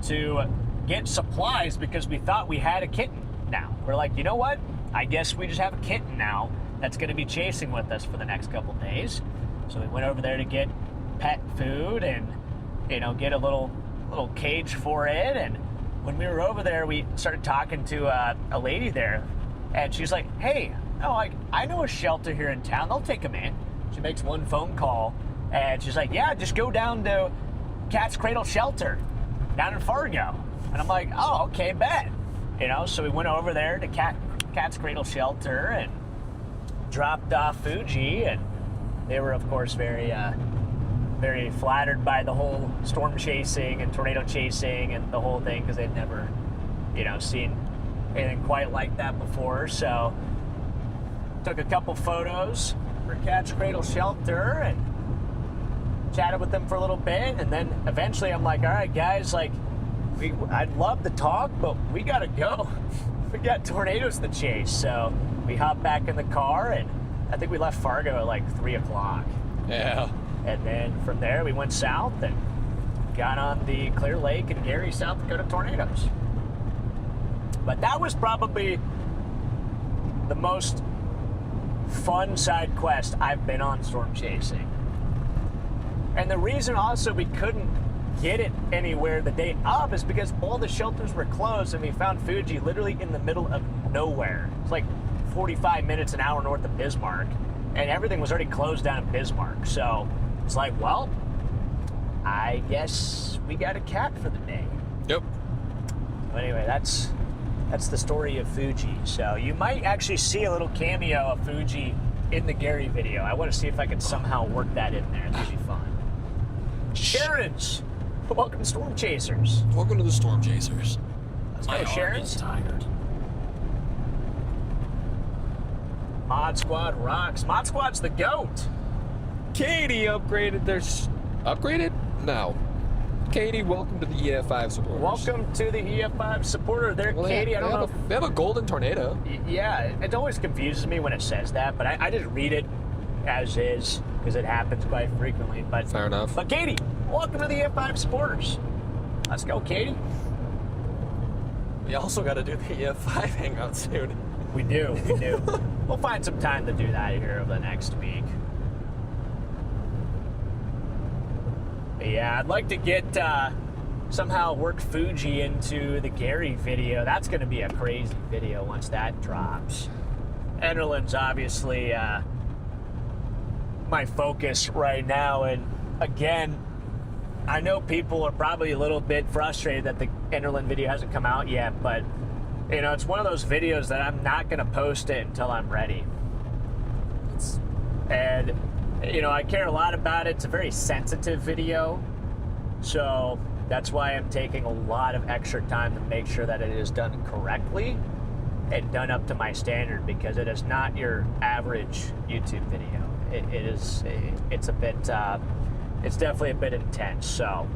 [SPEAKER 1] to get supplies because we thought we had a kitten now. We're like, you know what? I guess we just have a kitten now that's going to be chasing with us for the next couple days. So we went over there to get pet food and, you know, get a little cage for it. And when we were over there, we started talking to a lady there, and she's like, hey, I know a shelter here in town. They'll take them in. She makes one phone call, and she's like, yeah, just go down to Cat's Cradle Shelter down in Fargo. And I'm like, oh, okay, bet. You know, so we went over there to Cat's Cradle Shelter and dropped off Fuji, and they were, of course, very flattered by the whole storm chasing and tornado chasing and the whole thing because they'd never, you know, seen anything quite like that before. So took a couple photos for Cat's Cradle Shelter and chatted with them for a little bit, and then eventually I'm like, all right, guys, like, I'd love to talk, but we gotta go. We got tornadoes to chase. So we hopped back in the car, and I think we left Fargo at like 3 o'clock.
[SPEAKER 6] Yeah.
[SPEAKER 1] And then from there we went south and got on the Clear Lake and Gary, South Dakota tornadoes. But that was probably the most fun side quest I've been on storm chasing. And the reason also we couldn't get it anywhere the day of is because all the shelters were closed, and we found Fuji literally in the middle of nowhere. It's like 45 minutes, an hour north of Bismarck, and everything was already closed down in Bismarck. So it's like, well, I guess we got a cat for the day.
[SPEAKER 6] Yep.
[SPEAKER 1] But anyway, that's the story of Fuji. So you might actually see a little cameo of Fuji in the Gary video. I want to see if I can somehow work that in there. That'd be fun. Sharon's. Welcome to Storm Chasers.
[SPEAKER 6] Welcome to the Storm Chasers.
[SPEAKER 1] Let's go, Sharon's.
[SPEAKER 6] Tired.
[SPEAKER 1] Mod Squad rocks. Mod Squad's the GOAT.
[SPEAKER 6] Katie upgraded their... Upgraded? No. Katie, welcome to the EF5 supporters.
[SPEAKER 1] Welcome to the EF5 supporter there,
[SPEAKER 6] Well,
[SPEAKER 1] Katie. I don't know if...
[SPEAKER 6] They have a golden tornado.
[SPEAKER 1] Yeah, it always confuses me when it says that, but I just read it as is because it happens quite frequently. But
[SPEAKER 6] Fair enough.
[SPEAKER 1] But Katie, welcome to the EF5 supporters. Let's go, Katie.
[SPEAKER 6] We also got to do the EF5 hangout soon.
[SPEAKER 1] We do. We'll find some time to do that here over the next week. But yeah, I'd like to get somehow work Fuji into the Gary video. That's going to be a crazy video once that drops. Enderlin's obviously my focus right now, and again, I know people are probably a little bit frustrated that the Enderlin video hasn't come out yet, but you know, it's one of those videos that I'm not going to post it until I'm ready. And you know, I care a lot about it. It's a very sensitive video, so that's why I'm taking a lot of extra time to make sure that it is done correctly and done up to my standard, because it is not your average YouTube video. It's a bit, it's definitely a bit intense. So,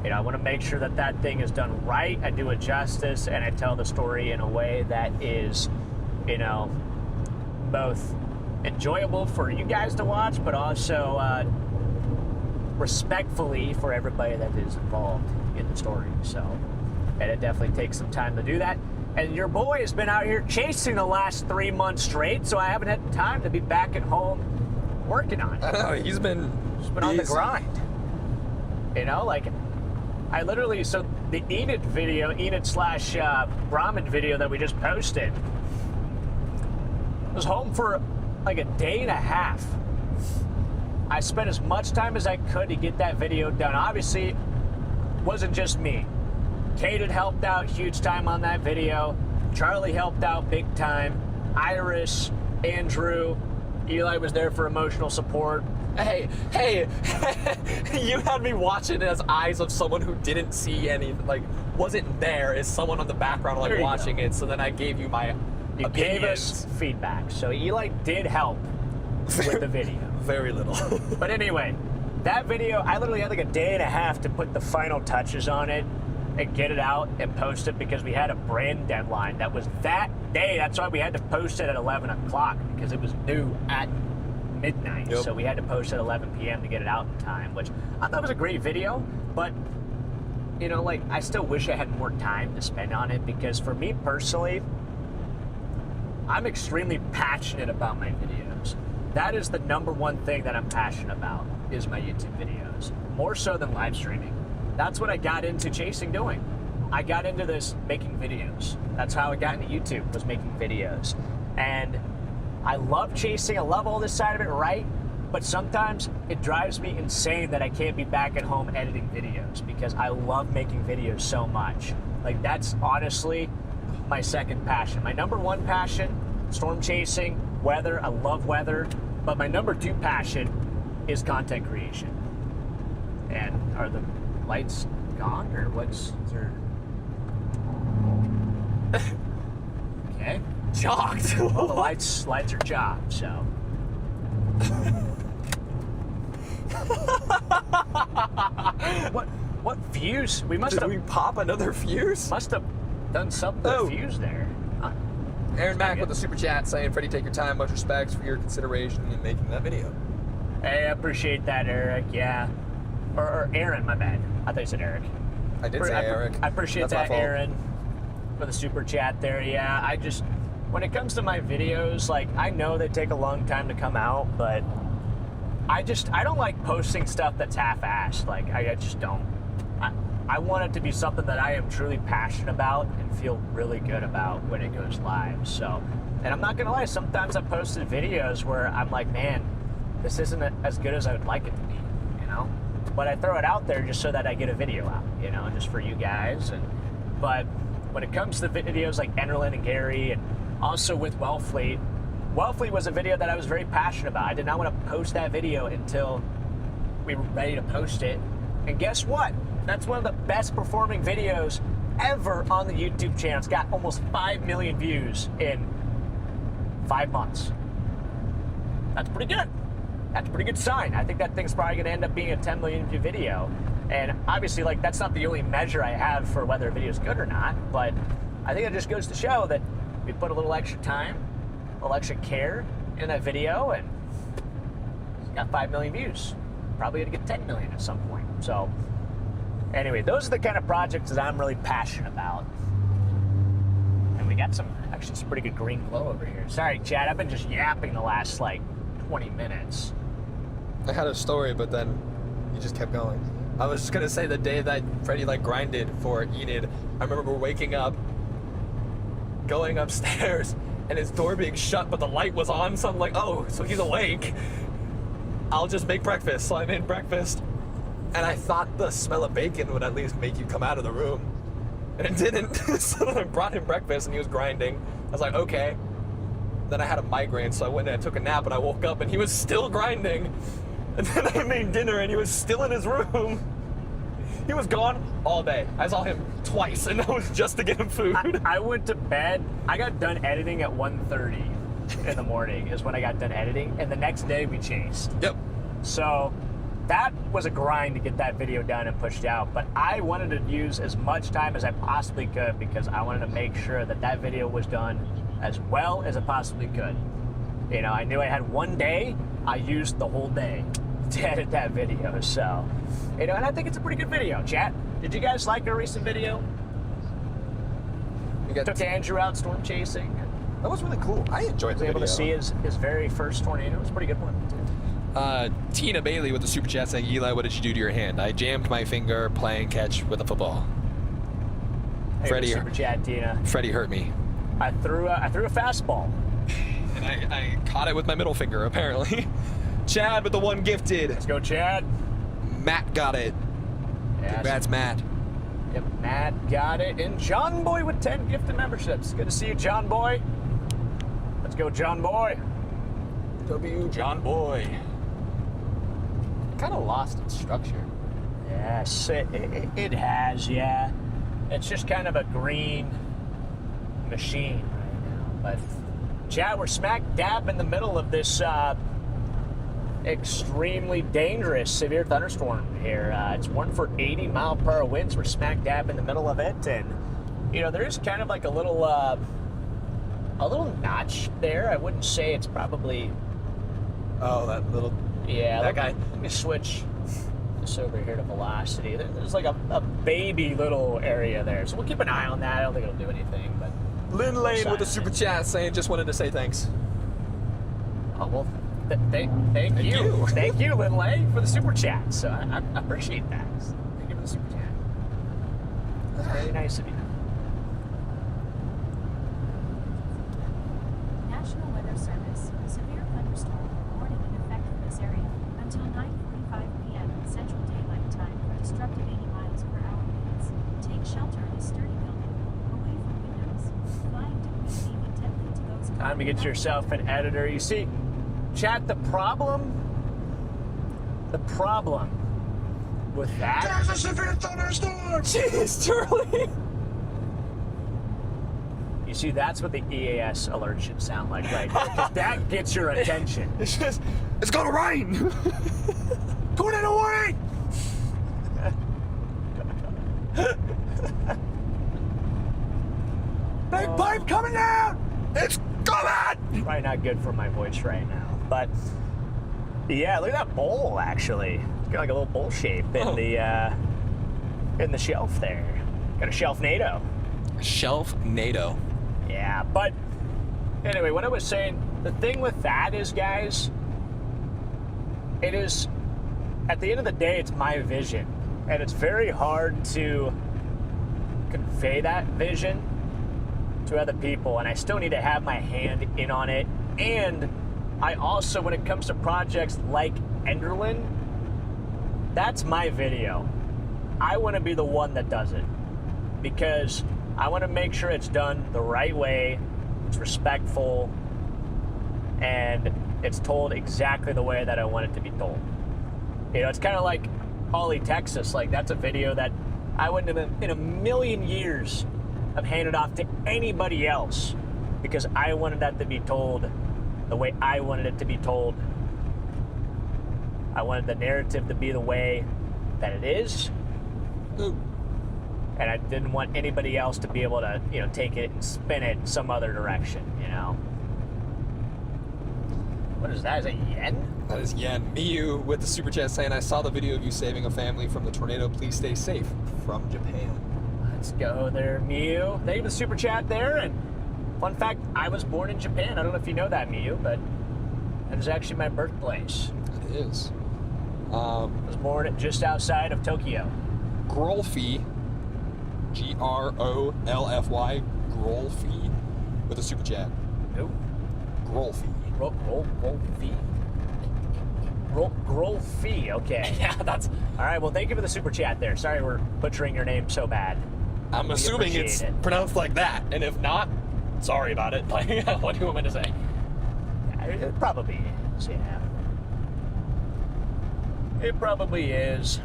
[SPEAKER 1] you know, I want to make sure that that thing is done right. I do it justice, and I tell the story in a way that is, you know, both enjoyable for you guys to watch, but also respectfully for everybody that is involved in the story. So, and it definitely takes some time to do that. And your boy has been out here chasing the last 3 months straight, so I haven't had time to be back at home working on it.
[SPEAKER 6] I know, he's been
[SPEAKER 1] On the grind. You know, like, I literally, so the Enid video, Enid slash Brahmin video that we just posted, was home for like a day and a half. I spent as much time as I could to get that video done. Obviously, it wasn't just me. Kate had helped out huge time on that video. Charlie helped out big time. Iris, Andrew, Eli was there for emotional support.
[SPEAKER 6] Hey, you had me watching it as eyes of someone who didn't see any, like, wasn't there, as someone on the background, like, watching it, so then I gave you my
[SPEAKER 1] You gave us feedback, so Eli did help with the video.
[SPEAKER 6] Very little.
[SPEAKER 1] But anyway, that video, I literally had like a day and a half to put the final touches on it and get it out and post it, because we had a brand deadline that was that day. That's why we had to post it at 11 o'clock, because it was due at midnight.
[SPEAKER 6] Yep.
[SPEAKER 1] So we had to post at 11 p.m. to get it out in time, which I thought was a great video. But, you know, like, I still wish I had more time to spend on it, because for me personally, I'm extremely passionate about my videos. That is the number one thing that I'm passionate about, is my YouTube videos. More so than live streaming. That's what I got into chasing doing. I got into this making videos. That's how I got into YouTube, was making videos. And I love chasing, I love all this side of it, right? But sometimes it drives me insane that I can't be back at home editing videos, because I love making videos so much. Like, that's honestly my second passion. My number one passion, storm chasing, weather. I love weather. But my number two passion is content creation. And are the lights gone, or what's there? Okay.
[SPEAKER 6] Jogged.
[SPEAKER 1] Well, the lights are jogged, so. What fuse? We must
[SPEAKER 6] Did
[SPEAKER 1] have.
[SPEAKER 6] we pop another fuse?
[SPEAKER 1] Must have done something to the fuse there.
[SPEAKER 6] Aaron Mack with the super chat saying, Freddie, take your time, much respects for your consideration in making that video.
[SPEAKER 1] Hey, I appreciate that, Eric. Yeah. Or Aaron, my bad. I thought you said Eric.
[SPEAKER 6] I did say Eric.
[SPEAKER 1] I appreciate
[SPEAKER 6] That's my
[SPEAKER 1] that,
[SPEAKER 6] fault.
[SPEAKER 1] Aaron, for the super chat there. Yeah, I just, when it comes to my videos, like, I know they take a long time to come out, but I don't like posting stuff that's half-assed. Like, I just don't. I want it to be something that I am truly passionate about and feel really good about when it goes live. So, and I'm not gonna lie, sometimes I've posted videos where I'm like, man, this isn't as good as I would like it to be, you know? But I throw it out there just so that I get a video out, you know, just for you guys. But when it comes to videos like Enderlin and Gary, and also with Wellfleet, Wellfleet was a video that I was very passionate about. I did not want to post that video until we were ready to post it. And guess what? That's one of the best performing videos ever on the YouTube channel. It's got almost 5 million views in 5 months. That's pretty good. That's a pretty good sign. I think that thing's probably going to end up being a 10 million view video. And obviously, like, that's not the only measure I have for whether a video is good or not, but I think it just goes to show that we put a little extra time, a little extra care in that video, and it's got 5 million views. Probably going to get 10 million at some point. So anyway, those are the kind of projects that I'm really passionate about. And we got some pretty good green glow over here. Sorry, Chad, I've been just yapping the last, like, 20 minutes.
[SPEAKER 3] I had a story, but then you just kept going. I was just gonna say the day that Freddy like grinded for Enid, I remember waking up, going upstairs, and his door being shut, but the light was on, so I'm like, oh, so he's awake. I'll just make breakfast. So I made breakfast, and I thought the smell of bacon would at least make you come out of the room. And it didn't. So then I brought him breakfast and he was grinding. I was like, okay. Then I had a migraine, so I went and I took a nap, and I woke up and he was still grinding. And then I made dinner and he was still in his room. He was gone all day. I saw him twice, and that was just to get him food.
[SPEAKER 1] I went to bed. I got done editing at 1:30 in the morning is when I got done editing, and the next day we chased.
[SPEAKER 3] Yep.
[SPEAKER 1] So that was a grind to get that video done and pushed out, but I wanted to use as much time as I possibly could because I wanted to make sure that that video was done as well as it possibly could. You know, I knew I had one day. I used the whole day to edit that video, so, you know, and I think it's a pretty good video. Chat, did you guys like our recent video?
[SPEAKER 3] We got
[SPEAKER 1] Took Andrew out storm chasing.
[SPEAKER 3] that was really cool. I enjoyed the
[SPEAKER 1] Was able
[SPEAKER 3] video.
[SPEAKER 1] to see his very first tornado. It was a pretty good one.
[SPEAKER 6] Tina Bailey with the super chat saying, Eli, what did you do to your hand? I jammed my finger playing catch with a football.
[SPEAKER 1] Hey,
[SPEAKER 6] Freddie-
[SPEAKER 1] super chat, Tina.
[SPEAKER 6] Freddie hurt me.
[SPEAKER 1] I threw a fastball.
[SPEAKER 6] And I caught it with my middle finger, apparently. Chad with the one gifted.
[SPEAKER 1] Let's go, Chad.
[SPEAKER 6] Matt got it.
[SPEAKER 1] Yes.
[SPEAKER 6] Congrats, Matt.
[SPEAKER 1] Yep, Matt got it. And John Boy with 10 gifted memberships. Good to see you, John Boy. Let's go, John Boy.
[SPEAKER 6] W. John Boy.
[SPEAKER 3] Kind of lost its structure.
[SPEAKER 1] Yes, it has, yeah. It's just kind of a green machine right now. But, Chad, we're smack dab in the middle of this extremely dangerous severe thunderstorm here. It's one for 80-mile-per-hour winds. We're smack dab in the middle of it, and you know there's kind of like a little notch there. I wouldn't say it's probably.
[SPEAKER 3] Oh, that little.
[SPEAKER 1] Yeah,
[SPEAKER 3] That guy.
[SPEAKER 1] Let me switch this over here to velocity. There's like a baby little area there, so we'll keep an eye on that. I don't think it'll do anything, but.
[SPEAKER 6] Lynn Lane with the super chat saying, just wanted to say thanks.
[SPEAKER 1] Oh well. Thank you. Thank you, Lynn Lay, for the super chat. So I appreciate that. Thank you for the super chat. That's very nice of you.
[SPEAKER 9] National Weather Service, severe thunderstorm warning in effect for this area until 9:45 p.m. Central Daylight Time for destructive 80 miles per hour winds. Take shelter in a sturdy building, away from windows. Flying debris may be deadly to those.
[SPEAKER 1] Time to get yourself an editor. You see, chat, the problem with that.
[SPEAKER 5] There's a severe thunderstorm!
[SPEAKER 1] Jeez, Charlie. You see, that's what the EAS alert should sound like right now, 'cause that gets your attention.
[SPEAKER 6] It's gonna rain!
[SPEAKER 1] Tornado warning! Big pipe coming down!
[SPEAKER 6] It's coming!
[SPEAKER 1] Probably not good for my voice right now, but yeah, look at that bowl. Actually, it's got like a little bowl shape in the shelf there. Got a shelf NATO.
[SPEAKER 6] Shelf NATO.
[SPEAKER 1] Yeah, but anyway, what I was saying, the thing with that is, guys, it is, at the end of the day, it's my vision, and it's very hard to convey that vision to other people, and I still need to have my hand in on it. And I also, when it comes to projects like Enderlin, that's my video. I want to be the one that does it, because I want to make sure it's done the right way, it's respectful, and it's told exactly the way that I want it to be told. You know, it's kind of like Ollie, Texas. Like, that's a video that I wouldn't have in a million years have handed off to anybody else because I wanted that to be told the way I wanted it to be told. I wanted the narrative to be the way that it is.
[SPEAKER 6] Ooh.
[SPEAKER 1] And I didn't want anybody else to be able to, you know, take it and spin it some other direction, you know? What is that? Is that yen?
[SPEAKER 6] That is Yen. Miyu with the super chat saying, I saw the video of you saving a family from the tornado. Please stay safe. From Japan.
[SPEAKER 1] Let's go there, Miyu. Thank you for the super chat there. And fun fact, I was born in Japan. I don't know if you know that, Miyu, but that is actually my birthplace.
[SPEAKER 6] It is.
[SPEAKER 1] I was born just outside of Tokyo.
[SPEAKER 6] Grolfy, Grolfy, Grolfy, with a super chat.
[SPEAKER 1] Nope.
[SPEAKER 6] Grolfy.
[SPEAKER 1] Grolfy, okay.
[SPEAKER 2] Yeah, that's...
[SPEAKER 1] All right, well, thank you for the super chat there. Sorry we're butchering your name so bad.
[SPEAKER 2] I'm assuming it's pronounced like that, and if not, sorry about it. Like, what do you want me to say?
[SPEAKER 1] It probably is, yeah. It probably is.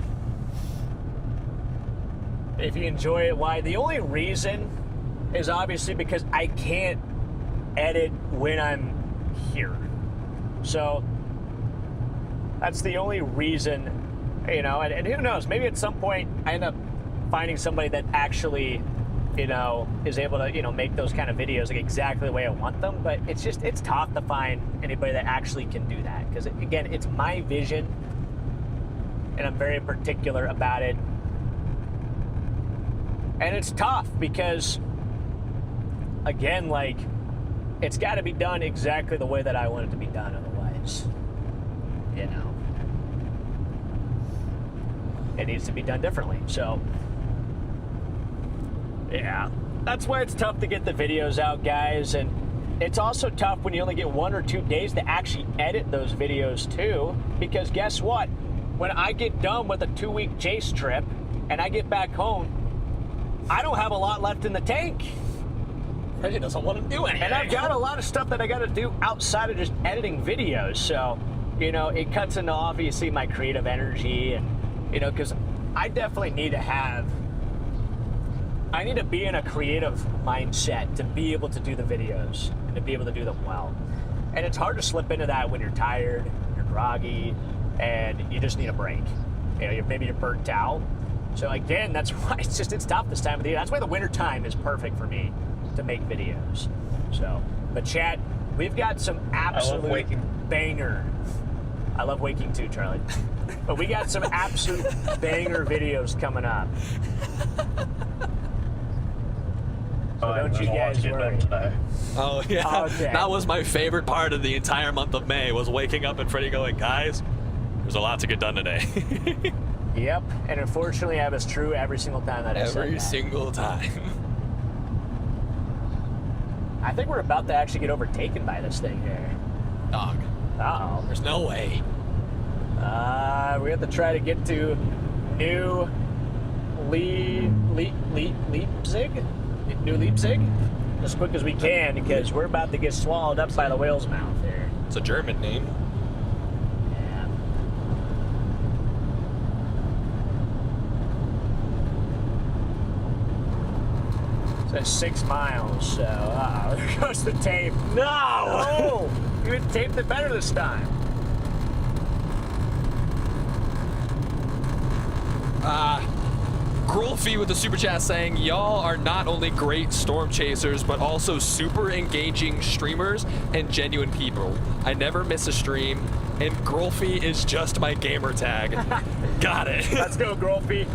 [SPEAKER 1] If you enjoy it, why? The only reason is obviously because I can't edit when I'm here. So that's the only reason, you know, and who knows, maybe at some point I end up finding somebody that actually, you know, is able to, you know, make those kind of videos like exactly the way I want them. But it's just, it's tough to find anybody that actually can do that. Because again, it's my vision and I'm very particular about it. And it's tough because, again, like, it's got to be done exactly the way that I want it to be done. Otherwise, you know, it needs to be done differently. So, yeah, that's why it's tough to get the videos out, guys. And it's also tough when you only get 1 or 2 days to actually edit those videos, too. Because guess what? When I get done with a 2-week chase trip and I get back home, I don't have a lot left in the tank.
[SPEAKER 2] Freddy doesn't want to do anything.
[SPEAKER 1] And I've got a lot of stuff that I got to do outside of just editing videos. So, you know, it cuts into obviously my creative energy and, you know, because I definitely need to have, I need to be in a creative mindset to be able to do the videos and to be able to do them well. And it's hard to slip into that when you're tired, you're groggy, and you just need a break. You know, maybe you're burnt out. So again, that's why it's tough this time of the year. That's why the winter time is perfect for me to make videos. So, but chat, we've got some absolute banger. I love waking too, Charlie. But we got some absolute banger videos coming up. So don't you guys worry.
[SPEAKER 2] Oh, yeah.
[SPEAKER 1] Okay.
[SPEAKER 2] That was my favorite part of the entire month of May, was waking up and Freddy going, guys, there's a lot to get done today.
[SPEAKER 1] Yep, and unfortunately, that was true every single time that I said that.
[SPEAKER 2] Every single time.
[SPEAKER 1] I think we're about to actually get overtaken by this thing here.
[SPEAKER 2] Dog.
[SPEAKER 1] Uh-oh.
[SPEAKER 2] There's no way.
[SPEAKER 1] We have to try to get to New Leipzig? New Leipzig? As quick as we can, because we're about to get swallowed up by the whale's mouth here.
[SPEAKER 2] It's a German name.
[SPEAKER 1] Yeah. It says 6 miles, so there goes the tape. No! Oh! You had taped it better this time.
[SPEAKER 2] Grolfy with the super chat saying, y'all are not only great storm chasers, but also super engaging streamers and genuine people. I never miss a stream, and Grolfy is just my gamer tag. Got it.
[SPEAKER 1] Let's go, Grolfy.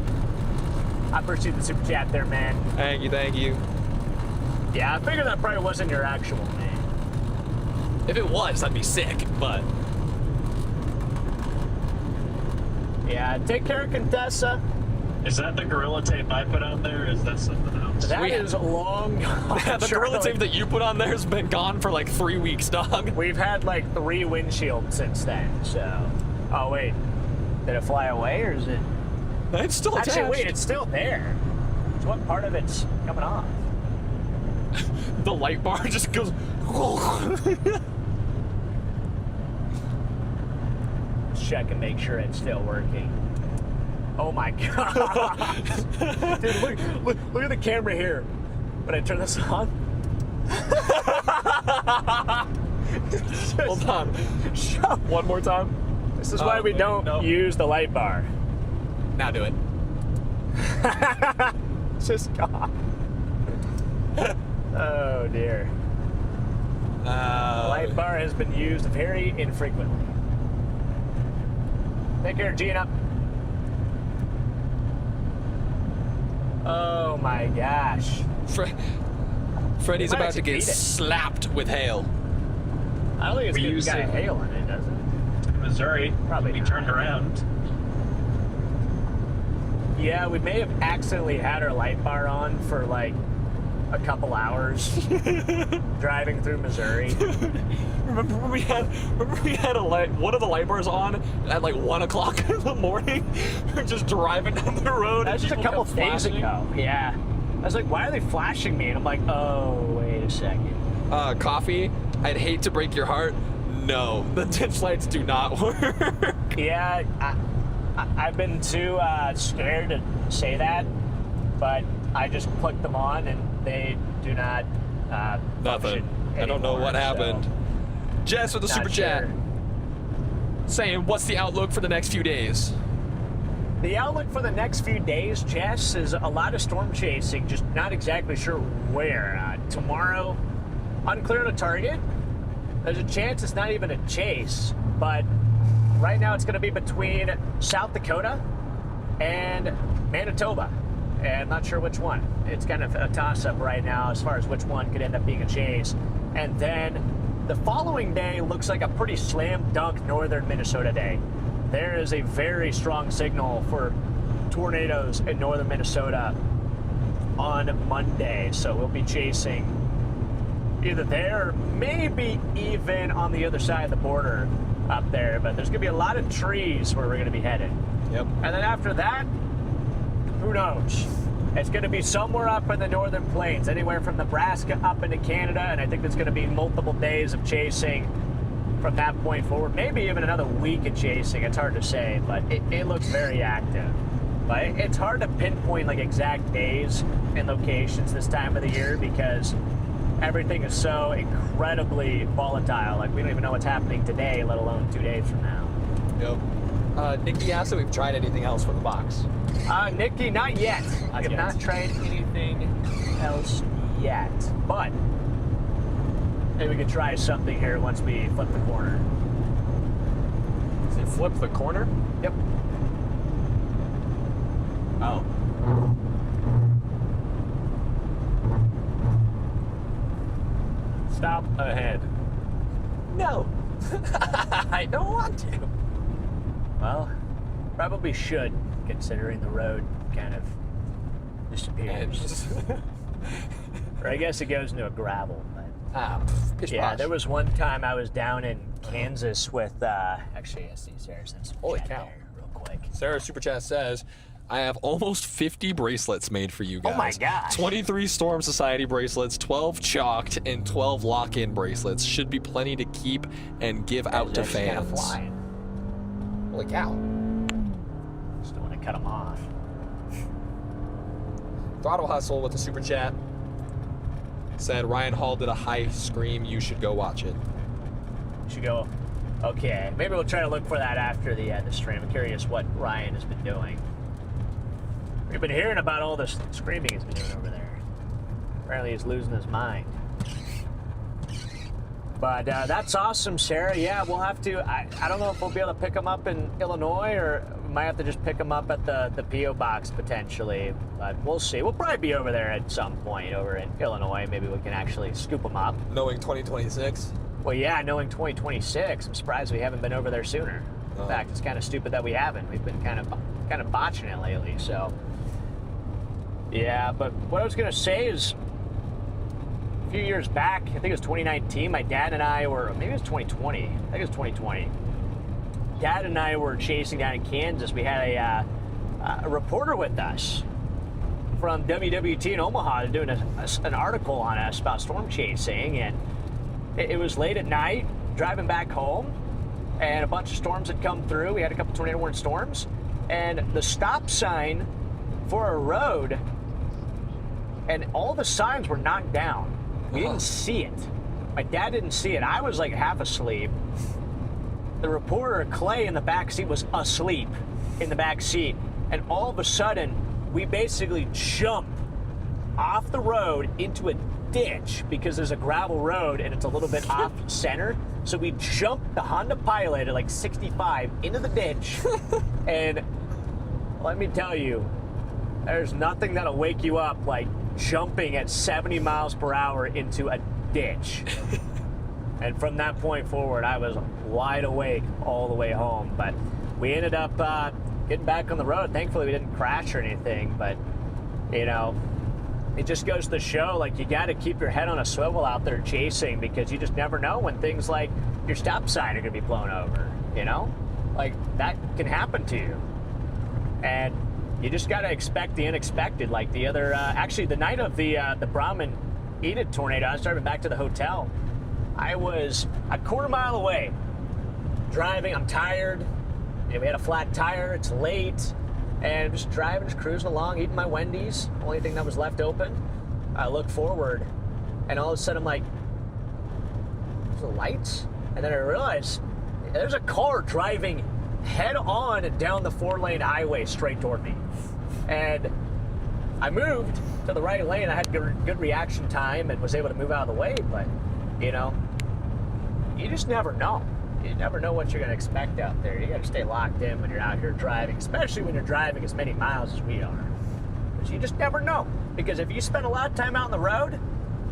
[SPEAKER 1] I appreciate the super chat there, man.
[SPEAKER 2] Thank you, thank you.
[SPEAKER 1] Yeah, I figured that probably wasn't your actual name.
[SPEAKER 2] If it was, I'd be sick, but...
[SPEAKER 1] Yeah, take care, Contessa.
[SPEAKER 7] Is that the gorilla tape I put on there, or is that something else?
[SPEAKER 1] That is long gone.
[SPEAKER 2] the gorilla tape that you put on there has been gone for like 3 weeks, dog.
[SPEAKER 1] We've had like 3 windshields since then, so... Oh, wait. Did it fly away, or is it...
[SPEAKER 2] It's still attached.
[SPEAKER 1] Actually, wait, it's still there. So what part of it's coming off?
[SPEAKER 2] the light bar just goes.
[SPEAKER 1] Check and make sure it's still working. Oh my god. Dude, look at the camera here. When I turn this on.
[SPEAKER 2] Hold on. One more time.
[SPEAKER 1] This is why we don't use the light bar.
[SPEAKER 2] Now do it.
[SPEAKER 1] It's just gone. Oh dear. The light bar has been used very infrequently. Take care, Gina. Oh my gosh.
[SPEAKER 2] Freddy's
[SPEAKER 1] Might
[SPEAKER 2] about to
[SPEAKER 1] actually
[SPEAKER 2] get
[SPEAKER 1] beat it.
[SPEAKER 2] slapped with hail.
[SPEAKER 1] I don't think it's
[SPEAKER 7] We
[SPEAKER 1] got
[SPEAKER 7] use
[SPEAKER 1] hail in it, does it?
[SPEAKER 7] Missouri.
[SPEAKER 1] Probably
[SPEAKER 7] We
[SPEAKER 1] not.
[SPEAKER 7] turned around.
[SPEAKER 1] Yeah, we may have accidentally had our light bar on for like a couple hours driving through Missouri.
[SPEAKER 2] Remember we had one of the light bars on at like 1 o'clock in the morning? We're just driving down the road.
[SPEAKER 1] That was just a
[SPEAKER 2] people
[SPEAKER 1] couple
[SPEAKER 2] kept
[SPEAKER 1] days
[SPEAKER 2] flashing.
[SPEAKER 1] ago. Yeah. I was like, why are they flashing me? And I'm like, oh, wait a second.
[SPEAKER 2] Coffee, I'd hate to break your heart. No, the ditch lights do not work.
[SPEAKER 1] Yeah, I've been too scared to say that, but I just clicked them on and they do not
[SPEAKER 2] Nothing.
[SPEAKER 1] function
[SPEAKER 2] I don't know
[SPEAKER 1] anymore,
[SPEAKER 2] what happened.
[SPEAKER 1] so
[SPEAKER 2] Jess with the
[SPEAKER 1] not
[SPEAKER 2] super chat
[SPEAKER 1] sure.
[SPEAKER 2] saying, what's the outlook for the next few days?
[SPEAKER 1] The outlook for the next few days, Jess, is a lot of storm chasing, just not exactly sure where. Tomorrow, unclear on a target. There's a chance it's not even a chase, but right now it's going to be between South Dakota and Manitoba. And I'm not sure which one. It's kind of a toss-up right now as far as which one could end up being a chase. And then the following day looks like a pretty slam dunk northern Minnesota day. There is a very strong signal for tornadoes in northern Minnesota on Monday. So we'll be chasing either there or maybe even on the other side of the border up there. But there's going to be a lot of trees where we're going to be headed.
[SPEAKER 2] Yep.
[SPEAKER 1] And then after that, who knows? It's going to be somewhere up in the northern plains, anywhere from Nebraska up into Canada, and I think there's going to be multiple days of chasing from that point forward. Maybe even another week of chasing. It's hard to say, but it looks very active. But it's hard to pinpoint like exact days and locations this time of the year because everything is so incredibly volatile. Like we don't even know what's happening today, let alone 2 days from now.
[SPEAKER 2] Yep.
[SPEAKER 6] Nikki asked if we've tried anything else for the box.
[SPEAKER 1] Nikki, not yet. I have
[SPEAKER 6] yet.
[SPEAKER 1] not tried anything else yet, but maybe we could try something here once we flip the corner.
[SPEAKER 2] Does it flip the corner?
[SPEAKER 1] Yep.
[SPEAKER 2] Oh.
[SPEAKER 1] Stop ahead.
[SPEAKER 6] No. I don't want to.
[SPEAKER 1] Well, probably should, considering the road kind of disappears. Or I guess it goes into a gravel. But
[SPEAKER 6] Pish
[SPEAKER 1] yeah,
[SPEAKER 6] posh.
[SPEAKER 1] there was one time I was down in Kansas with, actually, I see Saracens.
[SPEAKER 6] Holy cow.
[SPEAKER 1] Real quick.
[SPEAKER 6] Sarah Super Chat says,
[SPEAKER 2] I have almost 50 bracelets made for you guys.
[SPEAKER 1] Oh my gosh.
[SPEAKER 2] 23 Storm Society bracelets, 12 chalked, and 12 lock-in bracelets. Should be plenty to keep and give out to
[SPEAKER 1] That's kinda
[SPEAKER 2] fans.
[SPEAKER 1] flying.
[SPEAKER 6] holy cow.
[SPEAKER 1] Just don't want to cut them off.
[SPEAKER 6] Throttle Hustle with the Super Chat said, Ryan Hall did a high scream. You should go watch it.
[SPEAKER 1] Should go. Okay, maybe we'll try to look for that after the stream. I'm curious what Ryan has been doing. We've been hearing about all this screaming he's been doing over there. Apparently he's losing his mind. But that's awesome, Sarah. Yeah, we'll have to. I don't know if we'll be able to pick him up in Illinois or we might have to just pick him up at the P.O. box potentially. But we'll see. We'll probably be over there at some point over in Illinois. Maybe we can actually scoop him up.
[SPEAKER 6] Knowing 2026.
[SPEAKER 1] Well, yeah, knowing 2026, I'm surprised we haven't been over there sooner. In fact, it's kind of stupid that we haven't. We've been kind of botching it lately, so. Yeah, but what I was going to say is a few years back, I think it was 2019, my dad and I were, maybe it was 2020, I think it was 2020. Dad and I were chasing down in Kansas. We had a reporter with us from WWT in Omaha doing an article on us about storm chasing, and it was late at night, driving back home, and a bunch of storms had come through. We had a couple tornado warning storms, and the stop sign for a road, and all the signs were knocked down. We didn't see it. My dad didn't see it. I was like half asleep. The reporter, Clay, in the back seat was asleep in the back seat. And all of a sudden, we basically jump off the road into a ditch because there's a gravel road and it's a little bit off center. So we jumped the Honda Pilot at like 65 into the ditch. And let me tell you, there's nothing that'll wake you up like jumping at 70 miles per hour into a ditch. And from that point forward, I was wide awake all the way home. But we ended up getting back on the road. Thankfully, we didn't crash or anything. But, you know, it just goes to show, like, you got to keep your head on a swivel out there chasing, because you just never know when things like your stop sign are going to be blown over, you know? Like, that can happen to you. And you just got to expect the unexpected. Like the other, actually, the night of the Brahman Enid tornado, I was driving back to the hotel. I was a quarter mile away, driving. I'm tired. We had a flat tire. It's late. And I'm just driving, just cruising along, eating my Wendy's. Only thing that was left open. I look forward, and all of a sudden I'm like, there's the lights? And then I realize there's a car driving head on down the 4-lane highway straight toward me. And I moved to the right lane. I had good reaction time and was able to move out of the way, but, you know, you just never know. You never know what you're going to expect out there. You got to stay locked in when you're out here driving, especially when you're driving as many miles as we are. Because you just never know. Because if you spend a lot of time out on the road,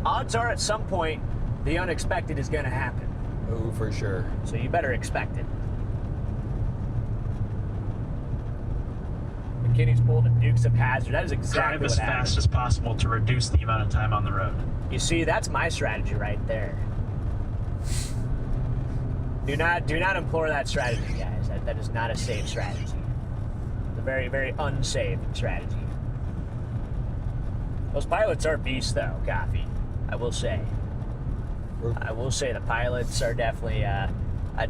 [SPEAKER 1] odds are at some point the unexpected is going to happen.
[SPEAKER 3] Oh, for sure.
[SPEAKER 1] So you better expect it. McKinney's pulled the Dukes of Hazzard. That is exactly
[SPEAKER 10] Drive as
[SPEAKER 1] what happened.
[SPEAKER 10] fast as possible to reduce the amount of time on the road.
[SPEAKER 1] You see, that's my strategy right there. Do not employ that strategy, guys. That is not a safe strategy. It's a very, very unsafe strategy. Those pilots are beasts, though, Coffee. I will say. I will say the pilots are definitely a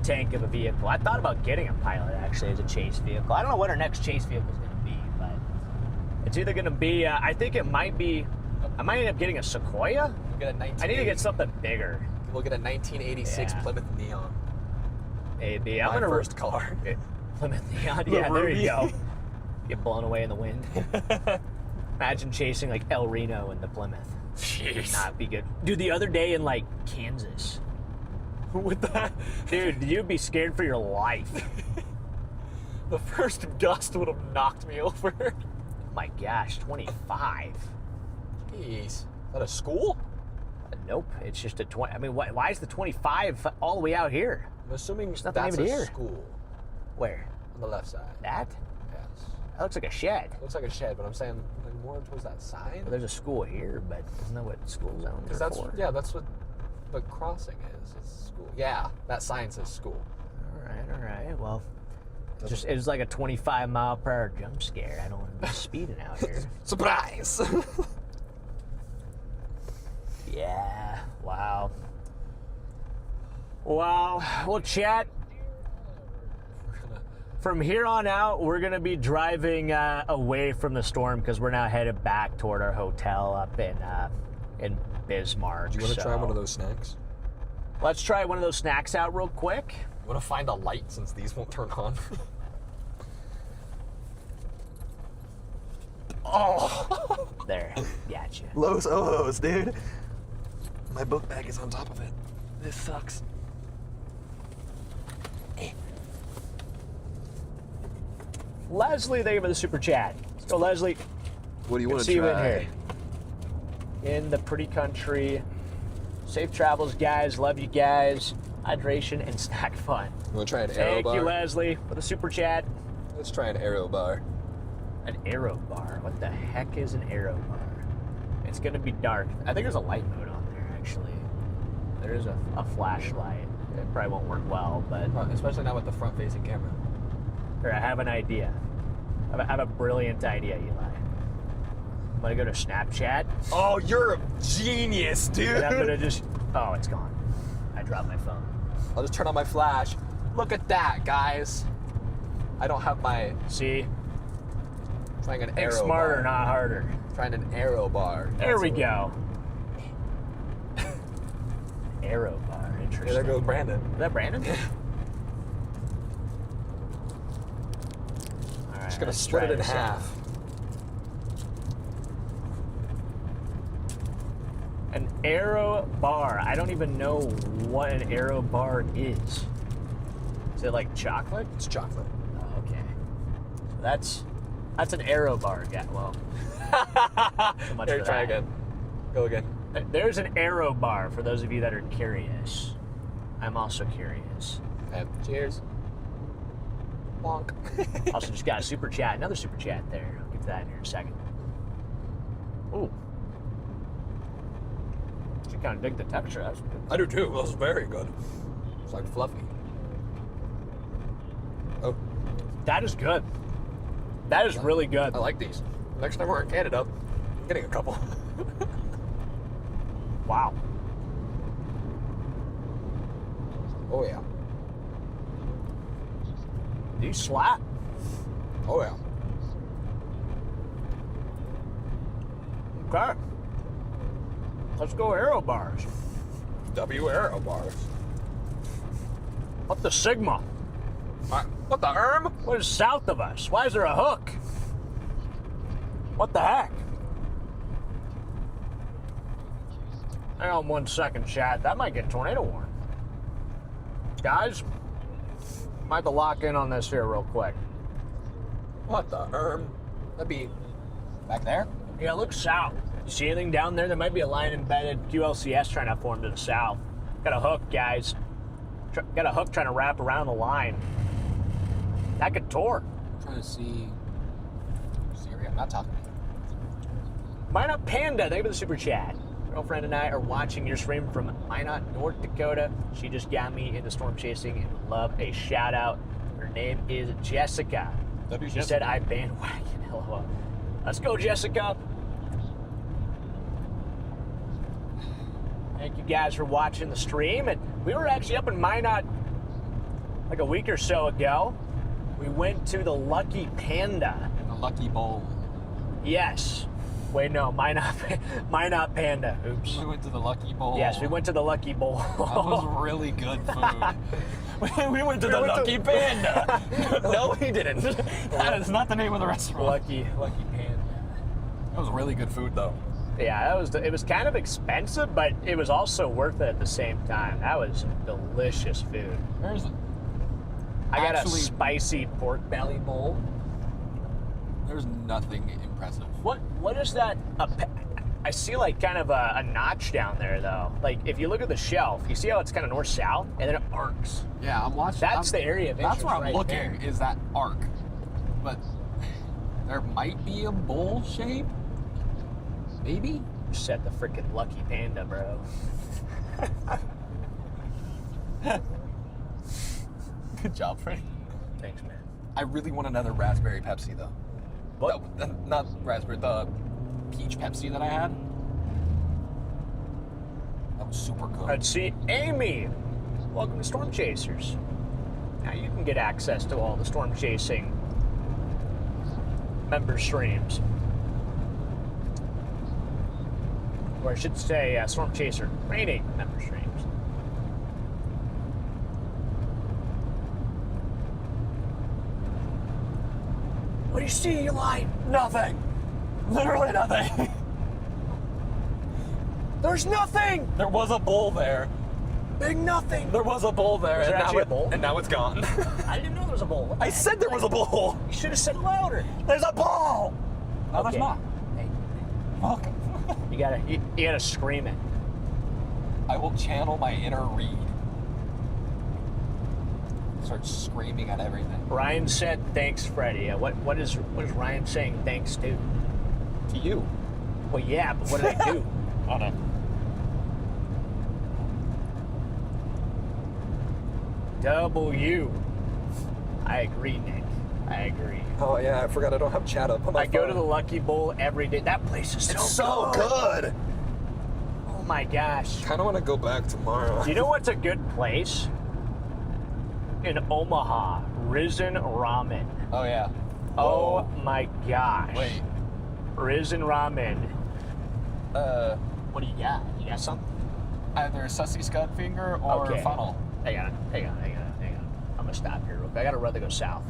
[SPEAKER 1] tank of a vehicle. I thought about getting a pilot, actually, as a chase vehicle. I don't know what our next chase vehicle is going to be, but it's either going to be, I think it might be, I might end up getting a Sequoia. I need to get something bigger.
[SPEAKER 3] We'll get a 1986 Plymouth Neon.
[SPEAKER 1] Maybe.
[SPEAKER 3] My first car.
[SPEAKER 1] Plymouth Neon. Yeah, there you go. Get blown away in the wind. Imagine chasing like El Reno in the Plymouth.
[SPEAKER 3] Jeez.
[SPEAKER 1] Not be good. Dude, the other day in like Kansas.
[SPEAKER 3] With that,
[SPEAKER 1] Dude, you'd be scared for your life.
[SPEAKER 3] the first gust would have knocked me over.
[SPEAKER 1] My gosh, 25.
[SPEAKER 3] Jeez. Is that a school?
[SPEAKER 1] Nope, it's just a 20. I mean, why is the 25 all the way out here?
[SPEAKER 3] I'm assuming
[SPEAKER 1] nothing
[SPEAKER 3] that's
[SPEAKER 1] even
[SPEAKER 3] a
[SPEAKER 1] here.
[SPEAKER 3] school.
[SPEAKER 1] Where?
[SPEAKER 3] On the left side.
[SPEAKER 1] That?
[SPEAKER 3] Yes.
[SPEAKER 1] That looks like a shed.
[SPEAKER 3] Looks like a shed, but I'm saying like more towards that side.
[SPEAKER 1] Well, there's a school here, but isn't that what school zones are
[SPEAKER 3] That's
[SPEAKER 1] for?
[SPEAKER 3] yeah, that's what the crossing is. It's school. Yeah, that sign says school.
[SPEAKER 1] All right. Well, it was like a 25 mile per hour jump scare. I don't want to be speeding out here.
[SPEAKER 3] Surprise!
[SPEAKER 1] Yeah. Wow. Well, chat. From here on out, we're going to be driving away from the storm because we're now headed back toward our hotel up in Bismarck.
[SPEAKER 3] Do you want to try one of those snacks?
[SPEAKER 1] Let's try one of those snacks out real quick.
[SPEAKER 3] You want to find a light since these won't turn on? Oh!
[SPEAKER 1] There. Gotcha.
[SPEAKER 3] Los Ojos, dude. My book bag is on top of it. This sucks.
[SPEAKER 1] Leslie, thank you for the super chat. So, Leslie,
[SPEAKER 3] What do you want to
[SPEAKER 1] see you in
[SPEAKER 3] try?
[SPEAKER 1] here. In the pretty country. Safe travels, guys. Love you guys. Hydration and snack fun.
[SPEAKER 3] You want to try an Aero
[SPEAKER 1] Thank
[SPEAKER 3] bar?
[SPEAKER 1] you, Leslie, for the super chat.
[SPEAKER 3] Let's try an Aero bar.
[SPEAKER 1] An Aero bar. What the heck is an Aero bar? It's going to be dark. I think there's a light mode on there, actually. There is a flashlight. It probably won't work well, but...
[SPEAKER 3] Especially not with the front-facing camera.
[SPEAKER 1] Here, I have an idea. I have a brilliant idea, Eli. I'm gonna go to Snapchat.
[SPEAKER 6] Oh, you're a genius, dude.
[SPEAKER 1] And I'm gonna just. Oh, it's gone. I dropped my phone.
[SPEAKER 6] I'll just turn on my flash. Look at that, guys. I don't have my.
[SPEAKER 1] See?
[SPEAKER 6] Trying an
[SPEAKER 1] Think
[SPEAKER 6] arrow
[SPEAKER 1] smarter,
[SPEAKER 6] bar.
[SPEAKER 1] not harder.
[SPEAKER 6] Trying an arrow bar.
[SPEAKER 1] There we go. Arrow bar, interesting.
[SPEAKER 6] Yeah, there goes Brandon.
[SPEAKER 1] Is that Brandon? Alright,
[SPEAKER 6] Just gonna
[SPEAKER 1] let's
[SPEAKER 6] split
[SPEAKER 1] try
[SPEAKER 6] it in
[SPEAKER 1] this out.
[SPEAKER 6] half.
[SPEAKER 1] An arrow bar. I don't even know what an arrow bar is. Is it like chocolate?
[SPEAKER 6] It's chocolate.
[SPEAKER 1] Oh, okay. So that's an arrow bar. Yeah, well. So much
[SPEAKER 6] Here,
[SPEAKER 1] for
[SPEAKER 6] try
[SPEAKER 1] that.
[SPEAKER 6] again. Go again.
[SPEAKER 1] There's an arrow bar for those of you that are curious. I'm also curious.
[SPEAKER 6] Okay, cheers. Bonk.
[SPEAKER 1] Also just got a super chat, another super chat there. I'll get to that in here in a second. Ooh. You kind of dig the texture. That's good.
[SPEAKER 6] I do too. That was very good. It's like fluffy. Oh,
[SPEAKER 1] That is good. That is really good.
[SPEAKER 6] I like these. Next time we're in Canada, I'm getting a couple.
[SPEAKER 1] Wow.
[SPEAKER 6] Oh yeah.
[SPEAKER 1] These slap.
[SPEAKER 6] Oh yeah.
[SPEAKER 1] Okay. Let's go arrow bars.
[SPEAKER 6] W arrow bars.
[SPEAKER 1] What the Sigma?
[SPEAKER 6] What the erm?
[SPEAKER 1] What is south of us? Why is there a hook? What the heck? Hang on 1 second, chat. That might get tornado warned. Guys, might have to lock in on this here real quick.
[SPEAKER 6] What the erm? That'd be back there.
[SPEAKER 1] Yeah, look south. You see anything down there? There might be a line embedded QLCS trying to form to the south. Got a hook, guys. Got a hook trying to wrap around the line. That could torque.
[SPEAKER 6] I'm trying to see. Siri, I'm not talking to you.
[SPEAKER 1] Minot Panda, thank you for the super chat. Girlfriend and I are watching your stream from Minot, North Dakota. She just got me into storm chasing and would love a shout out. Her name is Jessica. She said I bandwagon. LOL. Let's go, Jessica. Thank you guys for watching the stream. And we were actually up in Minot like a week or so ago. We went to the Lucky Panda.
[SPEAKER 6] The Lucky Bowl.
[SPEAKER 1] Yes. Wait, no, Minot Panda. Oops.
[SPEAKER 6] We went to the Lucky Bowl.
[SPEAKER 1] Yes, we went to the Lucky Bowl.
[SPEAKER 6] That was really good food. we went to the Lucky Panda. No, we didn't. That is not the name of the restaurant.
[SPEAKER 1] Lucky Panda.
[SPEAKER 6] That was really good food, though.
[SPEAKER 1] Yeah, it was kind of expensive, but it was also worth it at the same time. That was delicious food. I got a spicy pork belly bowl.
[SPEAKER 6] There's nothing impressive.
[SPEAKER 1] What is that? I see like kind of a notch down there though. Like if you look at the shelf, you see how it's kind of north-south, and then it arcs.
[SPEAKER 6] Yeah, I'm watching.
[SPEAKER 1] That's the area of interest.
[SPEAKER 6] That's where I'm
[SPEAKER 1] right
[SPEAKER 6] looking.
[SPEAKER 1] there.
[SPEAKER 6] Is that arc? But there might be a bowl shape. Maybe.
[SPEAKER 1] Set the freaking Lucky Panda, bro.
[SPEAKER 6] Good job, Freddie.
[SPEAKER 1] Thanks, man.
[SPEAKER 6] I really want another raspberry Pepsi though.
[SPEAKER 1] What?
[SPEAKER 6] Not raspberry. The peach Pepsi that I had. That was super good.
[SPEAKER 1] Let's see, Amy. Welcome to Storm Chasers. Now you can get access to all the storm chasing member streams. Or I should say Storm Chaser training member streams. What do you see, Eli?
[SPEAKER 6] Nothing. Literally nothing.
[SPEAKER 1] There's nothing!
[SPEAKER 6] There was a bowl there.
[SPEAKER 1] Big nothing!
[SPEAKER 6] There was a bowl there.
[SPEAKER 1] Was there
[SPEAKER 6] and
[SPEAKER 1] actually
[SPEAKER 6] now
[SPEAKER 1] a bowl?
[SPEAKER 6] And now it's gone.
[SPEAKER 1] I didn't know there was a bowl. What the
[SPEAKER 6] I
[SPEAKER 1] heck?
[SPEAKER 6] said there was a bowl.
[SPEAKER 1] You should have said it louder.
[SPEAKER 6] There's a bowl. No,
[SPEAKER 1] Okay.
[SPEAKER 6] there's not.
[SPEAKER 1] Hey,
[SPEAKER 6] Okay.
[SPEAKER 1] you gotta scream it.
[SPEAKER 6] I will channel my inner Reed. Start screaming at everything.
[SPEAKER 1] Ryan said thanks, Freddie. What is Ryan saying thanks to?
[SPEAKER 6] To you.
[SPEAKER 1] Well, yeah, but what did I do?
[SPEAKER 6] Oh no.
[SPEAKER 1] W. I agree, Nick. I agree.
[SPEAKER 3] Oh yeah, I forgot I don't have chat up on my
[SPEAKER 1] I go to
[SPEAKER 3] phone.
[SPEAKER 1] the Lucky Bowl every day. That place is
[SPEAKER 3] so good.
[SPEAKER 1] Oh my gosh.
[SPEAKER 3] Kind of want to go back tomorrow.
[SPEAKER 1] You know what's a good place? In Omaha, Risen Ramen.
[SPEAKER 3] Oh yeah.
[SPEAKER 1] Oh my gosh.
[SPEAKER 3] Wait.
[SPEAKER 1] Risen Ramen. What do you got? You got something?
[SPEAKER 3] Either sussy scud finger or
[SPEAKER 1] Okay.
[SPEAKER 3] funnel.
[SPEAKER 1] Hang on. I'm gonna stop here real quick. I gotta rather go south.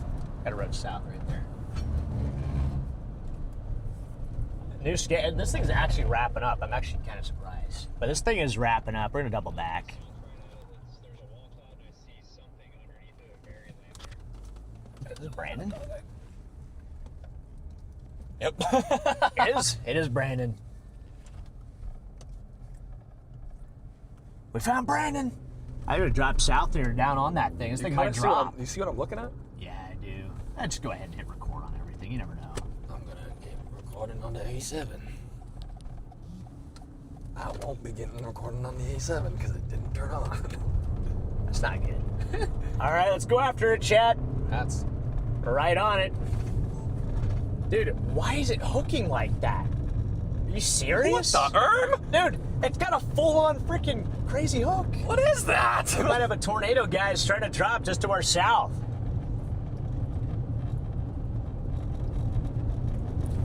[SPEAKER 1] Gotta run south right there. New skate. This thing's actually wrapping up. I'm actually kind of surprised. But this thing is wrapping up. We're gonna double back. Is this Brandon?
[SPEAKER 3] Yep.
[SPEAKER 1] It is. It is Brandon. We found Brandon. I gotta drop south there down on that thing. This thing might drop.
[SPEAKER 3] You see what I'm looking at?
[SPEAKER 1] Yeah, I do. Let's just go ahead and hit record on everything. You never know.
[SPEAKER 3] I'm gonna get recording on the A7. I won't be getting recording on the A7 because it didn't turn on.
[SPEAKER 1] That's not good. All right, let's go after it, chat.
[SPEAKER 3] That's
[SPEAKER 1] Right on it. Dude, why is it hooking like that? Are you serious?
[SPEAKER 3] What the erm?
[SPEAKER 1] Dude, it's got a full-on freaking crazy hook.
[SPEAKER 3] What is that?
[SPEAKER 1] We might have a tornado, guys, trying to drop just to our south.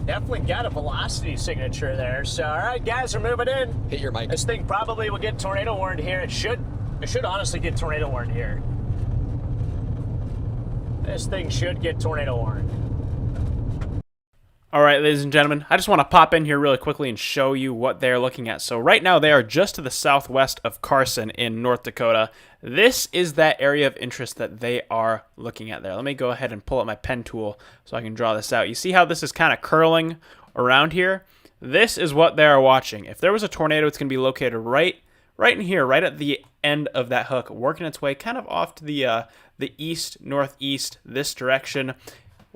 [SPEAKER 1] Definitely got a velocity signature there. So, all right, guys, we're moving in.
[SPEAKER 3] Hit your mic.
[SPEAKER 1] This thing probably will get tornado warned here. It should honestly get tornado warned here. This thing should get tornado warned.
[SPEAKER 4] All right, ladies and gentlemen, I just want to pop in here really quickly and show you what they're looking at. So right now they are just to the southwest of Carson in North Dakota. This is that area of interest that they are looking at there. Let me go ahead and pull up my pen tool so I can draw this out. You see how this is kind of curling around here? This is what they are watching. If there was a tornado, it's going to be located right in here, right at the end of that hook, working its way kind of off to the east, northeast, this direction.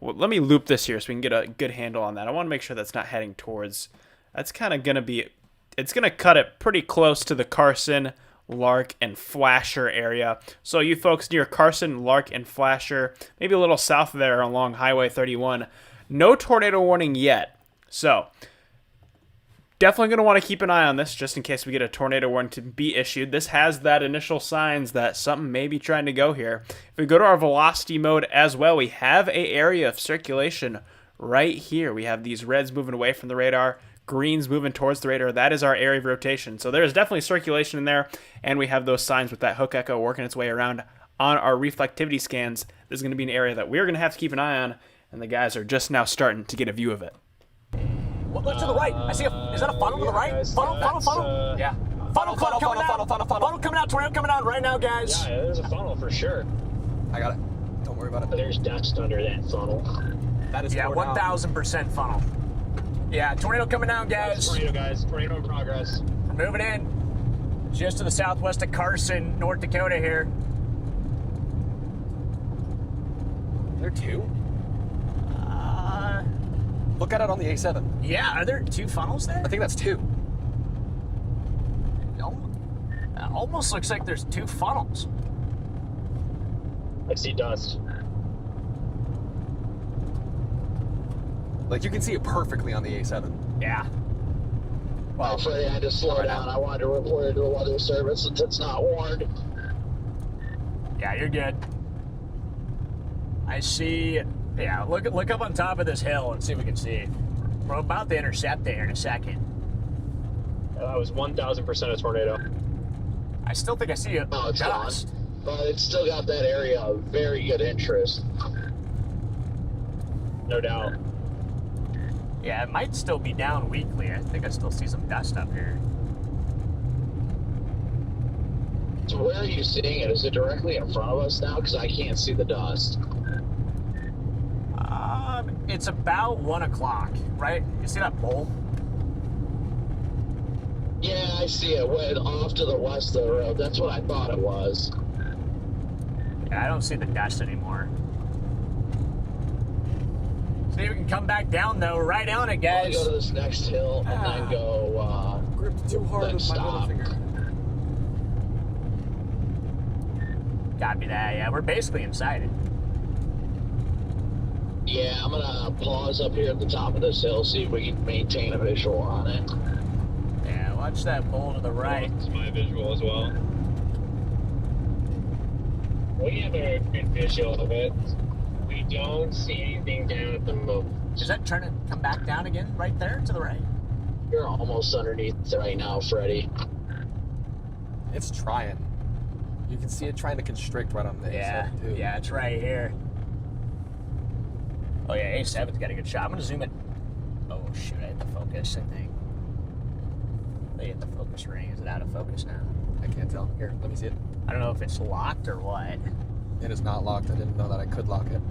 [SPEAKER 4] Well, let me loop this here so we can get a good handle on that. I want to make sure that's not heading towards. That's kind of going to be. It's going to cut it pretty close to the Carson, Lark, and Flasher area. So you folks near Carson, Lark, and Flasher, maybe a little south of there along Highway 31, no tornado warning yet. So definitely going to want to keep an eye on this just in case we get a tornado warning to be issued. This has that initial signs that something may be trying to go here. If we go to our velocity mode as well, we have a area of circulation right here. We have these reds moving away from the radar, greens moving towards the radar. That is our area of rotation. So there's definitely circulation in there, and we have those signs with that hook echo working its way around on our reflectivity scans. This is going to be an area that we're going to have to keep an eye on, and the guys are just now starting to get a view of it.
[SPEAKER 1] Look to the right. I see is that a funnel to the right?
[SPEAKER 7] Guys,
[SPEAKER 1] Funnel? Yeah. Funnel coming out, tornado coming out right now, guys.
[SPEAKER 7] Yeah, there's a funnel for sure.
[SPEAKER 3] I got it. Don't worry about it.
[SPEAKER 5] There's dust under that funnel.
[SPEAKER 3] That is
[SPEAKER 1] 1,000% funnel. Yeah, tornado coming down, guys.
[SPEAKER 7] Tornado, guys. Tornado in progress.
[SPEAKER 1] We're moving in. Just to the southwest of Carson, North Dakota here.
[SPEAKER 3] There are two. Look at it on the A7.
[SPEAKER 1] Yeah, are there two funnels there?
[SPEAKER 3] I think that's two.
[SPEAKER 1] Almost looks like there's two funnels.
[SPEAKER 7] I see dust.
[SPEAKER 3] Like you can see it perfectly on the A7.
[SPEAKER 1] Yeah.
[SPEAKER 5] Well, Freddy, I had to slow down. I wanted to report it to a weather service since it's not warned.
[SPEAKER 1] Yeah, you're good. I see. Yeah, look up on top of this hill and see if we can see it. We're about to intercept it here in a second.
[SPEAKER 7] That was 1,000% a tornado.
[SPEAKER 1] I still think I see a
[SPEAKER 5] Oh, it's gone.
[SPEAKER 1] dust.
[SPEAKER 5] But it's still got that area of very good interest.
[SPEAKER 7] No doubt.
[SPEAKER 1] Yeah, it might still be down weakly. I think I still see some dust up here.
[SPEAKER 5] So where are you seeing it? Is it directly in front of us now? Because I can't see the dust.
[SPEAKER 1] It's about 1 o'clock, right? You see that bowl?
[SPEAKER 5] Yeah, I see it. Way off to the west of the road. That's what I thought it was.
[SPEAKER 1] Yeah, I don't see the dust anymore. See if we can come back down though. Right on it,
[SPEAKER 5] I'm
[SPEAKER 1] guys.
[SPEAKER 5] gonna go to this next hill and then go.
[SPEAKER 3] Gripped too hard
[SPEAKER 5] then
[SPEAKER 3] with my middle
[SPEAKER 5] stop.
[SPEAKER 3] finger.
[SPEAKER 1] Copy that. Yeah, we're basically inside it.
[SPEAKER 5] Yeah, I'm gonna pause up here at the top of this hill, see if we can maintain a visual on it.
[SPEAKER 1] Yeah, watch that bull to the right.
[SPEAKER 7] It's my visual as well. We have a good visual of it. We don't see anything down at the moment.
[SPEAKER 1] Is that trying to come back down again right there to the right?
[SPEAKER 5] You're almost underneath it right now, Freddy.
[SPEAKER 6] It's trying. You can see it trying to constrict right on the A7 too.
[SPEAKER 1] Yeah, it's right here. Oh yeah, A7's got a good shot. I'm gonna zoom in. Oh shoot, I hit the focus, I think. They hit the focus ring. Is it out of focus now?
[SPEAKER 6] I can't tell. Here, let me see it.
[SPEAKER 1] I don't know if it's locked or what.
[SPEAKER 6] It is not locked. I didn't know that I could lock it.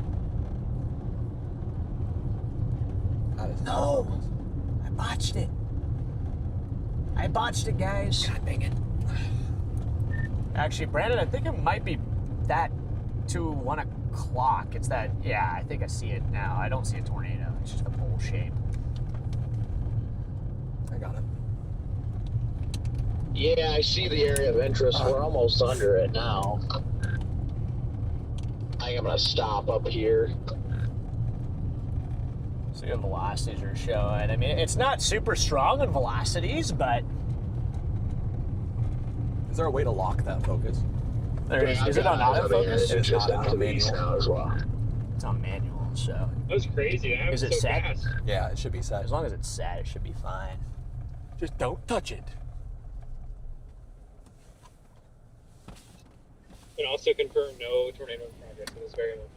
[SPEAKER 6] That is
[SPEAKER 1] No!
[SPEAKER 6] not focused.
[SPEAKER 1] I botched it. I botched it, guys.
[SPEAKER 6] God dang it.
[SPEAKER 1] Actually, Brandon, I think it might be that to 1 o'clock. It's that, yeah, I think I see it now. I don't see a tornado. It's just a bowl shape.
[SPEAKER 6] I got it.
[SPEAKER 5] Yeah, I see the area of interest. We're almost under it now. I think I'm gonna stop up here.
[SPEAKER 1] So your velocities are showing. I mean, it's not super strong in velocities, but
[SPEAKER 6] Is there a way to lock that focus?
[SPEAKER 1] there is. Is it on autofocus?
[SPEAKER 5] It's just
[SPEAKER 6] not
[SPEAKER 5] out of
[SPEAKER 6] manual.
[SPEAKER 5] east now as well.
[SPEAKER 1] It's on manual, so
[SPEAKER 7] That was crazy. That
[SPEAKER 1] Is
[SPEAKER 7] was
[SPEAKER 1] it
[SPEAKER 7] so
[SPEAKER 1] set?
[SPEAKER 7] fast.
[SPEAKER 6] Yeah, it should be set.
[SPEAKER 1] as long as it's set, it should be fine.
[SPEAKER 6] Just don't touch it.
[SPEAKER 7] And also confirm no tornado in progress at this very moment.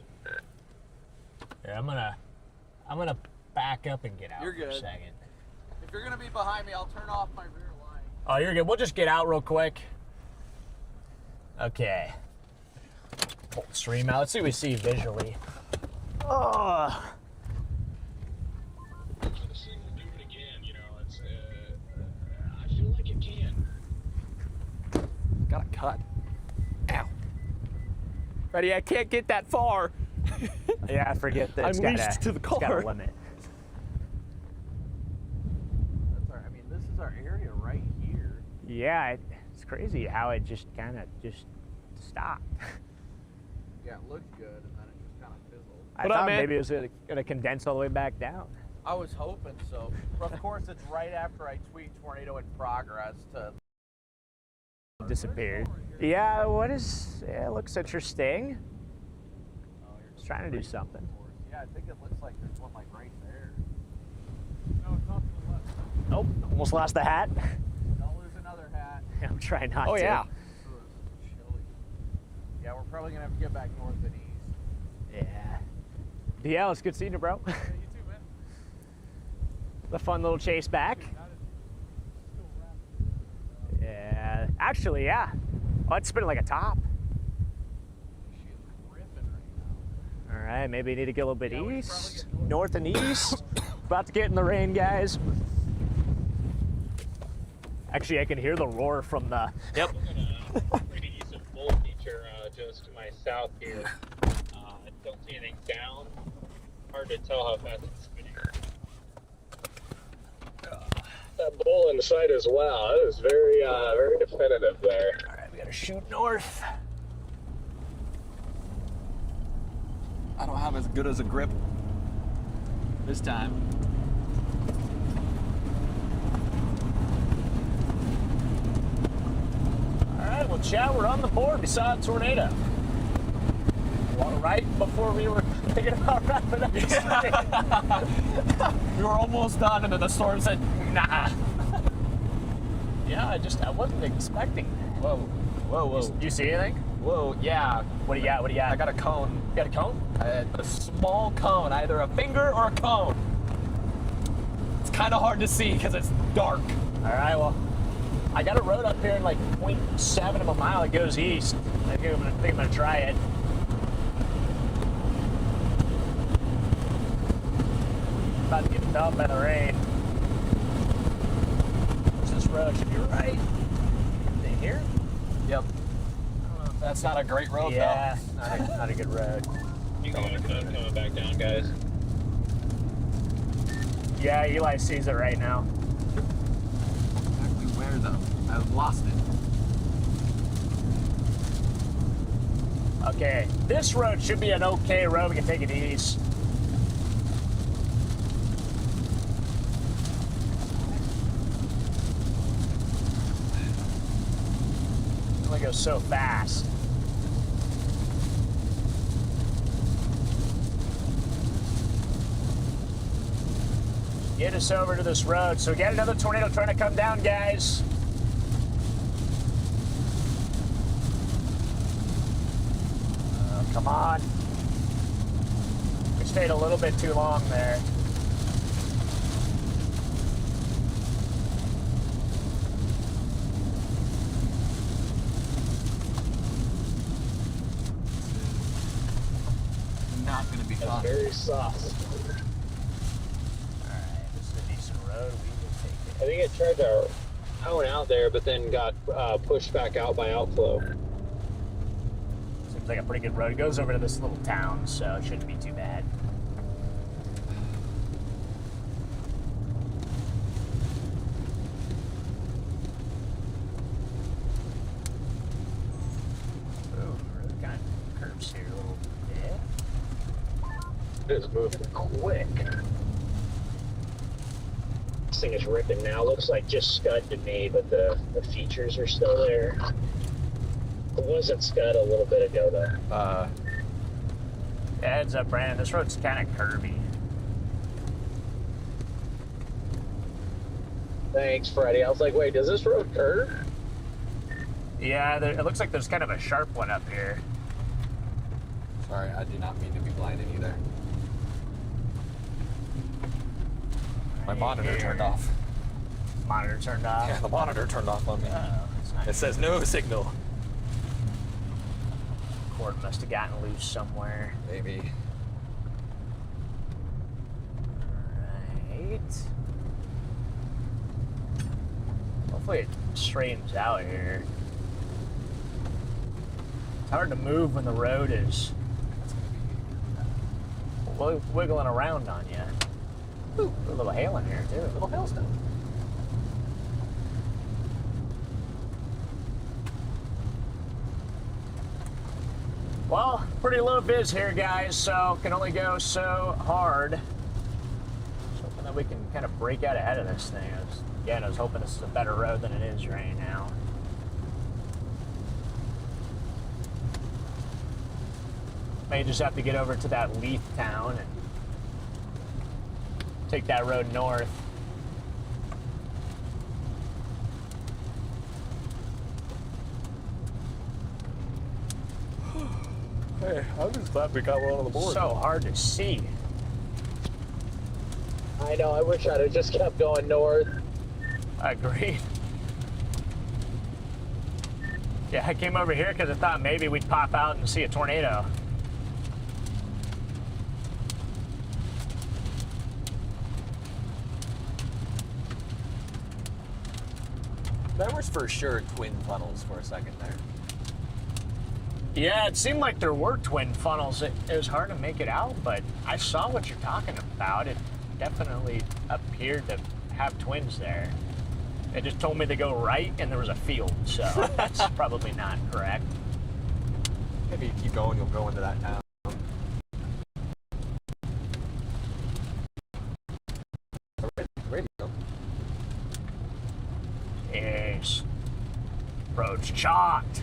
[SPEAKER 1] Here, I'm gonna back up and get out
[SPEAKER 6] You're
[SPEAKER 1] for a
[SPEAKER 6] good.
[SPEAKER 1] second.
[SPEAKER 6] If you're gonna be behind me, I'll turn off my rear light.
[SPEAKER 1] Oh, you're good. We'll just get out real quick. Okay. Pull the stream out. Let's see what we see visually. Oh.
[SPEAKER 5] Do it again, you know, it's, I feel like it can.
[SPEAKER 6] Got a cut. Ow. Freddy, I can't get that far.
[SPEAKER 1] Yeah, I forget that it's
[SPEAKER 6] I'm
[SPEAKER 1] got
[SPEAKER 6] leashed to the
[SPEAKER 1] It's got
[SPEAKER 6] car.
[SPEAKER 1] a limit.
[SPEAKER 11] That's our, I mean, this is our area right here.
[SPEAKER 1] Yeah, it's crazy how it just kind of just stopped.
[SPEAKER 11] Yeah, it looked good, and then it just kind of fizzled.
[SPEAKER 1] I
[SPEAKER 6] What up,
[SPEAKER 1] thought
[SPEAKER 6] man?
[SPEAKER 1] maybe it was gonna condense all the way back down.
[SPEAKER 11] I was hoping so. But of course, it's right after I tweet tornado in progress to.
[SPEAKER 1] Disappeared. Yeah, what is? Yeah, it looks interesting.
[SPEAKER 11] Oh, you're
[SPEAKER 1] It's trying to do something.
[SPEAKER 11] Yeah, I think it looks like there's one like right there. No, it's off to the left.
[SPEAKER 1] Nope, almost lost the hat.
[SPEAKER 11] Don't lose another hat.
[SPEAKER 1] I'm trying not
[SPEAKER 6] Oh
[SPEAKER 1] to.
[SPEAKER 6] yeah.
[SPEAKER 11] Chilly. Yeah, we're probably gonna have to get back north and east.
[SPEAKER 1] Yeah. DL, it's good seeing you, bro.
[SPEAKER 11] Yeah, you too, man.
[SPEAKER 1] The fun little chase back. Yeah, actually, yeah. Oh, it's spinning like a top.
[SPEAKER 11] She's ripping right now.
[SPEAKER 1] All right, maybe need to get a little bit
[SPEAKER 11] Yeah, we should
[SPEAKER 1] east,
[SPEAKER 11] probably get
[SPEAKER 1] north and east. About to get in the rain, guys. Actually, I can hear the roar from the.
[SPEAKER 7] Yep. Pretty decent bull feature just to my south here. Don't see anything down. Hard to tell how fast it's spinning.
[SPEAKER 5] That bull in sight as well. That is very, very definitive there.
[SPEAKER 1] All right, we gotta shoot north.
[SPEAKER 6] I don't have as good as a grip this time.
[SPEAKER 1] All right, well, Chad, we're on the board. We saw a tornado. Well, right before we were thinking about wrapping up.
[SPEAKER 6] We were almost done, and then the storm said, nah.
[SPEAKER 1] Yeah, I wasn't expecting that.
[SPEAKER 6] Whoa, whoa, whoa.
[SPEAKER 1] You see anything?
[SPEAKER 6] Whoa, yeah.
[SPEAKER 1] What do you got? What do you got?
[SPEAKER 6] I got a cone.
[SPEAKER 1] You got a cone?
[SPEAKER 6] A small cone, either a finger or a cone. It's kind of hard to see because it's dark.
[SPEAKER 1] All right, well, I got a road up here in like 0.7 of a mile that goes east. I think I'm gonna try it. About to get dumped by the rain. This road should be right. Is it here?
[SPEAKER 6] Yep. That's not a great road,
[SPEAKER 1] Yeah, not a good road.
[SPEAKER 7] You can coming back down, guys.
[SPEAKER 1] Yeah, Eli sees it right now.
[SPEAKER 6] though. Exactly where, though? I've lost it.
[SPEAKER 1] Okay, this road should be an okay road. We can take it east. only goes so fast. Get us over to this road. So we got another tornado trying to come down, guys. Come on. We stayed a little bit too long there.
[SPEAKER 6] Not going to be fun.
[SPEAKER 5] Very soft.
[SPEAKER 1] Alright, this is a decent road. We will take it.
[SPEAKER 7] I think it tried to own out there, but then got pushed back out by outflow.
[SPEAKER 1] Seems like a pretty good road. It goes over to this little town, so it shouldn't be too bad. Ooh, road kind of curves here a little bit.
[SPEAKER 5] It's moving quick. This thing is ripping now. Looks like just scud to me, but the features are still there. It wasn't scud a little bit ago, though.
[SPEAKER 1] Heads up, Brandon. This road's kind of curvy.
[SPEAKER 5] Thanks, Freddy. I was like, wait, does this road curve?
[SPEAKER 1] Yeah, it looks like there's kind of a sharp one up here.
[SPEAKER 6] Sorry, I do not mean to be blinded either. My monitor turned off.
[SPEAKER 1] Monitor turned off?
[SPEAKER 6] Yeah, the monitor turned off on me.
[SPEAKER 1] That's not
[SPEAKER 6] It says no signal.
[SPEAKER 1] Cord must have gotten loose somewhere.
[SPEAKER 6] Maybe.
[SPEAKER 1] Right. Hopefully it straightens out here. It's hard to move when the road is wiggling around on you. Ooh, a little hail in here too. A little hailstone. Well, pretty low vis here, guys, so can only go so hard. Just hoping that we can kind of break out ahead of this thing. I was hoping this is a better road than it is right now. May just have to get over to that leaf town and take that road north.
[SPEAKER 6] Hey, I'm just glad we got one on the board.
[SPEAKER 1] So hard to see.
[SPEAKER 5] I know, I wish I'd have just kept going north.
[SPEAKER 1] Agreed. Yeah, I came over here because I thought maybe we'd pop out and see a tornado.
[SPEAKER 6] There was for sure twin funnels for a second there.
[SPEAKER 1] Yeah, it seemed like there were twin funnels. It was hard to make it out, but I saw what you're talking about. It definitely appeared to have twins there. It just told me to go right, and there was a field, so that's probably not correct.
[SPEAKER 6] Maybe you keep going, you'll go into that town. Radio.
[SPEAKER 1] Yes. Road's chalked.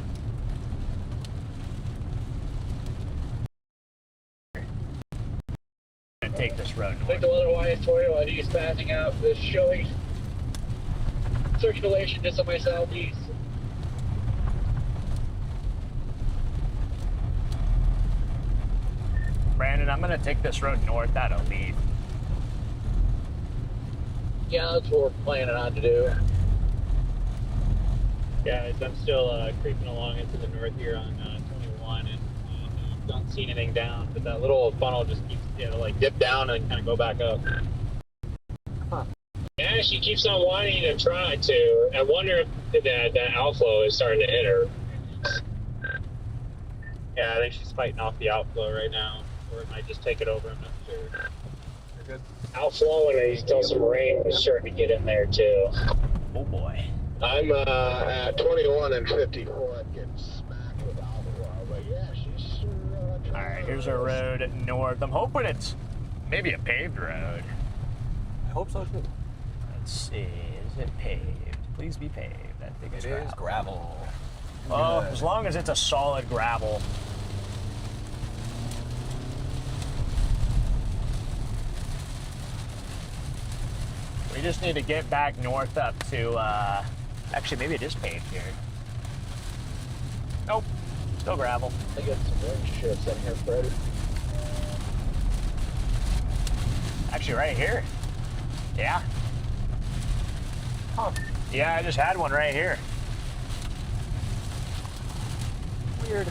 [SPEAKER 1] Take this road north.
[SPEAKER 5] Take the letter Y tornado and he's passing out. This showing circulation just on my southeast.
[SPEAKER 1] Brandon, I'm gonna take this road north out of Leaf.
[SPEAKER 5] Yeah, that's what we're planning on to do.
[SPEAKER 7] Guys, I'm still creeping along into the north here on 21 and don't see anything down, but that little funnel just keeps, like dip down and kind of go back up.
[SPEAKER 5] Huh. Yeah, she keeps on wanting to try to. I wonder if that outflow is starting to hit her.
[SPEAKER 7] Yeah, I think she's fighting off the outflow right now, or it might just take it over. I'm not sure.
[SPEAKER 6] You're good.
[SPEAKER 5] Outflow and there's still some rain is starting to get in there too.
[SPEAKER 1] Oh boy.
[SPEAKER 5] I'm at 21 and 54 getting smacked with outflow, but yeah, she's
[SPEAKER 1] All right, here's our road north. I'm hoping it's maybe a paved road.
[SPEAKER 6] I hope so too.
[SPEAKER 1] Let's see, is it paved? Please be paved. I think it's
[SPEAKER 6] It is gravel.
[SPEAKER 1] Oh, as long as it's a solid gravel. We just need to get back north up to, actually maybe it is paved here. Nope, still gravel.
[SPEAKER 5] I got some orange shifts in here, Freddy.
[SPEAKER 1] Actually right here. Yeah. Huh. Yeah, I just had one right here. Weird.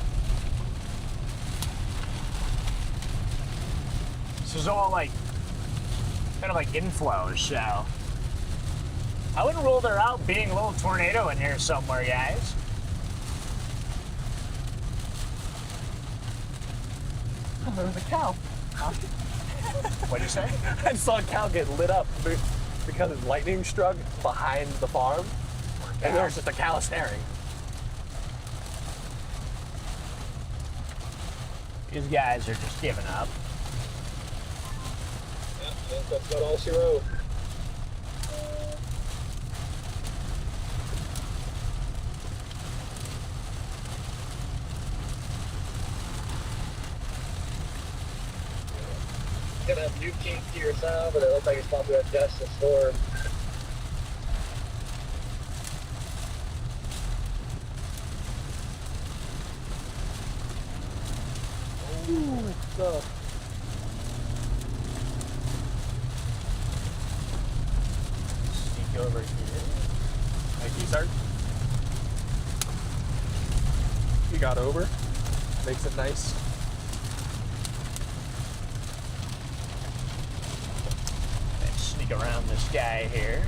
[SPEAKER 1] This is all like, kind of like inflows, so. I wouldn't rule there out being a little tornado in here somewhere, guys.
[SPEAKER 6] Oh, there was a cow.
[SPEAKER 1] What'd you say?
[SPEAKER 6] I saw a cow get lit up because his lightning struck behind the farm, and there was just a cow staring.
[SPEAKER 1] These guys are just giving up.
[SPEAKER 5] Yeah, I think that's about all she wrote. Gonna have new kink to your sound, but it looks like it's probably a dust and storm.
[SPEAKER 6] Ooh, so.
[SPEAKER 1] Sneak over here.
[SPEAKER 6] Thank you, sir. You got over. Makes it nice.
[SPEAKER 1] Let's sneak around this guy here.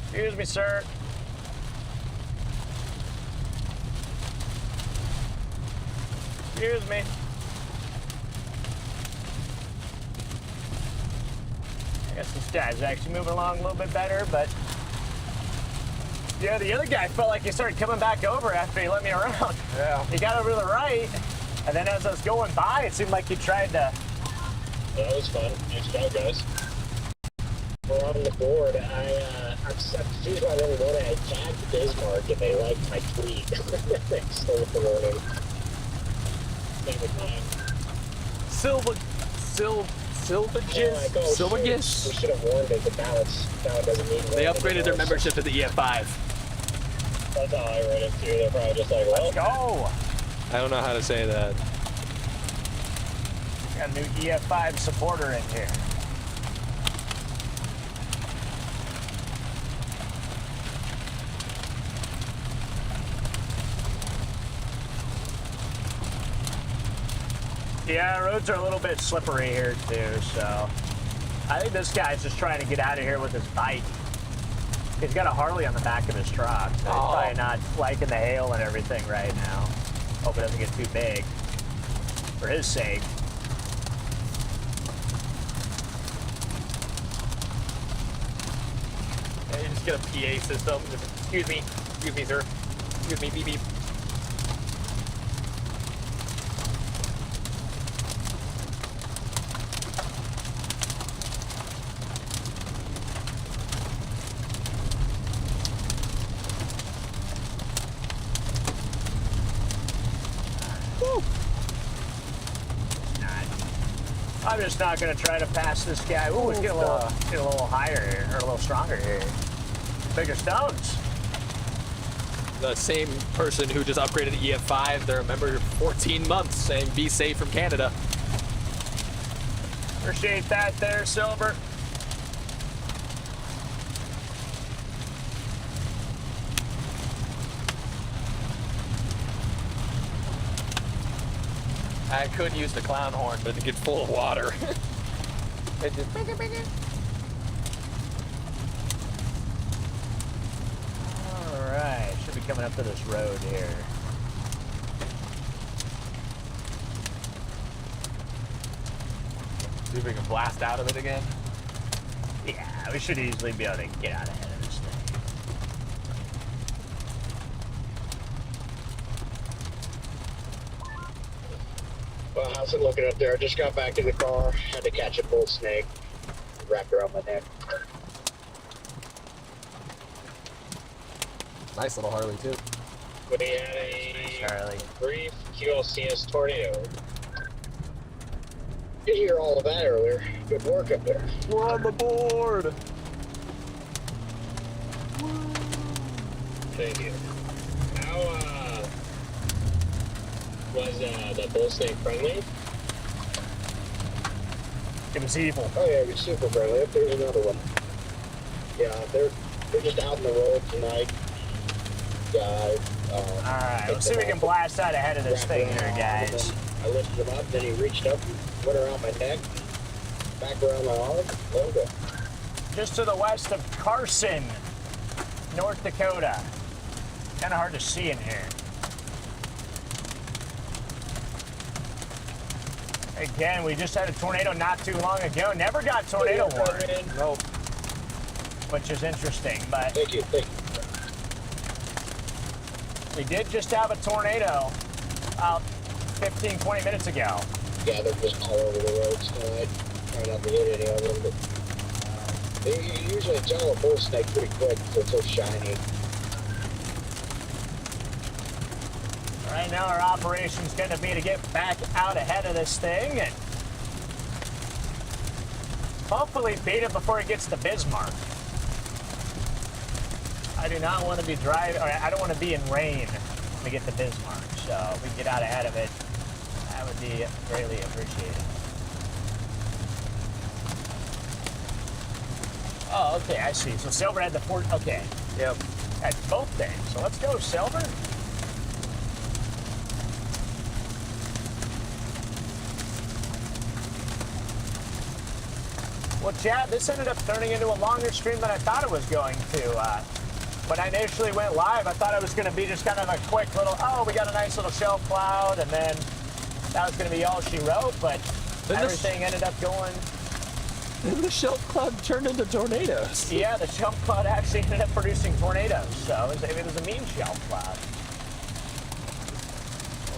[SPEAKER 1] Excuse me, sir. Excuse me. I guess this guy's actually moving along a little bit better, but yeah, the other guy felt like he started coming back over after he let me around.
[SPEAKER 6] Yeah.
[SPEAKER 1] He got over to the right, and then as I was going by, it seemed like he tried to.
[SPEAKER 5] That was fun. Nice job, guys. We're on the board. I'm confused why they wanted I tagged Bismarck and they liked my tweet. They stole the warning. Same with mine.
[SPEAKER 6] Silvagis.
[SPEAKER 5] We should have warned it, but now it doesn't mean
[SPEAKER 6] They
[SPEAKER 5] warning
[SPEAKER 6] upgraded their
[SPEAKER 5] anymore,
[SPEAKER 6] membership to the EF5.
[SPEAKER 5] so That's how I read it too. They're probably just like, well,
[SPEAKER 1] Let's go.
[SPEAKER 6] I don't know how to say that.
[SPEAKER 1] Got a new EF5 supporter in here. Yeah, roads are a little bit slippery here too, so I think this guy's just trying to get out of here with his bike. He's got a Harley on the back of his truck, so he's probably not liking the hail and everything right now. Hope it doesn't get too big for his sake.
[SPEAKER 6] Yeah, you just get a PA system. Excuse me, sir. Excuse me, beep beep.
[SPEAKER 1] I'm just not gonna try to pass this guy. Ooh, let's get a little higher here, or a little stronger here. Bigger stones.
[SPEAKER 6] The same person who just upgraded to EF5, they're a member 14 months, saying be safe from Canada.
[SPEAKER 1] Appreciate that there, Silver.
[SPEAKER 6] I could use the clown horn, but it gets full of water. It just...
[SPEAKER 1] Alright, should be coming up to this road here.
[SPEAKER 6] See if we can blast out of it again.
[SPEAKER 1] Yeah, we should easily be able to get out ahead of this thing.
[SPEAKER 5] well, how's it looking up there? I just got back in the car, had to catch a bull snake, wrapped around my neck.
[SPEAKER 6] Nice little Harley, too.
[SPEAKER 5] We had a
[SPEAKER 1] Charlie.
[SPEAKER 5] brief QLCS tornado. Did hear all of that earlier. Good work up there.
[SPEAKER 6] We're on the board.
[SPEAKER 5] Thank you. How was the bull snake friendly?
[SPEAKER 1] It was evil.
[SPEAKER 5] Oh yeah, it was super friendly. There's another one. Yeah, they're just out in the road tonight.
[SPEAKER 1] All right, let's see if we can blast out ahead of this thing here, guys.
[SPEAKER 5] I lifted him up, then he reached up and went around my neck, back around my arm. There we go.
[SPEAKER 1] Just to the west of Carson, North Dakota. Kind of hard to see in here. Again, we just had a tornado not too long ago. Never got tornado warning.
[SPEAKER 5] Nope.
[SPEAKER 1] Which is interesting, but
[SPEAKER 5] Thank you.
[SPEAKER 1] we did just have a tornado about 15, 20 minutes ago.
[SPEAKER 5] Yeah, they're just all over the roads tonight. Trying not to hit any of them, but you usually tell a bull snake pretty quick because it's so shiny.
[SPEAKER 1] Right now, our operation's going to be to get back out ahead of this thing and hopefully beat it before it gets to Bismarck. I do not want to be driving, or I don't want to be in rain when we get to Bismarck. So if we can get out ahead of it, that would be greatly appreciated. Oh, okay, I see. So Silver had the fort. Okay.
[SPEAKER 6] Yep.
[SPEAKER 1] At both things. So let's go, Silver. Well, Chad, this ended up turning into a longer stream than I thought it was going to. When I initially went live, I thought it was going to be just kind of a quick little, oh, we got a nice little shelf cloud, and then that was going to be all she wrote, but everything ended up going...
[SPEAKER 6] And the shelf cloud turned into tornadoes.
[SPEAKER 1] Yeah, the shelf cloud actually ended up producing tornadoes, so it was a mean shelf cloud.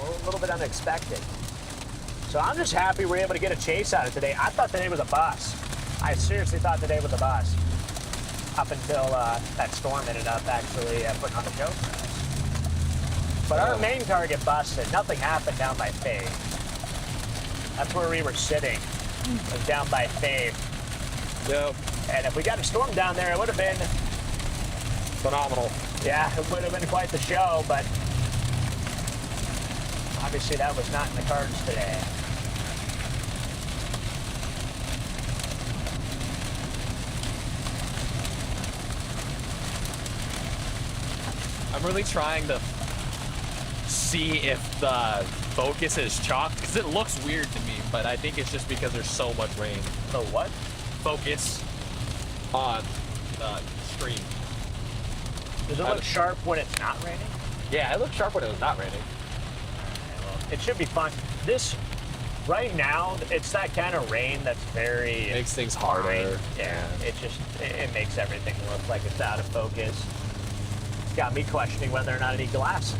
[SPEAKER 1] A little bit unexpected. So I'm just happy we're able to get a chase out of today. I thought today was a bust. I seriously thought today was a bust. Up until that storm ended up actually putting on the show for us. But our main target busted. Nothing happened down by Fave. That's where we were sitting. It was down by Fave.
[SPEAKER 6] Yep.
[SPEAKER 1] And if we got a storm down there, it would have been
[SPEAKER 6] Phenomenal.
[SPEAKER 1] yeah, it would have been quite the show, but obviously that was not in the cards today.
[SPEAKER 2] I'm really trying to see if the focus is chopped because it looks weird to me, but I think it's just because there's so much rain.
[SPEAKER 1] The what?
[SPEAKER 2] Focus on the stream.
[SPEAKER 1] Does it look sharp when it's not raining?
[SPEAKER 2] Yeah, it looked sharp when it was not raining.
[SPEAKER 1] It should be fine. This, right now, it's that kind of rain that's very...
[SPEAKER 6] Makes things harder.
[SPEAKER 1] Yeah, it makes everything look like it's out of focus. It's got me questioning whether or not I need glasses.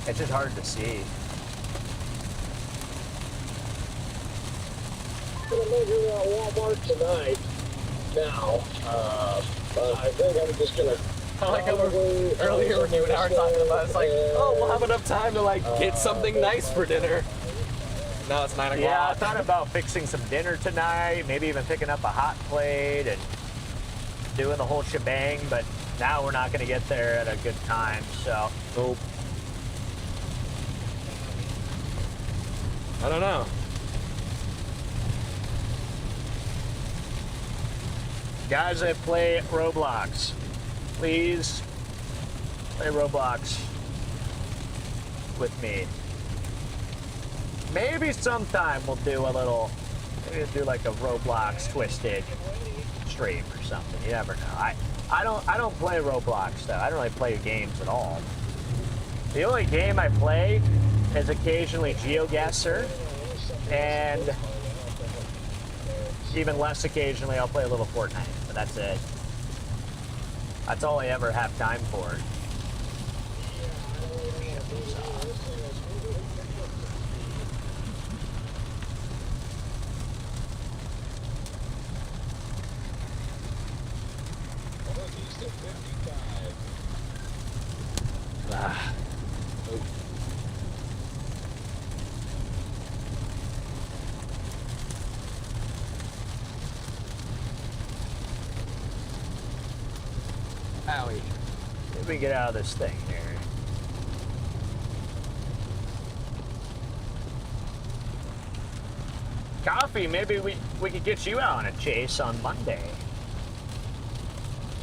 [SPEAKER 1] It's just hard to see.
[SPEAKER 5] I'm gonna measure Walmart tonight. Now, I think I'm just gonna.
[SPEAKER 2] I like how earlier when you and I were talking about it, it's like, oh, we'll have enough time to like get something nice for dinner. Now it's 9 o'clock.
[SPEAKER 1] Yeah, I thought about fixing some dinner tonight, maybe even picking up a hot plate and doing the whole shebang, but now we're not going to get there at a good time, so.
[SPEAKER 6] Nope. I don't know.
[SPEAKER 1] Guys that play Roblox, please play Roblox with me. Maybe sometime we'll do a little, maybe do like a Roblox Twisted stream or something. You never know. I don't play Roblox though. I don't really play games at all. The only game I play is occasionally GeoGuessr, and even less occasionally I'll play a little Fortnite, but that's it. That's all I ever have time for.
[SPEAKER 6] Owie.
[SPEAKER 1] Let me get out of this thing here. Coffee, maybe we could get you out on a chase on Monday.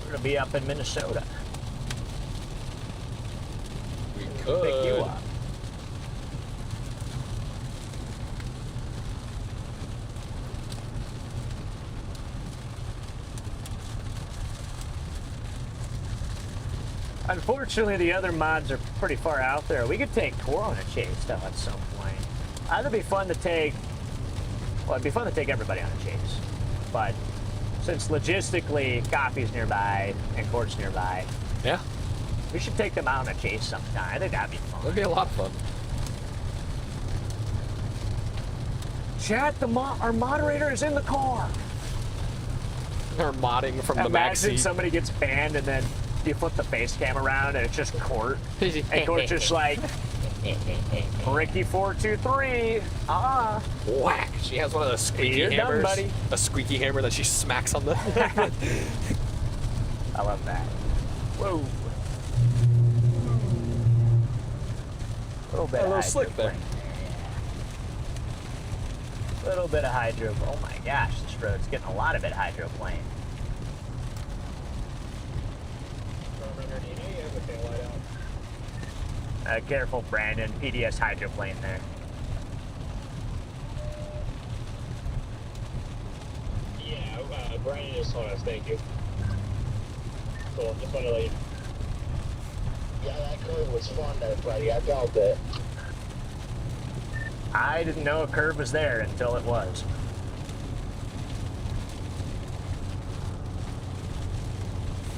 [SPEAKER 1] We're gonna be up in Minnesota.
[SPEAKER 6] We
[SPEAKER 1] Pick you up. Unfortunately, the other mods are pretty far out there. We could take Tor on a chase, though, at some point. It'd be fun to take... Well, it'd be fun to take everybody on a chase. But since logistically, Coffee's nearby and Court's nearby,
[SPEAKER 6] Yeah,
[SPEAKER 1] we should take them out on a chase sometime. I think that'd be fun.
[SPEAKER 6] that'd be a lot of fun.
[SPEAKER 1] Chat, our moderator is in the car.
[SPEAKER 6] They're modding from the back
[SPEAKER 1] Imagine
[SPEAKER 6] seat.
[SPEAKER 1] somebody gets banned and then you flip the face cam around and it's just Court. And Court's just like, Ricky423,
[SPEAKER 6] Whack! She has one of those squeaky
[SPEAKER 1] You're done,
[SPEAKER 6] hammers.
[SPEAKER 1] buddy.
[SPEAKER 6] A squeaky hammer that she smacks on the.
[SPEAKER 1] I love that. Whoa. A little
[SPEAKER 6] slick there.
[SPEAKER 1] A little bit of hydro. Oh my gosh, this road's getting a lot of it hydroplane. Careful, Brandon. PDS hydroplane there.
[SPEAKER 7] Yeah, Brian just told us, thank you. Cool, just wanted to let you know.
[SPEAKER 5] Yeah, that curve was fun there, Freddy. I felt it.
[SPEAKER 1] I didn't know a curve was there until it was.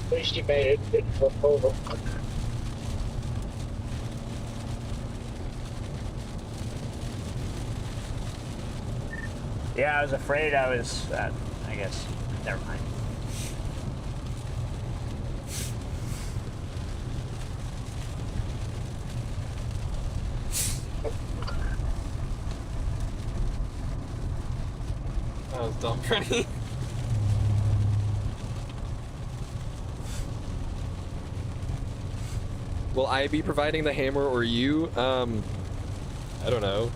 [SPEAKER 5] At least you made it. Didn't flip over.
[SPEAKER 1] Yeah, I was afraid I was, I guess, never mind.
[SPEAKER 6] That was dumb, Freddy. Will I be providing the hammer or you? I don't know.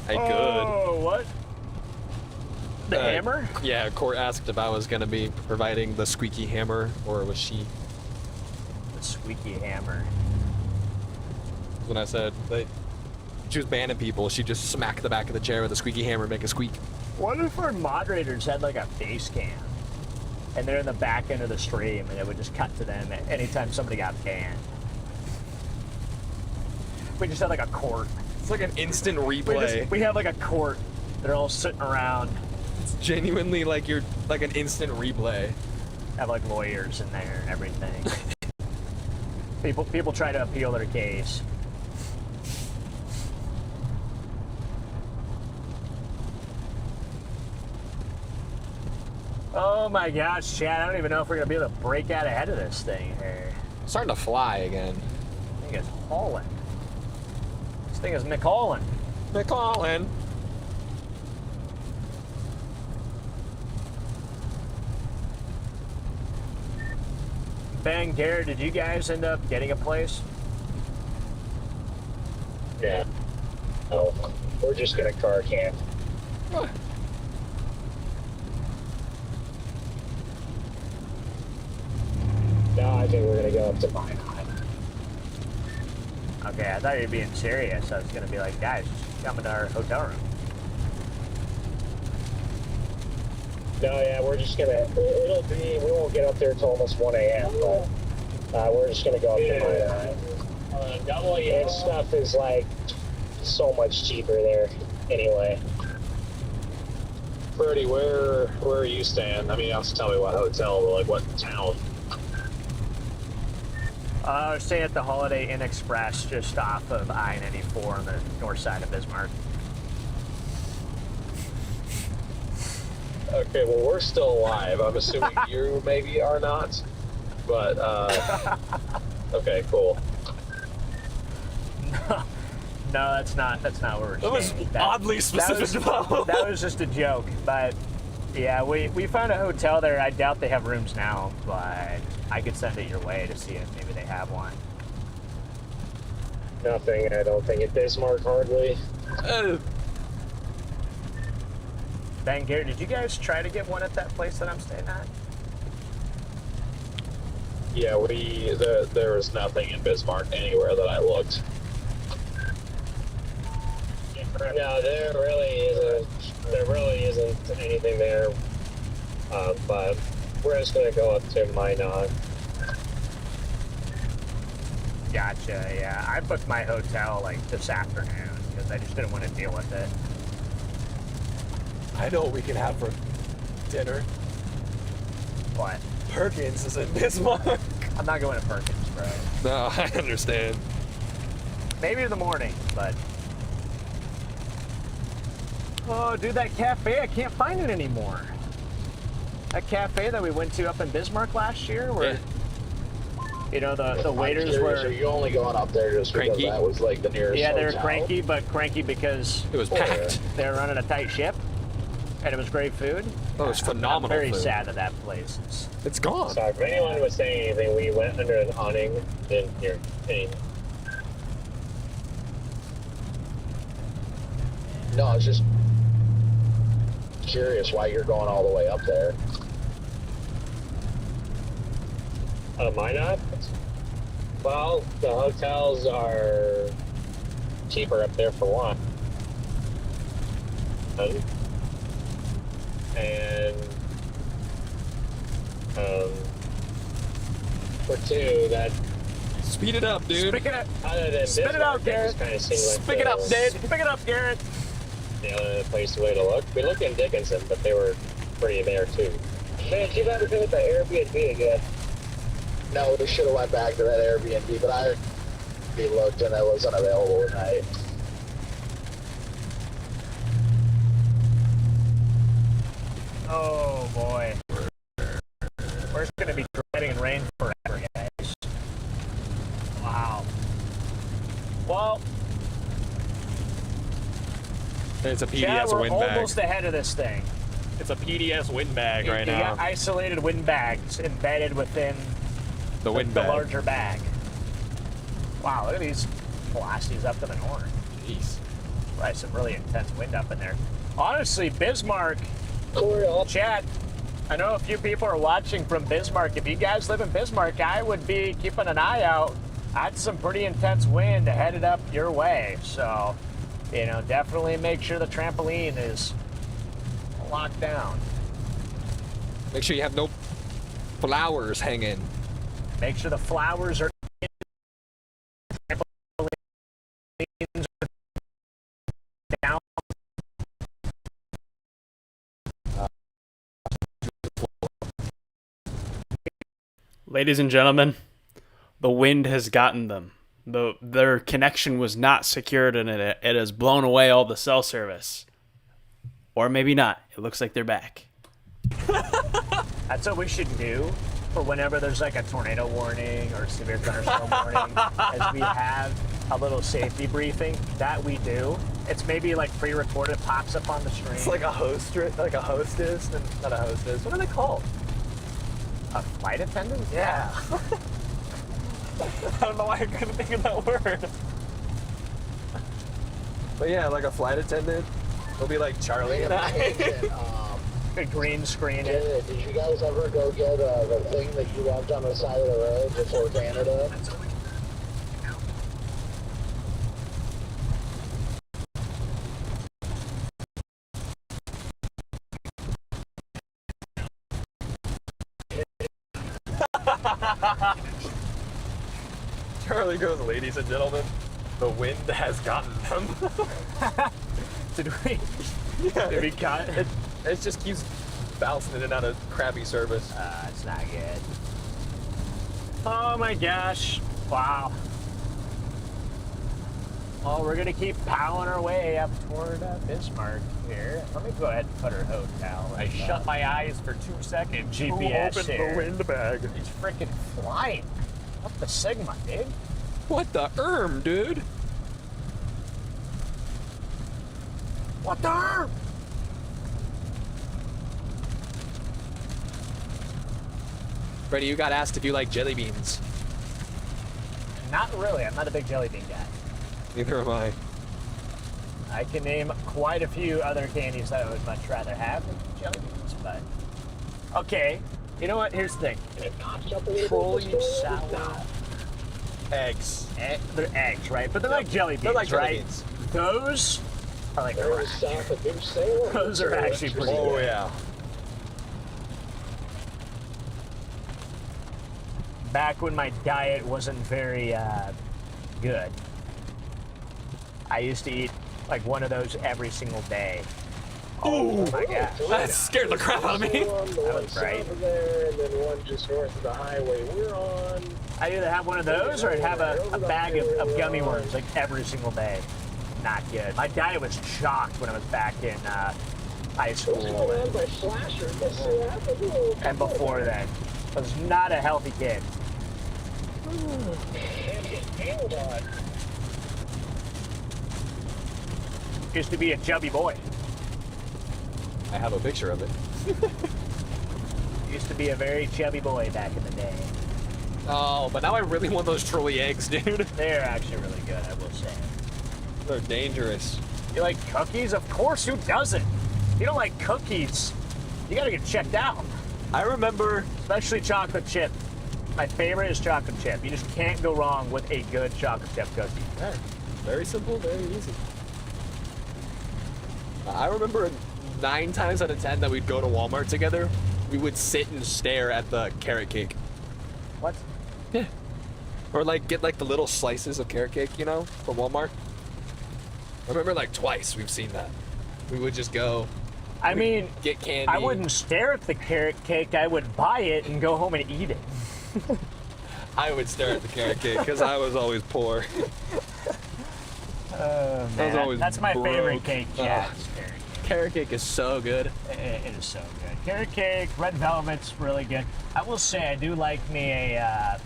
[SPEAKER 6] I could.
[SPEAKER 1] Oh, what? The hammer?
[SPEAKER 6] Yeah, Court asked if I was gonna be providing the squeaky hammer, or was she?
[SPEAKER 1] The squeaky hammer.
[SPEAKER 6] When I said that she was banning people, she just smacked the back of the chair with a squeaky hammer, make a squeak.
[SPEAKER 1] What if our moderators had like a face cam? And they're in the back end of the stream, and it would just cut to them anytime somebody got banned. We just had like a court.
[SPEAKER 6] It's like an instant replay.
[SPEAKER 1] We have like a court. They're all sitting around.
[SPEAKER 6] It's genuinely like you're like an instant replay.
[SPEAKER 1] Have like lawyers in there and everything. People try to appeal their case. Oh my gosh, Chad, I don't even know if we're gonna be able to break out ahead of this thing here.
[SPEAKER 6] It's starting to fly again.
[SPEAKER 1] I think it's hauling. This thing is McCollin.
[SPEAKER 6] McCollin.
[SPEAKER 1] Ben, Garrett, did you guys end up getting a place?
[SPEAKER 5] Yeah. Oh, we're just gonna car camp. No, I think we're gonna go up to Minot.
[SPEAKER 1] Okay, I thought you were being serious. I was gonna be like, guys, just come into our hotel room.
[SPEAKER 5] No, yeah, we're just gonna. It'll be. We won't get up there till almost 1 a.m. But we're just gonna go up to Minot. And stuff is like so much cheaper there, anyway.
[SPEAKER 7] Freddy, where are you staying? I mean, you have to tell me what hotel, but like what town.
[SPEAKER 1] I was staying at the Holiday Inn Express just off of I-94 on the north side of Bismarck.
[SPEAKER 7] Okay, well, we're still alive. I'm assuming you maybe are not, but okay, cool.
[SPEAKER 1] No, that's not where we're
[SPEAKER 6] That was
[SPEAKER 1] staying.
[SPEAKER 6] oddly specific.
[SPEAKER 1] That was just a joke, but Yeah, we found a hotel there. I doubt they have rooms now, but I could send it your way to see if maybe they have one.
[SPEAKER 5] Nothing, I don't think. At Bismarck, hardly.
[SPEAKER 1] Ben, Garrett, did you guys try to get one at that place that I'm staying at?
[SPEAKER 7] Yeah, there was nothing in Bismarck anywhere that I looked.
[SPEAKER 5] No, there really isn't anything there. But we're just gonna go up to Minot.
[SPEAKER 1] Gotcha, yeah. I booked my hotel like this afternoon because I just didn't want to deal with it.
[SPEAKER 6] I know what we can have for dinner.
[SPEAKER 1] What?
[SPEAKER 6] Perkins is in Bismarck.
[SPEAKER 1] I'm not going to Perkins, bro.
[SPEAKER 6] No, I understand.
[SPEAKER 1] Maybe in the morning, but... Oh, dude, that cafe, I can't find it anymore. That cafe that we went to up in Bismarck last year where...
[SPEAKER 6] Yeah.
[SPEAKER 1] You know, the waiters were...
[SPEAKER 5] Are you only going up there just because
[SPEAKER 6] Cranky?
[SPEAKER 5] that was like the nearest
[SPEAKER 1] Yeah, they were
[SPEAKER 5] hotel?
[SPEAKER 1] cranky, but cranky because
[SPEAKER 6] It was packed.
[SPEAKER 1] they were running a tight ship, and it was great food.
[SPEAKER 6] Oh, it was phenomenal
[SPEAKER 1] I'm very
[SPEAKER 6] food.
[SPEAKER 1] sad that that place is...
[SPEAKER 6] It's gone.
[SPEAKER 5] So if anyone was saying anything, we went under an awning, didn't hear anything. No, I was just curious why you're going all the way up there. Minot? Well, the hotels are cheaper up there for one. And for two, that
[SPEAKER 6] Speed it up, dude.
[SPEAKER 1] Speak it up.
[SPEAKER 5] other than
[SPEAKER 1] Spit it out, Garrett.
[SPEAKER 5] kind of seemed like
[SPEAKER 1] Speak it up, Dave. Speak it up, Garrett.
[SPEAKER 5] the only place way to look. We looked in Dickinson, but they were pretty there too. Man, you better do with the Airbnb again. No, we should have went back to that Airbnb, but I looked and it wasn't available tonight.
[SPEAKER 1] Oh, boy. We're just going to be dreading rain forever, guys. Wow. Well,
[SPEAKER 6] It's a
[SPEAKER 1] Chad,
[SPEAKER 6] PDS
[SPEAKER 1] we're
[SPEAKER 6] windbag.
[SPEAKER 1] almost ahead of this thing.
[SPEAKER 6] It's a PDS windbag right
[SPEAKER 1] You
[SPEAKER 6] now.
[SPEAKER 1] got isolated windbags embedded within
[SPEAKER 6] The
[SPEAKER 1] the
[SPEAKER 6] windbag.
[SPEAKER 1] larger bag. Wow, look at these velocities up to the north.
[SPEAKER 6] Jeez.
[SPEAKER 1] Right, some really intense wind up in there. Honestly, Bismarck,
[SPEAKER 5] Cool.
[SPEAKER 1] Chad, I know a few people are watching from Bismarck. If you guys live in Bismarck, I would be keeping an eye out. That's some pretty intense wind headed up your way. So, you know, definitely make sure the trampoline is locked down.
[SPEAKER 6] Make sure you have no flowers hanging.
[SPEAKER 1] Make sure the flowers are down.
[SPEAKER 4] Ladies and gentlemen, the wind has gotten them. Their connection was not secured and it has blown away all the cell service. Or maybe not. It looks like they're back.
[SPEAKER 1] That's what we should do for whenever there's like a tornado warning or severe thunderstorm warning, as we have a little safety briefing that we do. It's maybe like pre-recorded, pops up on the screen.
[SPEAKER 6] It's like a hostess, not a hostess. What are they called?
[SPEAKER 1] A flight attendant?
[SPEAKER 6] Yeah. I don't know why I couldn't think of that word. But yeah, like a flight attendant. It'll be like Charlie and I.
[SPEAKER 1] The green screen.
[SPEAKER 5] Did you guys ever go get the thing that you left on the side of the road before Canada?
[SPEAKER 6] Charlie goes, ladies and gentlemen, the wind has gotten them.
[SPEAKER 1] Did we?
[SPEAKER 6] Yeah,
[SPEAKER 1] Did we cut?
[SPEAKER 6] It just keeps bouncing in and out of crappy service.
[SPEAKER 1] It's not good. Oh my gosh. Wow. Well, we're gonna keep powering our way up toward Bismarck here. Let me go ahead and put our hotel.
[SPEAKER 6] I shut my eyes for 2 seconds.
[SPEAKER 1] GPS
[SPEAKER 6] Who opened
[SPEAKER 1] here.
[SPEAKER 6] the windbag?
[SPEAKER 1] He's freaking flying. What the Sigma, dude?
[SPEAKER 6] What the dude?
[SPEAKER 1] What the herb?
[SPEAKER 6] Freddy, you got asked if you like jelly beans.
[SPEAKER 1] Not really. I'm not a big jelly bean guy.
[SPEAKER 6] Neither am I.
[SPEAKER 1] I can name quite a few other candies that I would much rather have than jelly beans, but okay. You know what? Here's the thing. Trolley sour
[SPEAKER 6] Eggs.
[SPEAKER 1] They're eggs, right? But they're like jelly beans,
[SPEAKER 6] They're like jelly
[SPEAKER 1] right?
[SPEAKER 6] beans.
[SPEAKER 1] Those are like crack. Those are actually pretty
[SPEAKER 6] Oh,
[SPEAKER 1] good.
[SPEAKER 6] yeah.
[SPEAKER 1] Back when my diet wasn't very good, I used to eat like one of those every single day. Oh my gosh.
[SPEAKER 6] That scared the crap out of me.
[SPEAKER 1] That was right.
[SPEAKER 5] There, and then one just north of the highway we're on.
[SPEAKER 1] I'd either have one of those or I'd have a bag of gummy worms like every single day. Not good. My diet was shocked when I was back in high school and before then. I was not a healthy kid. Used to be a chubby boy.
[SPEAKER 6] I have a picture of it.
[SPEAKER 1] Used to be a very chubby boy back in the day.
[SPEAKER 6] Oh, but now I really want those trolley eggs, dude.
[SPEAKER 1] They're actually really good, I will say.
[SPEAKER 6] They're dangerous.
[SPEAKER 1] You like cookies? Of course, who doesn't? If you don't like cookies, you gotta get checked out.
[SPEAKER 6] I remember...
[SPEAKER 1] Especially chocolate chip. My favorite is chocolate chip. You just can't go wrong with a good chocolate chip cookie.
[SPEAKER 6] Yeah, very simple, very easy. I remember 9 times out of 10 that we'd go to Walmart together, we would sit and stare at the carrot cake.
[SPEAKER 1] What?
[SPEAKER 6] Yeah. Or like get like the little slices of carrot cake, you know, from Walmart. I remember like twice we've seen that. We would just go.
[SPEAKER 1] I mean,
[SPEAKER 6] get candy.
[SPEAKER 1] I wouldn't stare at the carrot cake. I would buy it and go home and eat it.
[SPEAKER 6] I would stare at the carrot cake because I was always poor.
[SPEAKER 1] Man, that's my favorite cake, yeah.
[SPEAKER 6] Carrot cake is so good.
[SPEAKER 1] It is so good. Carrot cake, red velvet's really good. I will say I do like me a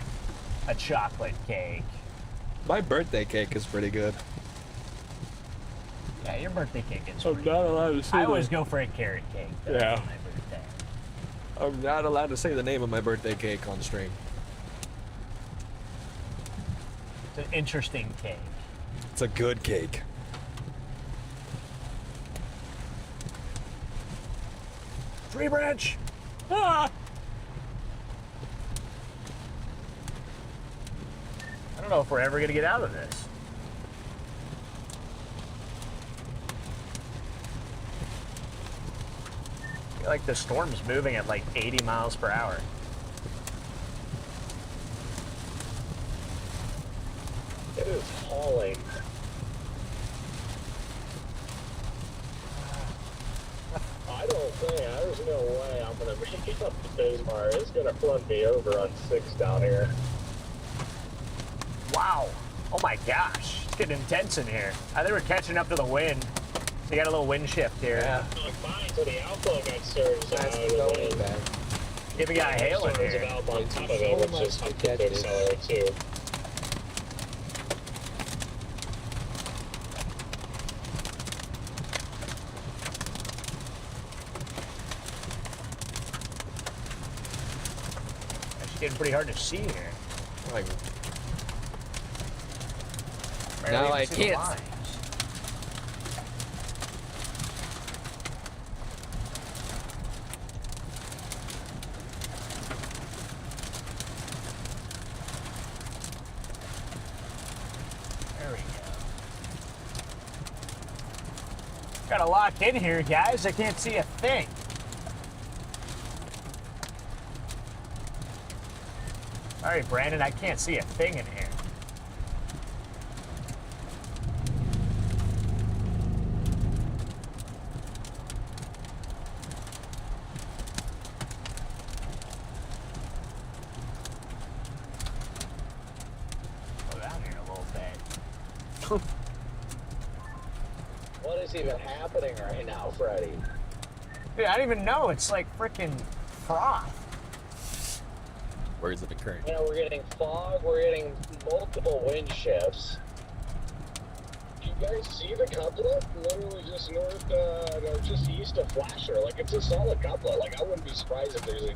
[SPEAKER 1] chocolate cake.
[SPEAKER 6] My birthday cake is pretty good.
[SPEAKER 1] Yeah, your birthday cake is
[SPEAKER 6] I'm
[SPEAKER 1] pretty
[SPEAKER 6] not
[SPEAKER 1] good.
[SPEAKER 6] allowed to say
[SPEAKER 1] I always go for a carrot cake. Though,
[SPEAKER 6] Yeah.
[SPEAKER 1] on my birthday.
[SPEAKER 6] I'm not allowed to say the name of my birthday cake on stream.
[SPEAKER 1] It's an interesting cake.
[SPEAKER 6] It's a good cake.
[SPEAKER 1] Tree branch! Ah! I don't know if we're ever going to get out of this. I feel like the storm's moving at like 80 miles per hour.
[SPEAKER 5] It is hauling. I don't think, there's no way I'm going to make it up to Bismarck. It's going to flood me over on 6 down here.
[SPEAKER 1] Wow. Oh my gosh. It's getting intense in here. I think we're catching up to the wind. So you got a little wind shift here.
[SPEAKER 6] Yeah.
[SPEAKER 5] Fine, so the outflow got surged out.
[SPEAKER 1] Even got hail in here.
[SPEAKER 5] Valve on top of it, which just helped the accelerator too.
[SPEAKER 1] It's getting pretty hard to see here.
[SPEAKER 6] Like,
[SPEAKER 1] Barely
[SPEAKER 6] now
[SPEAKER 1] even
[SPEAKER 6] I
[SPEAKER 1] see the
[SPEAKER 6] can't.
[SPEAKER 1] lines. There we go. Gotta lock in here, guys. I can't see a thing. All right, Brandon, I can't see a thing in here. Go down here a little bit.
[SPEAKER 5] What is even happening right now, Freddy?
[SPEAKER 1] Dude, I don't even know. It's like freaking froth.
[SPEAKER 6] Words of the current.
[SPEAKER 5] You know, we're getting fog, we're getting multiple wind shifts. Do you guys see the couplet? Literally just north, no, just east of Flasher. Like, it's a solid couplet. Like, I wouldn't be surprised if there's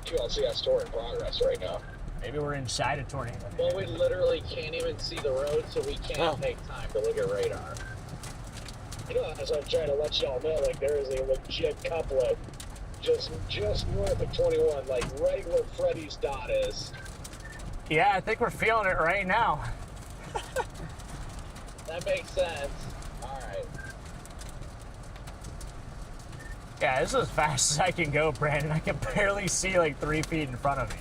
[SPEAKER 5] QLCS tour in progress right now.
[SPEAKER 1] Maybe we're inside a tornado.
[SPEAKER 5] Well, we literally can't even see the road, so we can't take time to look at radar. You know, as I'm trying to let y'all know, like, there is a legit couplet just north of 21, like right where Freddy's dot is.
[SPEAKER 1] Yeah, I think we're feeling it right now.
[SPEAKER 5] That makes sense. All right.
[SPEAKER 1] Yeah, this is as fast as I can go, Brandon. I can barely see like 3 feet in front of me.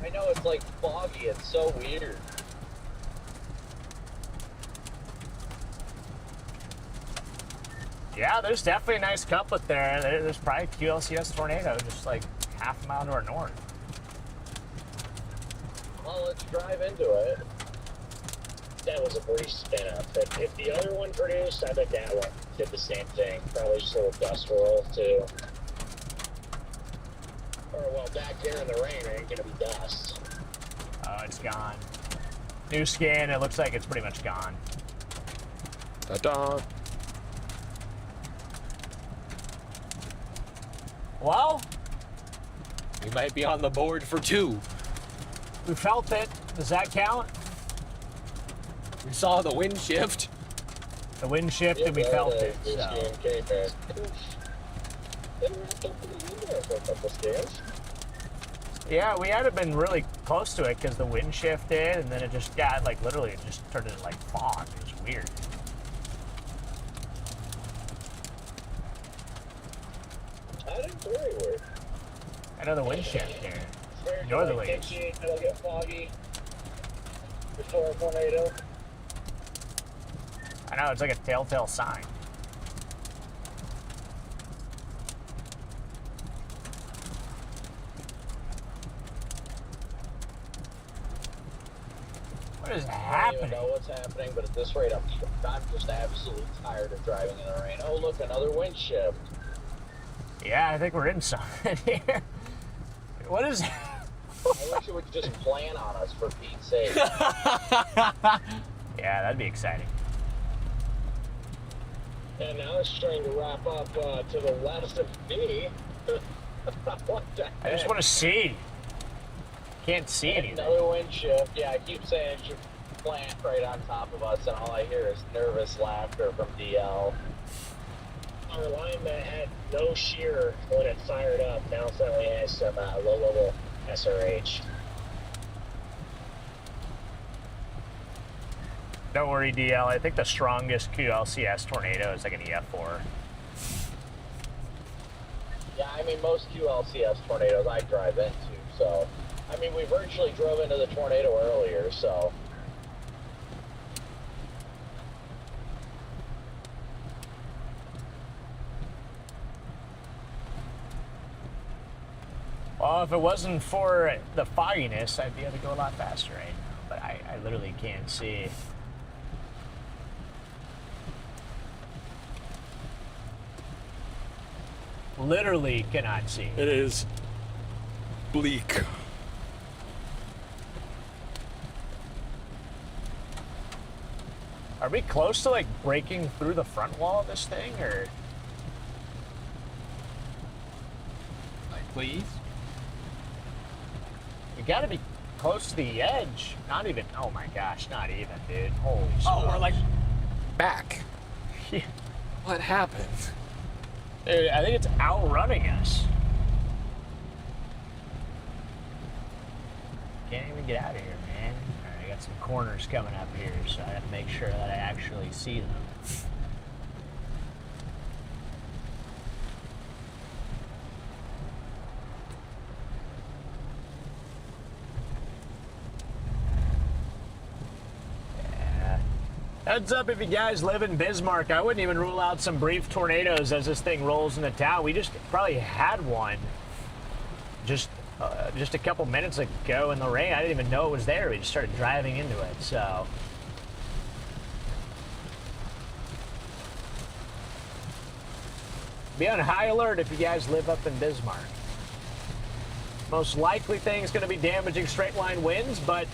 [SPEAKER 5] I know it's like foggy. It's so weird.
[SPEAKER 1] Yeah, there's definitely a nice couplet there. There's probably QLCS tornado just like half a mile to our north.
[SPEAKER 5] Well, let's drive into it. That was a brief spin up. If the other one produced, I bet that one did the same thing. Probably just a little dust roll too. Or well, back there in the rain, it ain't gonna be dust.
[SPEAKER 1] Oh, it's gone. New scan, it looks like it's pretty much gone.
[SPEAKER 6] Ta-da.
[SPEAKER 1] Well,
[SPEAKER 6] We might be on the board for 2.
[SPEAKER 1] we felt it. Does that count?
[SPEAKER 6] We saw the wind shift.
[SPEAKER 1] The wind shifted, we felt it.
[SPEAKER 5] New
[SPEAKER 1] So.
[SPEAKER 5] scan came in. They wrapped up in the there for a couple scans.
[SPEAKER 1] Yeah, we had been really close to it because the wind shifted and then it just got like literally it just turned into like fog. It was weird.
[SPEAKER 5] I didn't very weird.
[SPEAKER 1] I know the wind shift here.
[SPEAKER 5] Very
[SPEAKER 1] Northerly.
[SPEAKER 5] like, it'll get foggy before a tornado.
[SPEAKER 1] I know, it's like a telltale sign. What is
[SPEAKER 5] I don't
[SPEAKER 1] happening?
[SPEAKER 5] even know what's happening, but at this rate, I'm just absolutely tired of driving in the rain. Oh, look, another wind shift.
[SPEAKER 1] Yeah, I think we're in something here. What is...
[SPEAKER 5] I wish it would just plan on us, for Pete's sake.
[SPEAKER 1] Yeah, that'd be exciting.
[SPEAKER 5] And now it's trying to wrap up to the west of me. What the heck?
[SPEAKER 1] I just want to see. Can't see anything.
[SPEAKER 5] Another wind shift. Yeah, I keep saying it should plant right on top of us, and all I hear is nervous laughter from DL. Our line that had no shear when it fired up now suddenly has some low-level SRH.
[SPEAKER 1] Don't worry, DL. I think the strongest QLCS tornado is like an EF4.
[SPEAKER 5] Yeah, I mean, most QLCS tornadoes I drive into, so... I mean, we virtually drove into the tornado earlier, so...
[SPEAKER 1] Well, if it wasn't for the fogginess, I'd be able to go a lot faster right now. But I literally can't see. Literally cannot see.
[SPEAKER 6] It is bleak.
[SPEAKER 1] Are we close to like breaking through the front wall of this thing, or?
[SPEAKER 6] Please?
[SPEAKER 1] We gotta be close to the edge. Not even, oh my gosh, not even, dude. Holy
[SPEAKER 6] Oh, we're
[SPEAKER 1] smokes.
[SPEAKER 6] like back.
[SPEAKER 1] Yeah.
[SPEAKER 6] What happened?
[SPEAKER 1] Dude, I think it's outrunning us. Can't even get out of here, man. Alright, I got some corners coming up here, so I have to make sure that I actually see them. Heads up if you guys live in Bismarck, I wouldn't even rule out some brief tornadoes as this thing rolls into town. We just probably had one just a couple minutes ago in the rain. I didn't even know it was there. We just started driving into it, so. Be on high alert if you guys live up in Bismarck. Most likely thing is going to be damaging straight line winds, but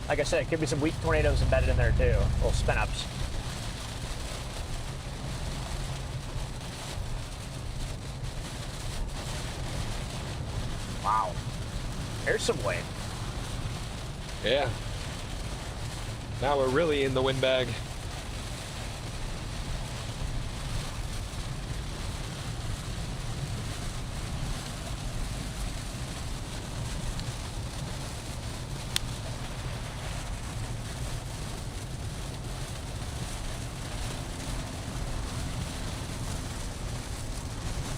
[SPEAKER 1] like I said, it could be some weak tornadoes embedded in there too. Little spin-ups. there's some wind.
[SPEAKER 6] Yeah. Now we're really in the windbag.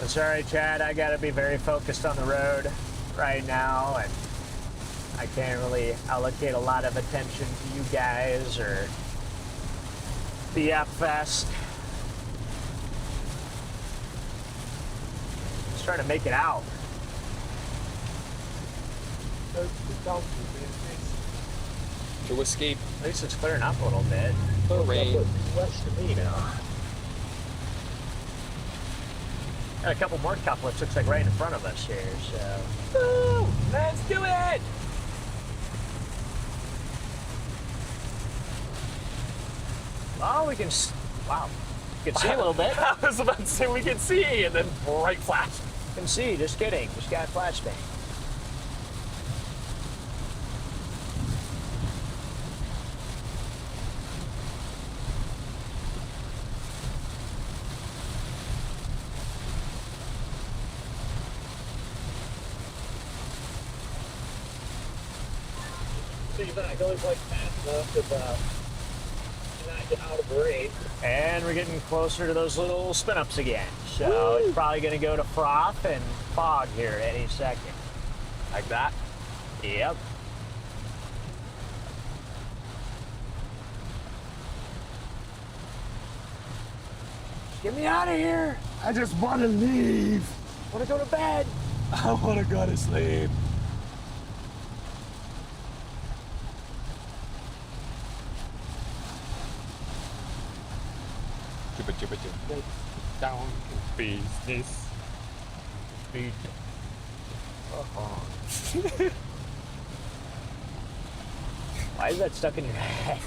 [SPEAKER 1] Sorry, Chad, I gotta be very focused on the road right now, and I can't really allocate a lot of attention to you guys or the F Fest. Just trying to make it out.
[SPEAKER 6] To escape
[SPEAKER 1] At least it's clearing up a little bit.
[SPEAKER 6] the rain.
[SPEAKER 1] West of me now. Got a couple more couplets, looks like right in front of us here, so.
[SPEAKER 6] Woo! Let's do it!
[SPEAKER 1] Oh, we can, wow. You can see a little bit.
[SPEAKER 6] I was about to say we can see, and then bright flash.
[SPEAKER 1] Can see, just kidding. Just got a flashbang.
[SPEAKER 7] Goes like fast enough to not get out of the race.
[SPEAKER 1] And we're getting closer to those little spin-ups again. So it's probably going to go to froth and fog here any second.
[SPEAKER 6] Like that?
[SPEAKER 1] Yep. Get me out of here.
[SPEAKER 8] I just want to leave.
[SPEAKER 1] I want to go to bed.
[SPEAKER 8] I want to go to sleep. Get down to business.
[SPEAKER 1] Speed. Why is that stuck in your head?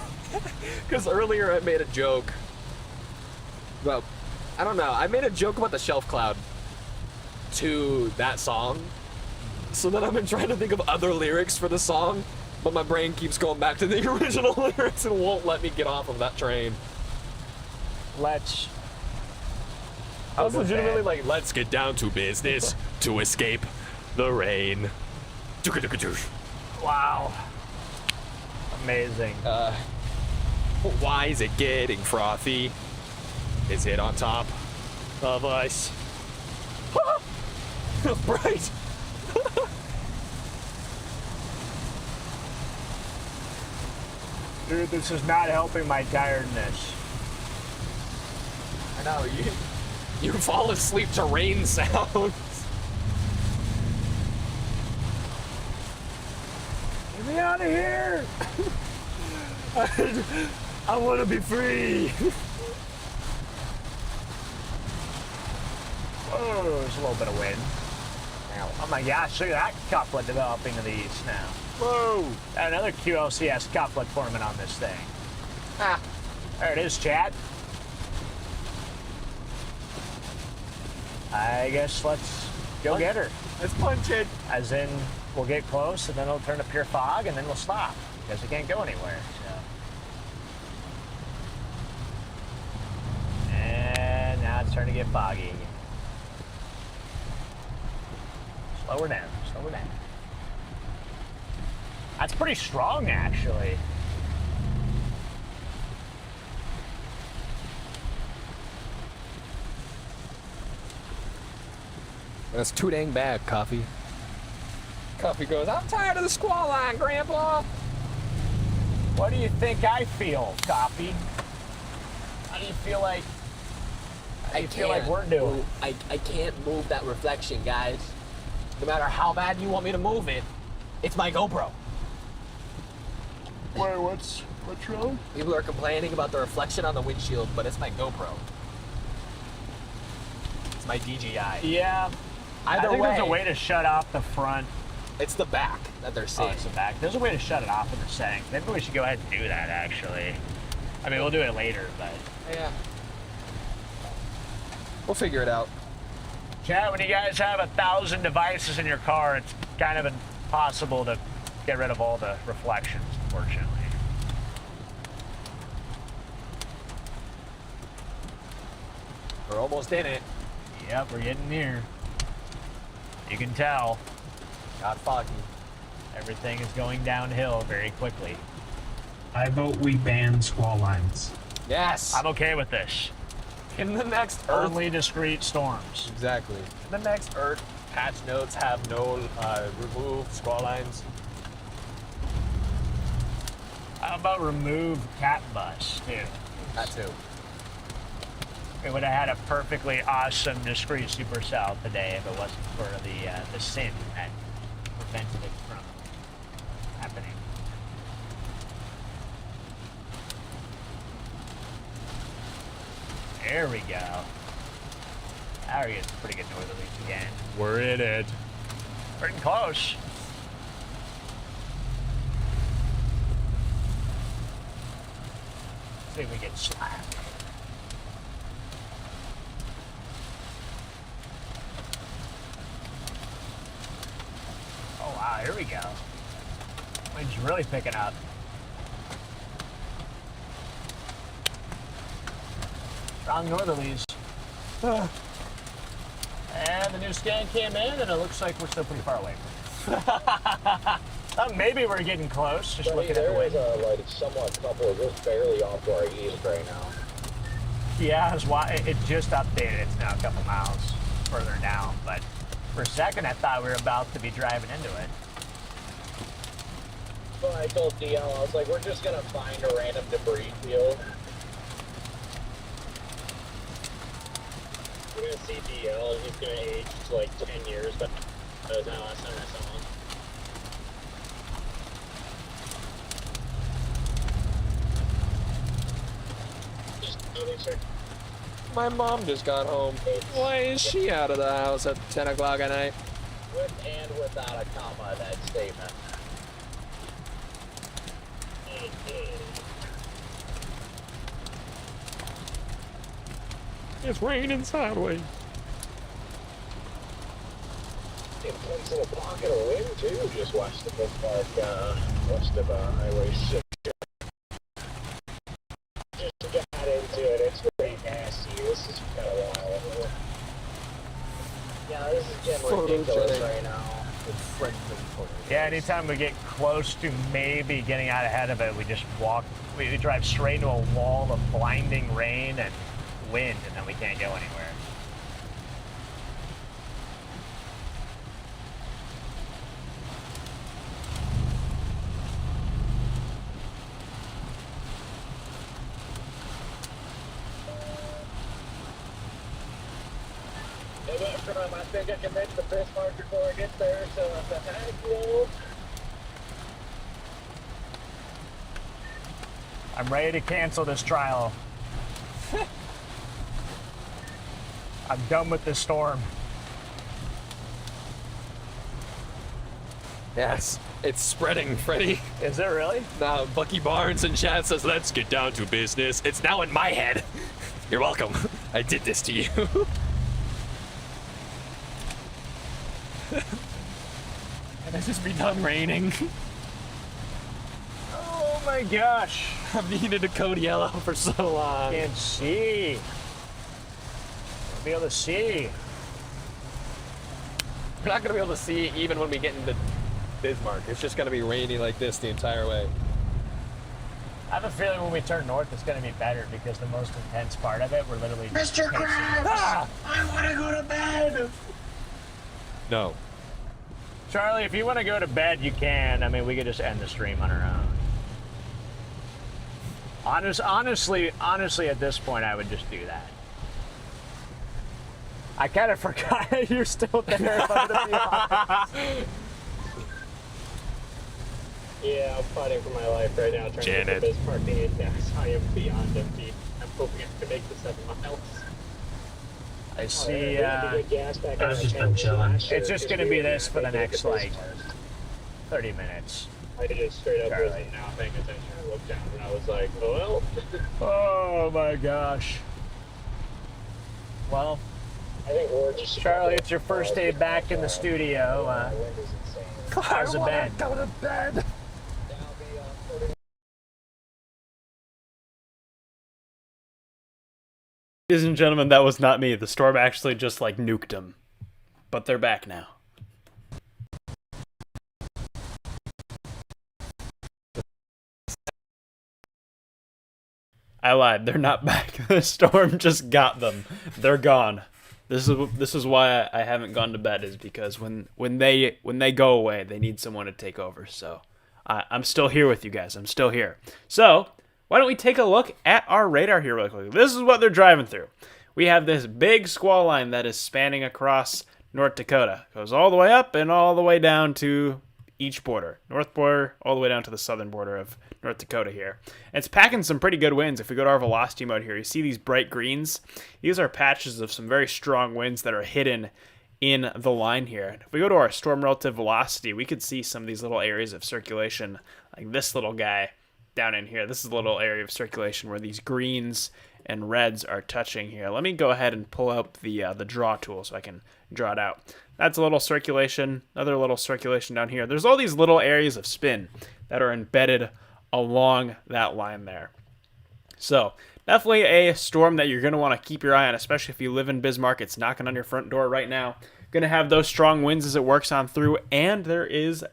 [SPEAKER 6] Because earlier I made a joke. Well, I don't know. I made a joke about the shelf cloud to that song. So then I've been trying to think of other lyrics for the song, but my brain keeps going back to the original lyrics and won't let me get off of that train.
[SPEAKER 1] Let's.
[SPEAKER 6] I was legitimately like, let's get down to business to escape the rain.
[SPEAKER 1] Wow. Amazing.
[SPEAKER 6] Why is it getting frothy? Is it on top of us? Feels bright.
[SPEAKER 1] Dude, this is not helping my tiredness.
[SPEAKER 6] I know, you fall asleep to rain sounds.
[SPEAKER 1] Get me out of here!
[SPEAKER 6] I want to be free.
[SPEAKER 1] Oh, there's a little bit of wind. Oh my gosh, look at that couplet developing to the east now.
[SPEAKER 6] Whoa!
[SPEAKER 1] Another QLCS couplet forming on this thing.
[SPEAKER 6] Ah,
[SPEAKER 1] There it is, chat. I guess let's go get her.
[SPEAKER 6] let's punch it.
[SPEAKER 1] As in, we'll get close and then it'll turn to pure fog and then we'll stop because we can't go anywhere. So. And now it's starting to get foggy again. Slow her down, slow her down. That's pretty strong, actually.
[SPEAKER 6] That's too dang bad, Coffee. Coffee goes, I'm tired of the squall line, Grandpa.
[SPEAKER 1] What do you think I feel, Coffee? How do you feel like? How do you feel like we're doing?
[SPEAKER 6] I can't move that reflection, guys. No matter how bad you want me to move it, it's my GoPro.
[SPEAKER 8] Wait, what's wrong?
[SPEAKER 6] People are complaining about the reflection on the windshield, but it's my GoPro. It's my DJI.
[SPEAKER 1] Yeah.
[SPEAKER 6] Either
[SPEAKER 1] I think
[SPEAKER 6] way,
[SPEAKER 1] there's a way to shut off the front.
[SPEAKER 6] it's the back that they're
[SPEAKER 1] Oh,
[SPEAKER 6] seeing.
[SPEAKER 1] it's the back. There's a way to shut it off in the settings. Maybe we should go ahead and do that, actually. I mean, we'll do it later, but...
[SPEAKER 6] Yeah. We'll figure it out.
[SPEAKER 1] Chat, when you guys have 1,000 devices in your car, it's kind of an impossible to get rid of all the reflections, unfortunately.
[SPEAKER 6] We're almost in it.
[SPEAKER 1] Yep, we're getting near. You can tell.
[SPEAKER 6] Got foggy.
[SPEAKER 1] Everything is going downhill very quickly.
[SPEAKER 10] I vote we ban squall lines.
[SPEAKER 6] Yes.
[SPEAKER 1] I'm okay with this.
[SPEAKER 6] In the next Earth.
[SPEAKER 1] Only discrete storms.
[SPEAKER 6] Exactly. In the next Earth, patch notes have no removed squall lines.
[SPEAKER 1] How about remove cat bus, too?
[SPEAKER 6] That too.
[SPEAKER 1] We would have had a perfectly awesome discrete supercell today if it wasn't for the sin that prevented it from happening. There we go. Now we're getting pretty good northerlies again.
[SPEAKER 6] We're in it.
[SPEAKER 1] We're getting close. See if we get slack. Oh wow, here we go. Wind's really picking up. Strong northerlies. And the new scan came in, and it looks like we're still pretty far away. Maybe we're getting close, just looking at the wind.
[SPEAKER 5] There is like somewhat couple just barely off to our east right now.
[SPEAKER 1] Yeah, that's why it just updated. It's now a couple miles further down, but for a second I thought we were about to be driving into it.
[SPEAKER 5] Well, I told DL, I was like, we're just gonna find a random debris field. We're gonna see DL, he's gonna age like 10 years, but that was the last time I saw him.
[SPEAKER 6] My mom just got home. Why is she out of the house at 10 o'clock at night?
[SPEAKER 5] With and without a comma, that statement.
[SPEAKER 8] It's raining sideways.
[SPEAKER 5] Intense little pocket of wind too, just west of Bismarck, west of Highway 6. Just got into it, it's pretty nasty. This is kind of wild. Yeah, this is getting ridiculous right now.
[SPEAKER 1] Yeah, anytime we get close to maybe getting out ahead of it, we just walk, we drive straight into a wall of blinding rain and wind, and then we can't go anywhere.
[SPEAKER 5] I think I can make the Bismarck before I get there, so if I had to.
[SPEAKER 1] I'm ready to cancel this trial. I'm done with this storm.
[SPEAKER 6] Yes, it's spreading, Freddy.
[SPEAKER 1] Is it really?
[SPEAKER 6] Now, Bucky Barnes in chat says, let's get down to business. It's now in my head. You're welcome. I did this to you. And it's just be done raining.
[SPEAKER 1] Oh my gosh.
[SPEAKER 6] I've needed a code yellow for so long.
[SPEAKER 1] Can't see. Be able to see.
[SPEAKER 6] We're not gonna be able to see even when we get into Bismarck. It's just gonna be rainy like this the entire way.
[SPEAKER 1] I have a feeling when we turn north, it's going to be better because the most intense part of it, we're literally just
[SPEAKER 5] Mr. Krabs! I want to go to bed!
[SPEAKER 6] No.
[SPEAKER 1] Charlie, if you want to go to bed, you can. I mean, we could just end the stream on our own. Honestly, at this point, I would just do that. I kind of forgot you're still there. If I'm gonna be honest.
[SPEAKER 7] Yeah, I'm fighting for my life right now, trying to get the Bismarck gas. I am beyond empty. I'm hoping I can make the 7 miles.
[SPEAKER 1] I see.
[SPEAKER 10] I've just been chilling.
[SPEAKER 1] It's just going to be this for the next, like, 30 minutes.
[SPEAKER 7] I just straight up wasn't now paying attention. I looked down and I was like, well.
[SPEAKER 1] Oh my gosh. Well,
[SPEAKER 5] I think we're just
[SPEAKER 1] Charlie, it's your first day back in the studio.
[SPEAKER 10] How's it been?
[SPEAKER 3] Go to bed.
[SPEAKER 4] Ladies and gentlemen, that was not me. The storm actually just like nuked them. But they're back now. I lied. They're not back. The storm just got them. They're gone. This is why I haven't gone to bed, is because when they go away, they need someone to take over. So I'm still here with you guys. I'm still here. So why don't we take a look at our radar here really quickly? This is what they're driving through. We have this big squall line that is spanning across North Dakota. It goes all the way up and all the way down to each border. North border all the way down to the southern border of North Dakota here. And it's packing some pretty good winds. If we go to our velocity mode here, you see these bright greens. These are patches of some very strong winds that are hidden in the line here. If we go to our storm relative velocity, we could see some of these little areas of circulation, like this little guy down in here. This is a little area of circulation where these greens and reds are touching here. Let me go ahead and pull up the draw tool so I can draw it out. That's a little circulation, another little circulation down here. There's all these little areas of spin that are embedded along that line there. So definitely a storm that you're going to want to keep your eye on, especially if you live in Bismarck. It's knocking on your front door right now. Going to have those strong winds as it works on through, and there is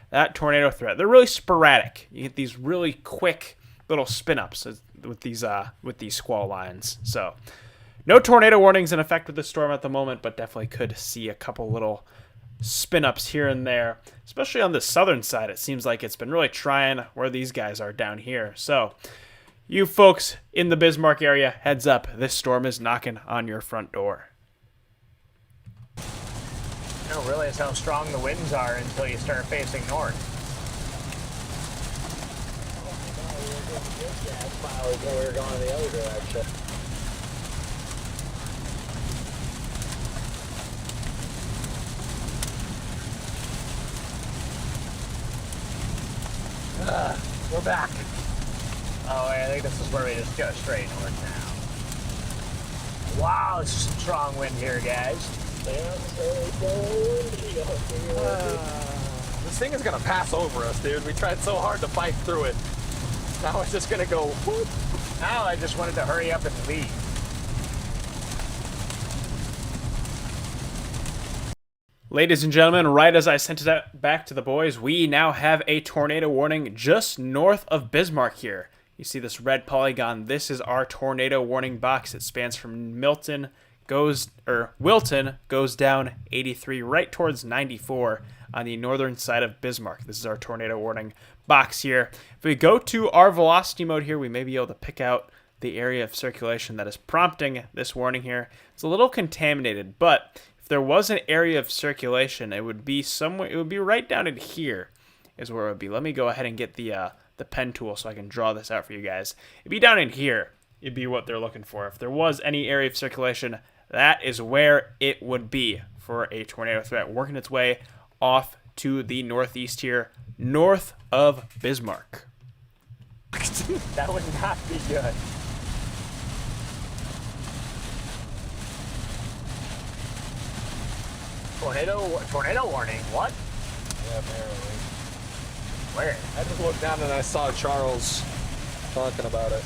[SPEAKER 4] that tornado threat. They're really sporadic. You get these really quick little spin-ups with these squall lines. So no tornado warnings in effect with the storm at the moment, but definitely could see a couple little spin-ups here and there, especially on the southern side. It seems like it's been really trying where these guys are down here. So you folks in the Bismarck area, heads up, this storm is knocking on your front door.
[SPEAKER 10] You don't realize how strong the winds are until you start facing north.
[SPEAKER 5] We were going in the other direction.
[SPEAKER 10] We're back. Oh, I think this is where we just go straight north now. Wow, it's some strong wind here, guys.
[SPEAKER 3] This thing is gonna pass over us, dude. We tried so hard to fight through it. Now it's just gonna go whoop.
[SPEAKER 10] Now I just wanted to hurry up and leave.
[SPEAKER 4] Ladies and gentlemen, right as I sent it out back to the boys, we now have a tornado warning just north of Bismarck here. You see this red polygon. This is our tornado warning box. It spans from Wilton goes down 83 right towards 94 on the northern side of Bismarck. This is our tornado warning box here. If we go to our velocity mode here, we may be able to pick out the area of circulation that is prompting this warning here. It's a little contaminated, but if there was an area of circulation, it would be somewhere. It would be right down in here, is where it would be. Let me go ahead and get the pen tool so I can draw this out for you guys. It'd be down in here. It'd be what they're looking for. If there was any area of circulation, that is where it would be for a tornado threat, working its way off to the northeast here, north of Bismarck.
[SPEAKER 10] That would not be good. Tornado warning, what?
[SPEAKER 3] Yeah, apparently.
[SPEAKER 10] Where?
[SPEAKER 3] I just looked down and I saw Charles talking about it.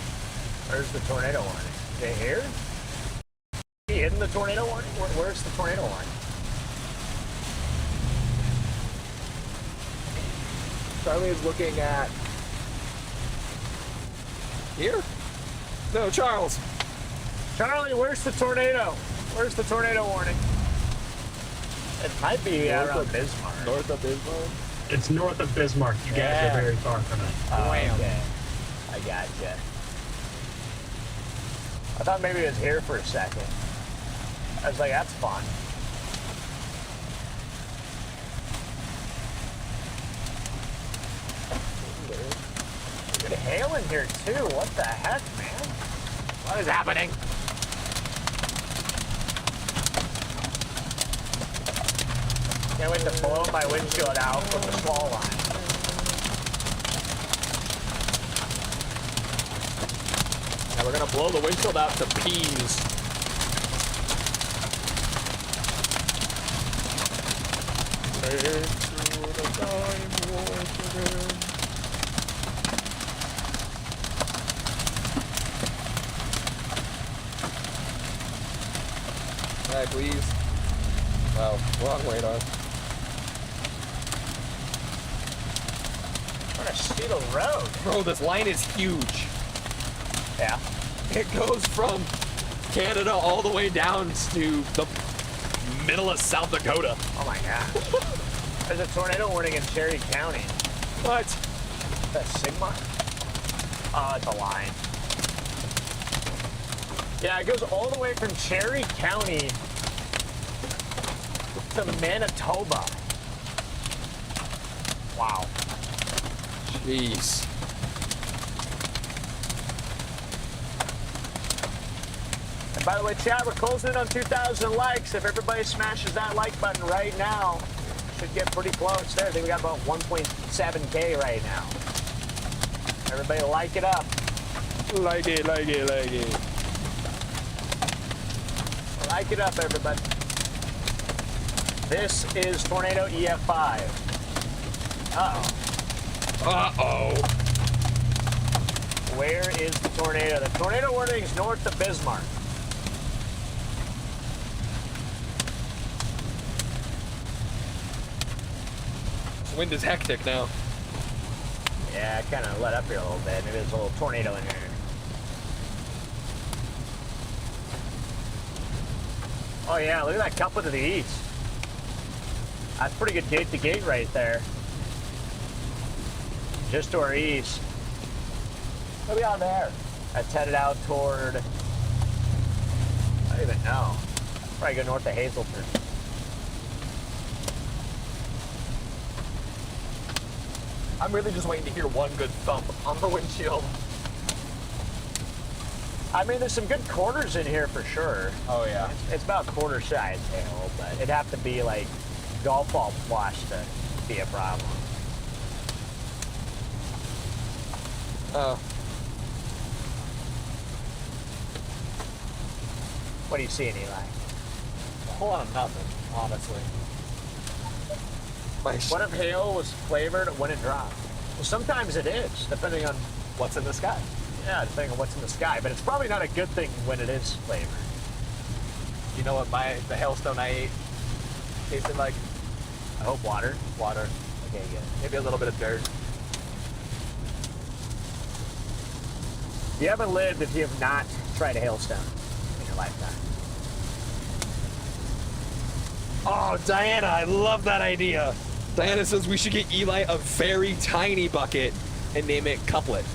[SPEAKER 10] Where's the tornado warning? Is it here? He hidden the tornado warning? Where's the tornado warning?
[SPEAKER 3] Charlie is looking at here? No, Charles.
[SPEAKER 10] Charlie, where's the tornado? Where's the tornado warning? It might be around Bismarck.
[SPEAKER 3] North of Bismarck?
[SPEAKER 10] It's north of Bismarck. You guys are very far from it.
[SPEAKER 3] Oh,
[SPEAKER 10] okay. I gotcha. I thought maybe it was here for a second. I was like, that's fun. Good hail in here too. What the heck, man?
[SPEAKER 3] What is happening?
[SPEAKER 10] Can't wait to blow my windshield out from the squall line.
[SPEAKER 3] Now we're gonna blow the windshield out to peas. Hi, please. Wow, wrong radar.
[SPEAKER 10] Trying to see the road.
[SPEAKER 6] Bro, this line is huge.
[SPEAKER 10] Yeah.
[SPEAKER 6] It goes from Canada all the way down to the middle of South Dakota.
[SPEAKER 10] Oh my god. There's a tornado warning in Cherry County.
[SPEAKER 6] What?
[SPEAKER 10] That Sigma? Oh, it's a line. Yeah, it goes all the way from Cherry County to Manitoba. Wow.
[SPEAKER 6] Jeez.
[SPEAKER 10] And by the way, chat, we're closing in on 2,000 likes. If everybody smashes that like button right now, should get pretty close there. I think we got about 1.7K right now. Everybody like it up.
[SPEAKER 6] Like it, like it, like it.
[SPEAKER 10] Like it up, everybody. This is Tornado EF5. Uh-oh.
[SPEAKER 6] Uh-oh.
[SPEAKER 10] Where is the tornado? The tornado warning is north of Bismarck.
[SPEAKER 6] This wind is hectic now.
[SPEAKER 10] Yeah, it kind of let up here a little bit. Maybe there's a little tornado in here. Oh yeah, look at that couplet to the east. That's pretty good gate to gate right there. Just to our east. Maybe on there. That's headed out toward, I don't even know. Probably go north of Hazelton.
[SPEAKER 6] I'm really just waiting to hear one good thump on the windshield.
[SPEAKER 10] I mean, there's some good corners in here for sure.
[SPEAKER 3] Oh yeah.
[SPEAKER 10] It's about quarter size hail, but it'd have to be like golf ball flush to be a problem. What are you seeing, Eli?
[SPEAKER 3] A whole lot of nothing, honestly.
[SPEAKER 10] What if hail was flavored when it dropped? Well, sometimes it is, depending on
[SPEAKER 3] What's in the sky?
[SPEAKER 10] yeah, depending on what's in the sky. But it's probably not a good thing when it is flavored.
[SPEAKER 3] You know what the hailstone I ate tasted like?
[SPEAKER 10] I hope water.
[SPEAKER 3] Water.
[SPEAKER 10] Okay, good.
[SPEAKER 3] Maybe a little bit of dirt.
[SPEAKER 10] You haven't lived if you have not tried a hailstone in your lifetime.
[SPEAKER 6] Oh, Diana, I love that idea. Diana says we should get Eli a very tiny bucket and name it Couplet.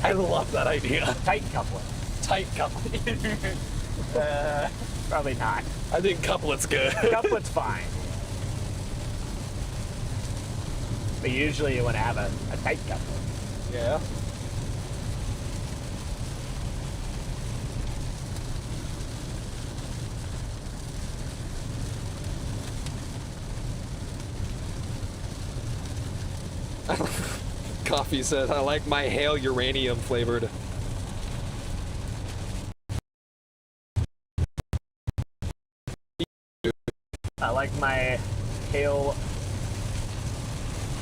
[SPEAKER 6] I love that idea.
[SPEAKER 10] Tight couplet.
[SPEAKER 6] Tight Couplet.
[SPEAKER 10] Probably not.
[SPEAKER 6] I think Couplet's good.
[SPEAKER 10] Couplet's fine. But usually you want to have a tight couplet.
[SPEAKER 3] Yeah.
[SPEAKER 6] Coffee says, I like my hail uranium flavored.
[SPEAKER 10] I like my hail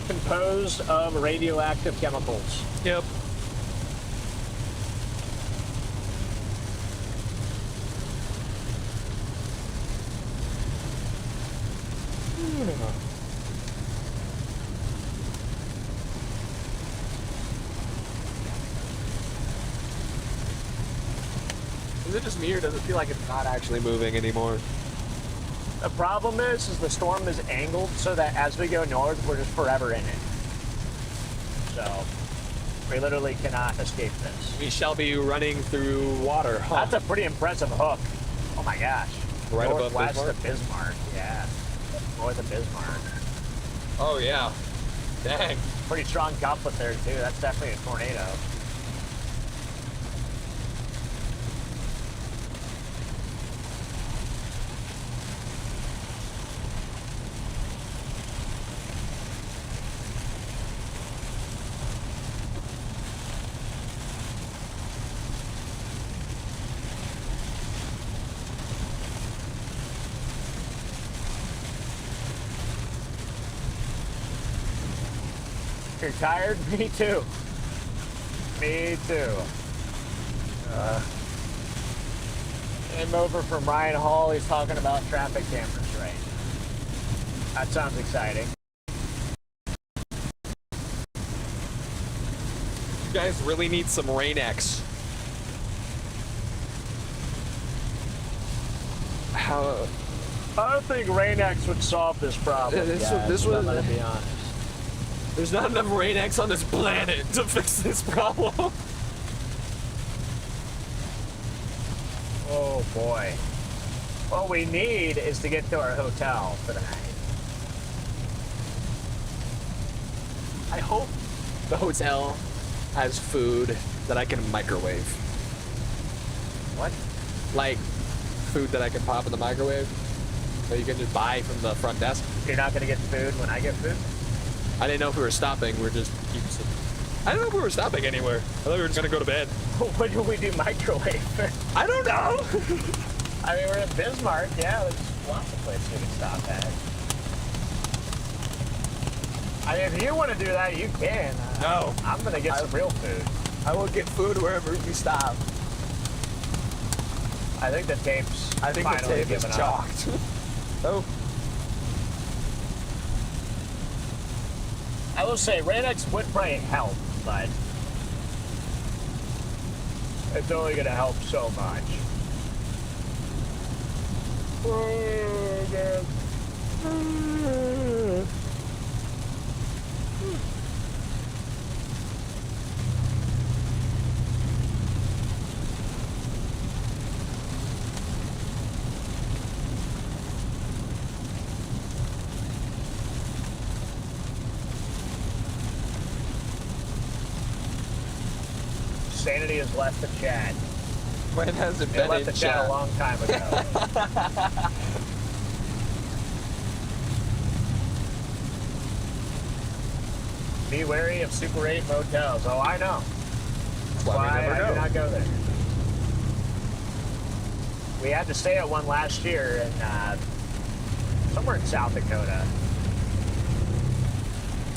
[SPEAKER 10] composed of radioactive chemicals.
[SPEAKER 6] Yep. Is it just me or does it feel like it's not actually moving anymore?
[SPEAKER 10] The problem is the storm is angled so that as we go north, we're just forever in it. So we literally cannot escape this.
[SPEAKER 6] We shall be running through water. Huh?
[SPEAKER 10] That's a pretty impressive hook. Oh my gosh.
[SPEAKER 6] Right above
[SPEAKER 10] Northwest
[SPEAKER 6] Bismarck?
[SPEAKER 10] of Bismarck. Yeah. North of Bismarck.
[SPEAKER 6] Oh yeah. Dang.
[SPEAKER 10] Pretty strong couplet there too. That's definitely a tornado. you're tired? Me too. Me too. Came over from Ryan Hall. He's talking about traffic cameras right now. That sounds exciting.
[SPEAKER 6] You guys really need some Rain-X. How?
[SPEAKER 10] I don't think Rain-X would solve this problem.
[SPEAKER 6] This
[SPEAKER 10] I'm
[SPEAKER 6] was-
[SPEAKER 10] gonna be honest.
[SPEAKER 6] There's not enough Rain-X on this planet to fix this problem.
[SPEAKER 10] Oh boy. What we need is to get to our hotel for the night.
[SPEAKER 6] I hope the hotel has food that I can microwave.
[SPEAKER 10] What?
[SPEAKER 6] Like food that I can pop in the microwave that you can just buy from the front desk.
[SPEAKER 10] You're not gonna get food when I get food?
[SPEAKER 6] I didn't know if we were stopping. We're just I don't know if we were stopping anywhere. I thought we were just gonna go to bed.
[SPEAKER 10] What do we do microwave?
[SPEAKER 6] I don't know.
[SPEAKER 10] I mean, we're in Bismarck. Yeah, there's lots of places we can stop at. I mean, if you want to do that, you can.
[SPEAKER 6] No.
[SPEAKER 10] I'm gonna get some real food.
[SPEAKER 6] I will get food wherever we stop.
[SPEAKER 10] I think the tape's
[SPEAKER 6] I think the
[SPEAKER 10] finally
[SPEAKER 6] tape is
[SPEAKER 10] given up.
[SPEAKER 6] chalked. Oh.
[SPEAKER 10] I will say, Rain-X would probably help, but it's only gonna help so much. Sanity has left the chat.
[SPEAKER 6] When has it
[SPEAKER 10] It
[SPEAKER 6] been
[SPEAKER 10] left
[SPEAKER 6] in
[SPEAKER 10] the chat
[SPEAKER 6] chat?
[SPEAKER 10] a long time ago. Be wary of Super 8 motels. Oh, I know. That's
[SPEAKER 6] why we
[SPEAKER 10] why
[SPEAKER 6] never
[SPEAKER 10] I
[SPEAKER 6] go.
[SPEAKER 10] do not go there. We had to stay at one last year in somewhere in South Dakota.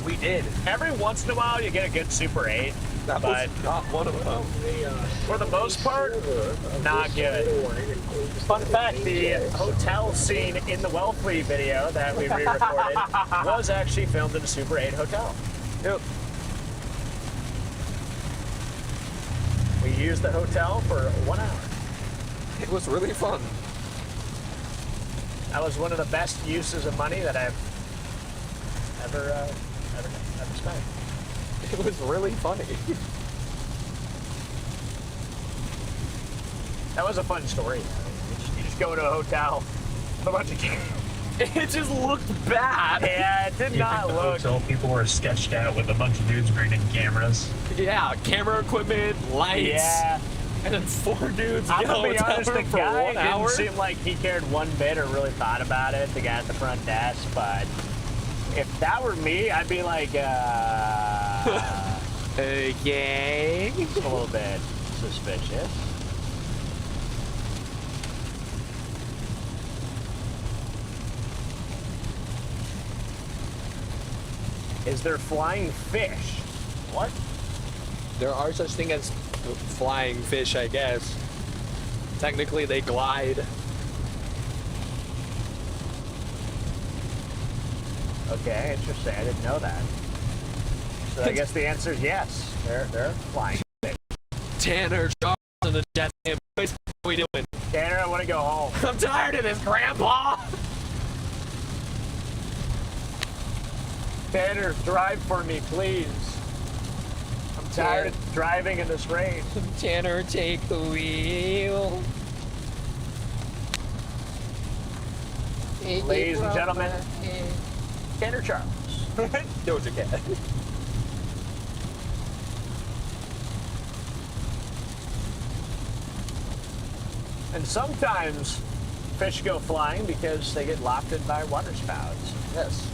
[SPEAKER 6] We did.
[SPEAKER 10] Every once in a while, you get a good Super 8,
[SPEAKER 6] That
[SPEAKER 10] but
[SPEAKER 6] was not one of them.
[SPEAKER 10] for the most part, not good. Fun fact, the hotel scene in the Wellfleet video that we re-recorded was actually filmed in a Super 8 hotel.
[SPEAKER 6] Yep.
[SPEAKER 10] We used the hotel for 1 hour.
[SPEAKER 6] It was really fun.
[SPEAKER 10] That was one of the best uses of money that I've ever spent.
[SPEAKER 6] It was really funny.
[SPEAKER 10] That was a fun story. You just go to a hotel with a bunch of kids.
[SPEAKER 6] It just looked bad.
[SPEAKER 10] Yeah, it did not look.
[SPEAKER 7] Hotel people were sketched out with a bunch of dudes bringing cameras.
[SPEAKER 6] Yeah, camera equipment, lights.
[SPEAKER 10] Yeah.
[SPEAKER 6] And then 4 dudes
[SPEAKER 10] I'm
[SPEAKER 6] in a
[SPEAKER 10] gonna be
[SPEAKER 6] hotel
[SPEAKER 10] honest, the
[SPEAKER 6] room for
[SPEAKER 10] guy
[SPEAKER 6] 1 hour.
[SPEAKER 10] didn't seem like he cared one bit or really thought about it, the guy at the front desk, but if that were me, I'd be like,
[SPEAKER 6] Okay.
[SPEAKER 10] a little bit suspicious. Is there flying fish? What?
[SPEAKER 6] There are such thing as flying fish, I guess. Technically, they glide.
[SPEAKER 10] Okay, interesting. I didn't know that. So I guess the answer is yes. They're flying.
[SPEAKER 6] Tanner, Charles, and the jet. What are we doing?
[SPEAKER 10] Tanner, I want to go home.
[SPEAKER 6] I'm tired of this, Grandpa.
[SPEAKER 10] Tanner, drive for me, please. I'm tired of driving in this rain.
[SPEAKER 6] Tanner, take the wheel.
[SPEAKER 10] Ladies and gentlemen, Tanner Charles.
[SPEAKER 6] Doja Cat.
[SPEAKER 10] And sometimes fish go flying because they get lofted by water spouts.
[SPEAKER 6] Yes.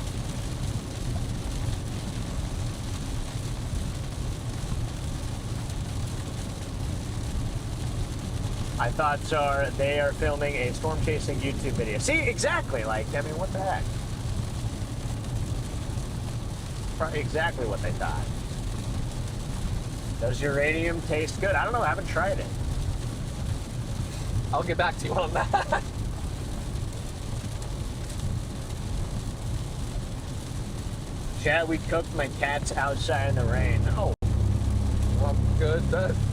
[SPEAKER 10] I thought they are filming a storm chasing YouTube video. See, exactly. Like, I mean, what the heck? probably exactly what they thought. Does uranium taste good? I don't know. I haven't tried it.
[SPEAKER 6] I'll get back to you on that.
[SPEAKER 10] Chad, we cooked my cats outside in the rain. Oh.
[SPEAKER 6] Well, good.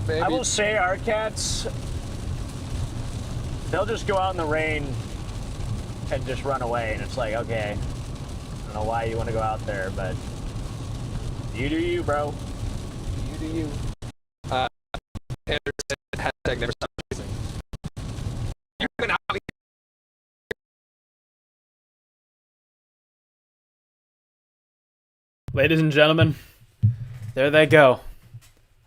[SPEAKER 6] Maybe.
[SPEAKER 10] I will say our cats, they'll just go out in the rain and just run away. And it's like, okay, I don't know why you want to go out there, but you do you, bro. You do you.
[SPEAKER 6] Anderson, hashtag never stop chasing. You've been out here.
[SPEAKER 4] Ladies and gentlemen, there they go.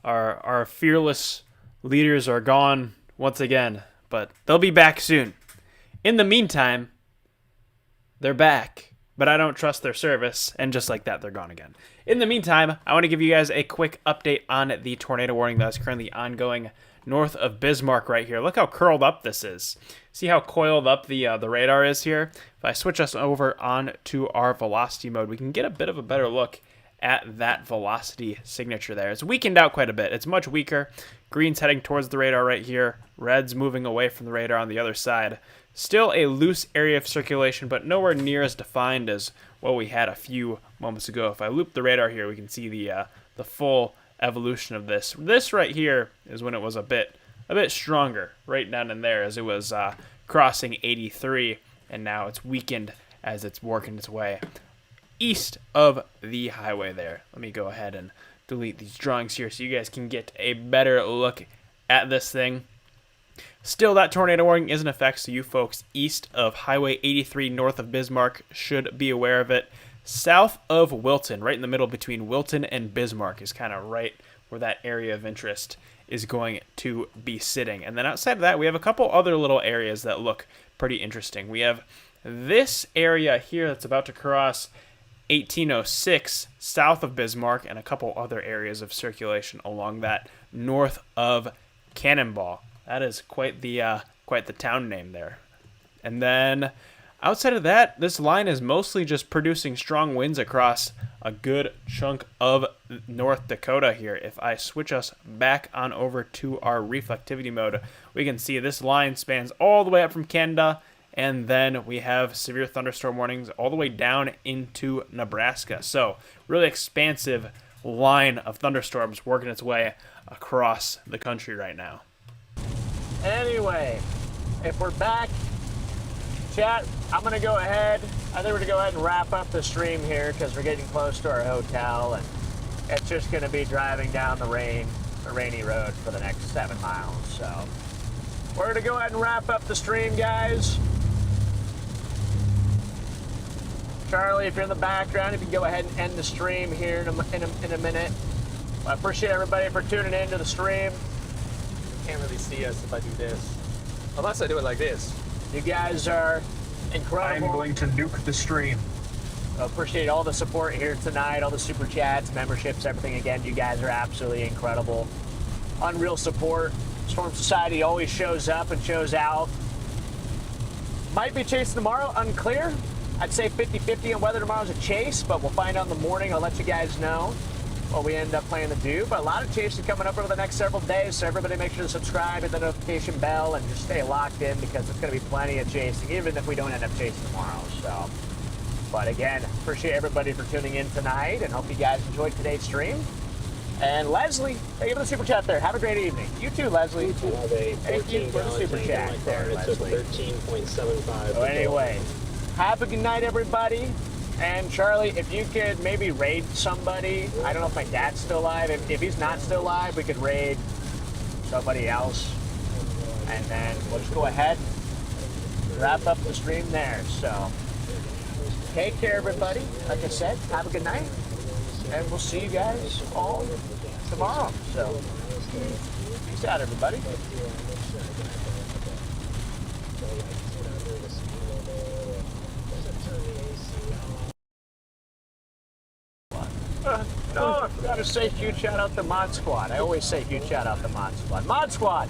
[SPEAKER 4] Our fearless leaders are gone once again, but they'll be back soon. In the meantime, they're back, but I don't trust their service, and just like that, they're gone again. In the meantime, I want to give you guys a quick update on the tornado warning that is currently ongoing north of Bismarck right here. Look how curled up this is. See how coiled up the radar is here? If I switch us over on to our velocity mode, we can get a bit of a better look at that velocity signature there. It's weakened out quite a bit. It's much weaker. Green's heading towards the radar right here. Red's moving away from the radar on the other side. Still a loose area of circulation, but nowhere near as defined as what we had a few moments ago. If I loop the radar here, we can see the full evolution of this. This right here is when it was a bit stronger, right down in there, as it was crossing 83, and now it's weakened as it's working its way east of the highway there. Let me go ahead and delete these drawings here so you guys can get a better look at this thing. Still, that tornado warning is in effect, so you folks east of Highway 83 north of Bismarck should be aware of it. South of Wilton, right in the middle between Wilton and Bismarck, is kind of right where that area of interest is going to be sitting. And then outside of that, we have a couple other little areas that look pretty interesting. We have this area here that's about to cross 1806 south of Bismarck, and a couple other areas of circulation along that north of Cannonball. That is quite the town name there. And then outside of that, this line is mostly just producing strong winds across a good chunk of North Dakota here. If I switch us back on over to our reflectivity mode, we can see this line spans all the way up from Canada, and then we have severe thunderstorm warnings all the way down into Nebraska. So really expansive line of thunderstorms working its way across the country right now.
[SPEAKER 10] Anyway, if we're back, chat, I'm going to go ahead. I think we're going to go ahead and wrap up the stream here because we're getting close to our hotel, and it's just going to be driving down the rainy road for the next 7 miles. So we're going to go ahead and wrap up the stream, guys. Charlie, if you're in the background, if you can go ahead and end the stream here in a minute. I appreciate everybody for tuning in to the stream.
[SPEAKER 6] Can't really see us if I do this. Unless I do it like this.
[SPEAKER 10] You guys are incredible.
[SPEAKER 11] I'm going to nuke the stream.
[SPEAKER 10] I appreciate all the support here tonight, all the super chats, memberships, everything. Again, you guys are absolutely incredible. Unreal support. Storm Society always shows up and shows out. Might be chasing tomorrow, unclear. I'd say 50-50 on whether tomorrow's a chase, but we'll find out in the morning. I'll let you guys know what we end up planning to do. But a lot of chases coming up over the next several days, so everybody make sure to subscribe, hit the notification bell, and just stay locked in because it's going to be plenty of chasing, even if we don't end up chasing tomorrow. So, but again, appreciate everybody for tuning in tonight, and hope you guys enjoyed today's stream. And Leslie, thank you for the super chat there. Have a great evening. You too, Leslie.
[SPEAKER 7] You too. Have a
[SPEAKER 10] Thank you for the super chat there, Leslie.
[SPEAKER 7] 13.75.
[SPEAKER 10] So anyway, have a good night, everybody. And Charlie, if you could maybe raid somebody. I don't know if my dad's still alive. If he's not still alive, we could raid somebody else. And then we'll just go ahead and wrap up the stream there. So take care, everybody. Like I said, have a good night. And we'll see you guys all tomorrow. So peace out, everybody. No, I gotta say huge shout out to Mod Squad. I always say huge shout out to Mod Squad. Mod Squad!